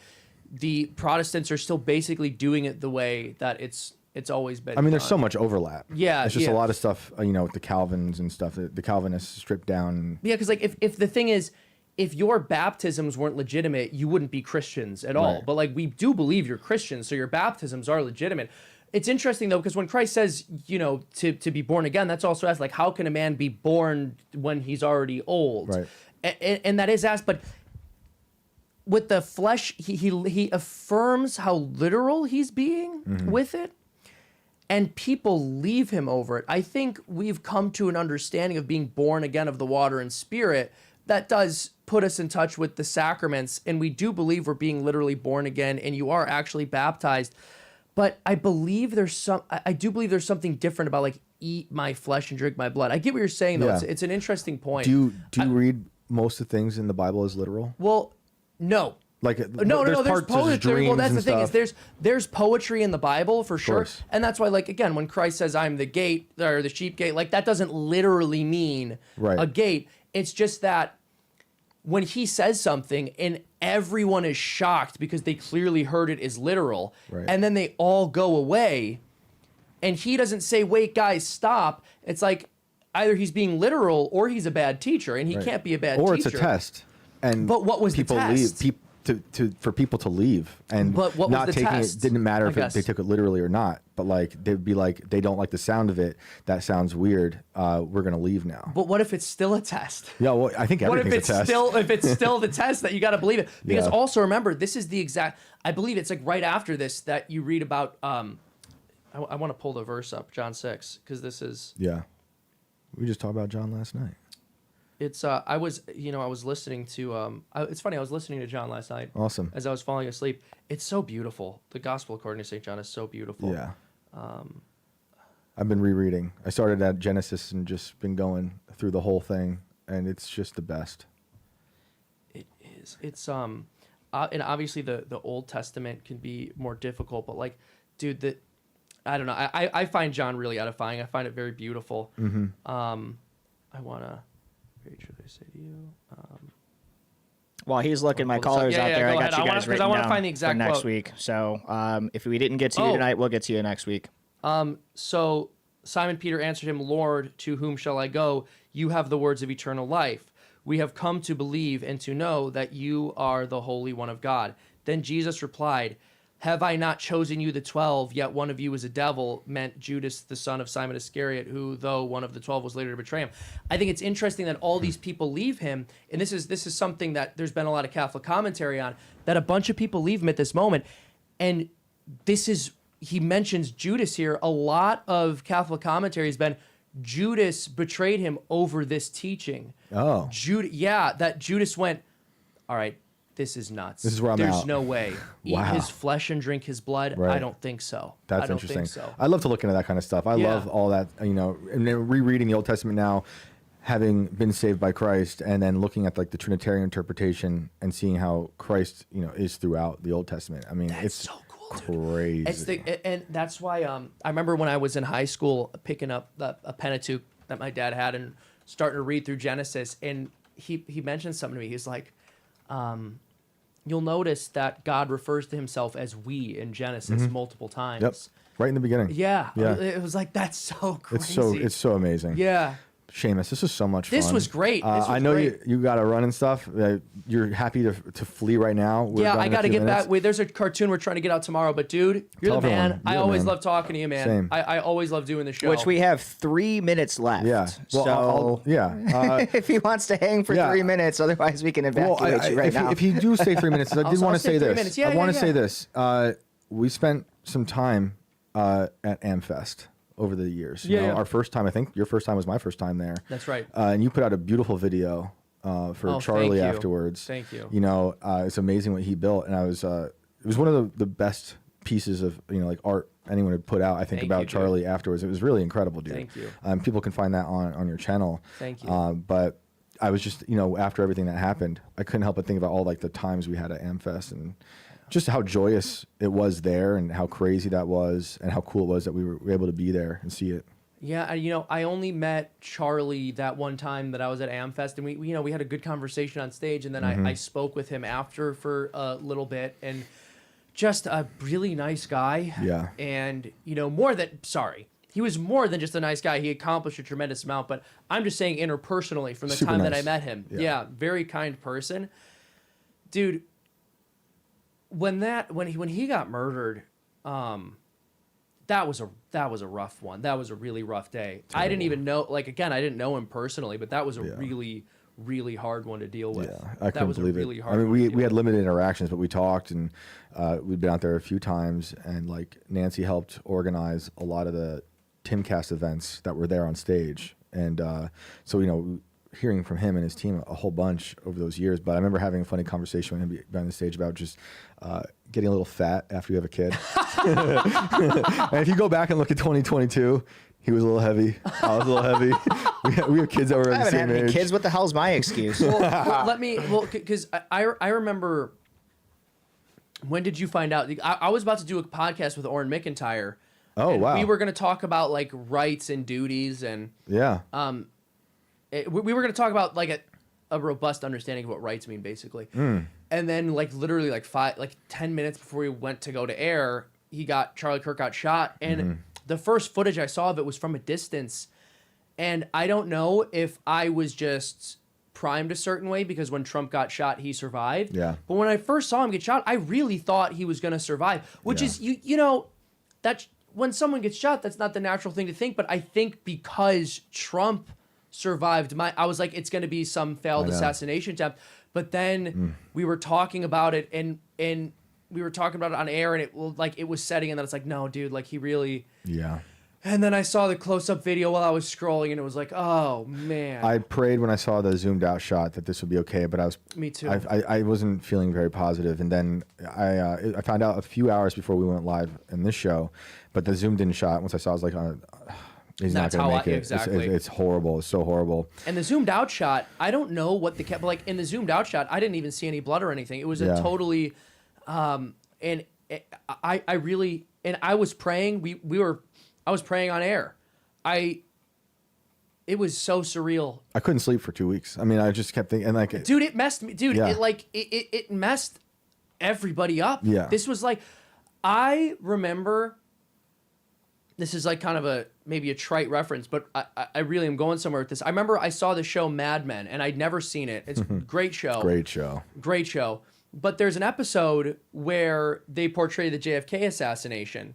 the Protestants are still basically doing it the way that it's always been. I mean, done. there's so much overlap. Yeah, it's just a lot of stuff. With the Calvins and stuff. The Calvinists stripped down. Yeah, because like if the thing is, if your baptisms weren't legitimate, you wouldn't be Christians at all. Right. But like, we do believe you're Christians, so your baptisms are legitimate. It's interesting though, because when Christ says, you know, to be born again, that's also asked, like, how can a man be born when he's already old? Right. And that is asked, but with the flesh, he affirms how literal he's being with it, and people leave him over it. I think we've come to an understanding of being born again of the water and spirit that does put us in touch with the sacraments, and we do believe we're being literally born again, and you are actually baptized. But I do believe there's something different about, like, eat my flesh and drink my blood. I get what you're saying though. Yeah. It's an interesting point. Do you read most of the things in the Bible as literal? Well, no. Like No, there's parts, poetry. Well, that's the thing, stuff. is there's poetry in the Bible for sure. course. And that's why, like, again, when Christ says I'm the gate, or the sheep gate, like, that doesn't literally mean Right. a gate. It's just that when he says something and everyone is shocked because they clearly heard it as literal, Right. and then they all go away, and he doesn't say, wait, guys, stop. It's like either he's being literal or he's a bad teacher, and he Right. can't be a bad or teacher. it's a test. And But what was the people test? leave for people to leave, and But what was not the taking test? it didn't matter I if guess. they took it literally or not. But like they'd be like, they don't like the sound of it. That sounds weird. We're gonna leave now. But what if it's still a test? Yeah, well, I think What if everything's it's a test. still the test that you got to believe it? Because Yeah. also remember, this is the exact. I believe it's like right after this that you read about. I want to pull the verse up, John 6, because this is. Yeah, we just talked about John last night. It's I was listening to it's funny, I was listening to John last night. Awesome. As I was falling asleep. It's so beautiful. The Gospel according to St. John is so beautiful. Yeah. I've been rereading. I started at Genesis and just been going through the whole thing, and it's just the best. It is. It's and obviously the Old Testament can be more difficult, but like, dude, I don't know. I find John really edifying. I find it very beautiful. I wanna very truly say to you. While he's looking, my pull this up. caller's Yeah, out yeah, there. go I got ahead. you I wanna- guys 'cause written I wanna down find the exact for next quote. week. So if we didn't get to you tonight, we'll get to you next week. So Simon Peter answered him, Lord, to whom shall I go? You have the words of eternal life. We have come to believe and to know that you are the Holy One of God. Then Jesus replied, have I not chosen you the 12, yet one of you is a devil, meant Judas, the son of Simon Iscariot, who, though one of the 12, was later to betray him. I think it's interesting that all these people leave him, and this is something that there's been a lot of Catholic commentary on, that a bunch of people leave him at this moment, and this is, he mentions Judas here. A lot of Catholic commentary has been Judas betrayed him over this teaching. Oh. That Judas went, all right, this is nuts. This is where I'm There's out. no way. Wow. Eat his flesh and drink his blood? Right. I don't think so. That's I don't interesting. think so. I love to look into that kind of stuff. I Yeah. love all that, and then rereading the Old Testament now, having been saved by Christ, and then looking at like the Trinitarian interpretation and seeing how Christ, is throughout the Old Testament. I mean, it's so cool, crazy. And that's why I remember when I was in high school picking up a Pentateuch that my dad had and starting to read through Genesis, and he mentioned something to me. He's like, you'll notice that God refers to himself as we in Genesis multiple times. Yep. Right in the beginning. Yeah. Yeah. It was like, that's so crazy. It's so amazing. Yeah. Seamus, this is so much fun. This was great. This was I know great. you got to run and stuff. You're happy to flee right now. We're Yeah, done I in a got to few get minutes. back. Wait, there's a cartoon we're trying to get out tomorrow, but dude, you're Tell the man. everyone. I You're the always man. love talking to you, man. Same. I always love doing the show. Which we have 3 minutes left. Yeah. Well, so yeah. if he wants to hang for yeah. 3 minutes, otherwise we can evacuate you right now. if you do stay 3 minutes, I did I'll want to stay say 3 this. minutes. Yeah, I want to yeah, say yeah. this. We spent some time at AmFest over the years. Yeah. Our first time, I think your first time was my first time there. That's right. And you put out a beautiful video for Oh, Charlie thank you. afterwards. Thank you. It's amazing what he built, and it was one of the best pieces of like art anyone had put out. I think Thank about you, dude. Charlie afterwards. It was really incredible, dude. Thank you. People can find that on your channel. Thank you. But I was just after everything that happened, I couldn't help but think about all like the times we had at AmFest and just how joyous it was there, and how crazy that was, and how cool it was that we were able to be there and see it. Yeah, I only met Charlie that one time that I was at AmFest, and we had a good conversation on stage, and then I spoke with him after for a little bit, and just a really nice guy. Yeah. And he was more than just a nice guy. He accomplished a tremendous amount, but I'm just saying interpersonally from the Super time that I nice. met him. Yeah. Yeah, very kind person. Dude, when he got murdered, that was a rough one. That was a really rough day. Terrible. I didn't even know, like, again, I didn't know him personally, but that was a really hard one to deal with. Yeah, I couldn't believe really it. hard I mean, one to we deal had with. limited interactions, but we talked, and we'd been out there a few times, and like Nancy helped organize a lot of the Timcast events that were there on stage, and so hearing from him and his team a whole bunch over those years. But I remember having a funny conversation with him behind the stage about just getting a little fat after you have a kid. And if you go back and look at 2022, he was a little heavy. I was a little heavy. We have kids that were I the haven't same had any age. kids. What the hell's my excuse? Because I remember, when did you find out? I was about to do a podcast with Orrin McIntyre. Oh, and wow. We were going to talk about like rights and duties, and Yeah. we were going to talk about like a robust understanding of what rights mean, basically. And then like literally like 10 minutes before we went to go to air, Charlie Kirk got shot, and the first footage I saw of it was from a distance, and I don't know if I was just primed a certain way because when Trump got shot, he survived. Yeah. But when I first saw him get shot, I really thought he was going to survive, which is that when someone gets shot, that's not the natural thing to think. But I think because Trump survived, I was like, it's going to be some failed assassination attempt. But then we were talking about it, and we were talking about it on air, and it was setting in that it's like, no, dude, like he really. Yeah. And then I saw the close-up video while I was scrolling, and it was like, oh man. I prayed when I saw the zoomed out shot that this would be okay, but I was. Me too. I wasn't feeling very positive, and then I found out a few hours before we went live in this show, but the zoomed in shot. Once I saw, I was like, he's not That's going to how make it. exactly. It's horrible. It's so horrible. And the zoomed out shot, I don't know what but like in the zoomed out shot, I didn't even see any blood or anything. It was a totally, and I really, and I was praying. I was praying on air. It was so surreal. I couldn't sleep for 2 weeks. I mean, I just kept thinking, and like, Dude, it messed me. Dude, Yeah. it messed everybody up. Yeah. This was like, I remember. This is like kind of maybe a trite reference, but I really am going somewhere with this. I remember I saw the show Mad Men, and I'd never seen it. It's a great show. great show. Great show. But there's an episode where they portray the JFK assassination,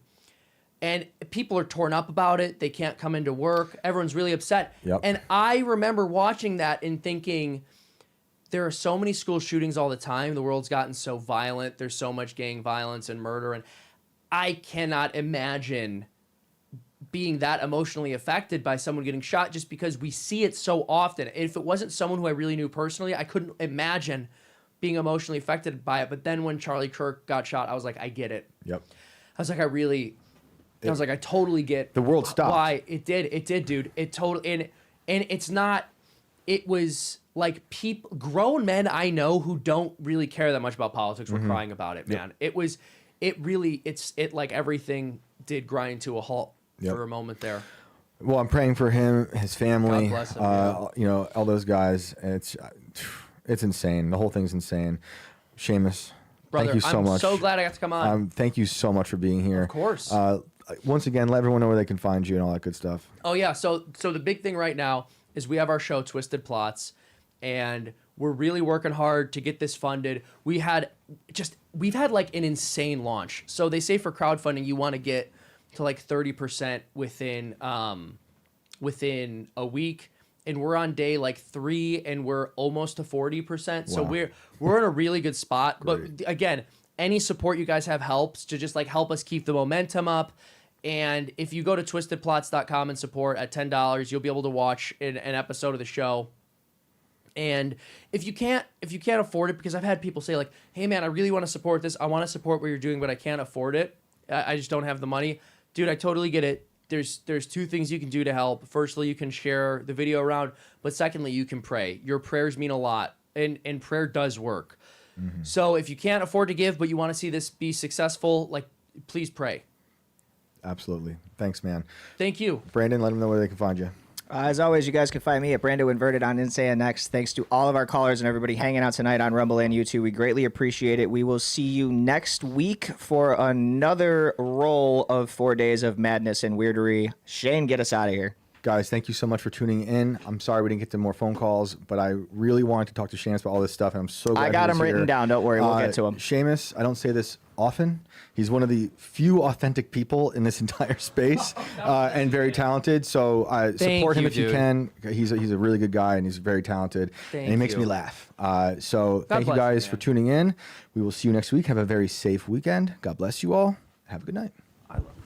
and people are torn up about it. They can't come into work. Everyone's really upset. Yep. And I remember watching that and thinking, there are so many school shootings all the time. The world's gotten so violent. There's so much gang violence and murder, and I cannot imagine being that emotionally affected by someone getting shot just because we see it so often. If it wasn't someone who I really knew personally, I couldn't imagine being emotionally affected by it. But then when Charlie Kirk got shot, I was like, I get it. Yep. I was like, I totally get The world stopped. why it did, dude. It totally, and it's not, it was like grown men I know who don't really care that much about politics were crying about it, man. It like everything did grind to a halt for a moment there. Well, I'm praying for him, his family, God bless him, all those guys. It's insane. The whole thing's insane. Seamus, Brother, thank you so much. I'm so glad I got to come on. Thank you so much for being here. Of course. Once again, let everyone know where they can find you and all that good stuff. Oh yeah, so the big thing right now is we have our show Twisted Plots, and we're really working hard to get this funded. We've had like an insane launch. So they say for crowdfunding you want to get to like 30% within a week, and we're on day like 3 and we're almost to 40%. So Wow. we're in a really good spot. But again, any support you guys have helps to just like help us keep the momentum up. And if you go to twistedplots.com and support at $10, you'll be able to watch an episode of the show. And if you can't afford it, because I've had people say like, hey man, I really want to support this. I want to support what you're doing, but I can't afford it. I just don't have the money. Dude, I totally get it. There's 2 things you can do to help. Firstly, you can share the video around, but secondly, you can pray. Your prayers mean a lot, and prayer does work. Mm-hmm. So if you can't afford to give, but you want to see this be successful, like, please pray. Absolutely. Thanks, man. Thank you. Brandon, let them know where they can find you. As always, you guys can find me at Brando Inverted on Insane Next. Thanks to all of our callers and everybody hanging out tonight on Rumble and YouTube. We greatly appreciate it. We will see you next week for another roll of 4 days of madness and weirdery. Shane, get us out of here. Guys, thank you so much for tuning in. I'm sorry we didn't get to more phone calls, but I really wanted to talk to Seamus about all this stuff, and I'm so glad I got he was him written here. down. Don't worry, we'll get to him. Seamus, I don't say this often. He's one of the few authentic people in this entire space, and very talented. So support him if you can. He's a really good guy, and he's very talented, and he makes me laugh. So thank you guys for tuning in. We will see you next week. Have a very safe weekend. God bless you all. Have a good night. I love you.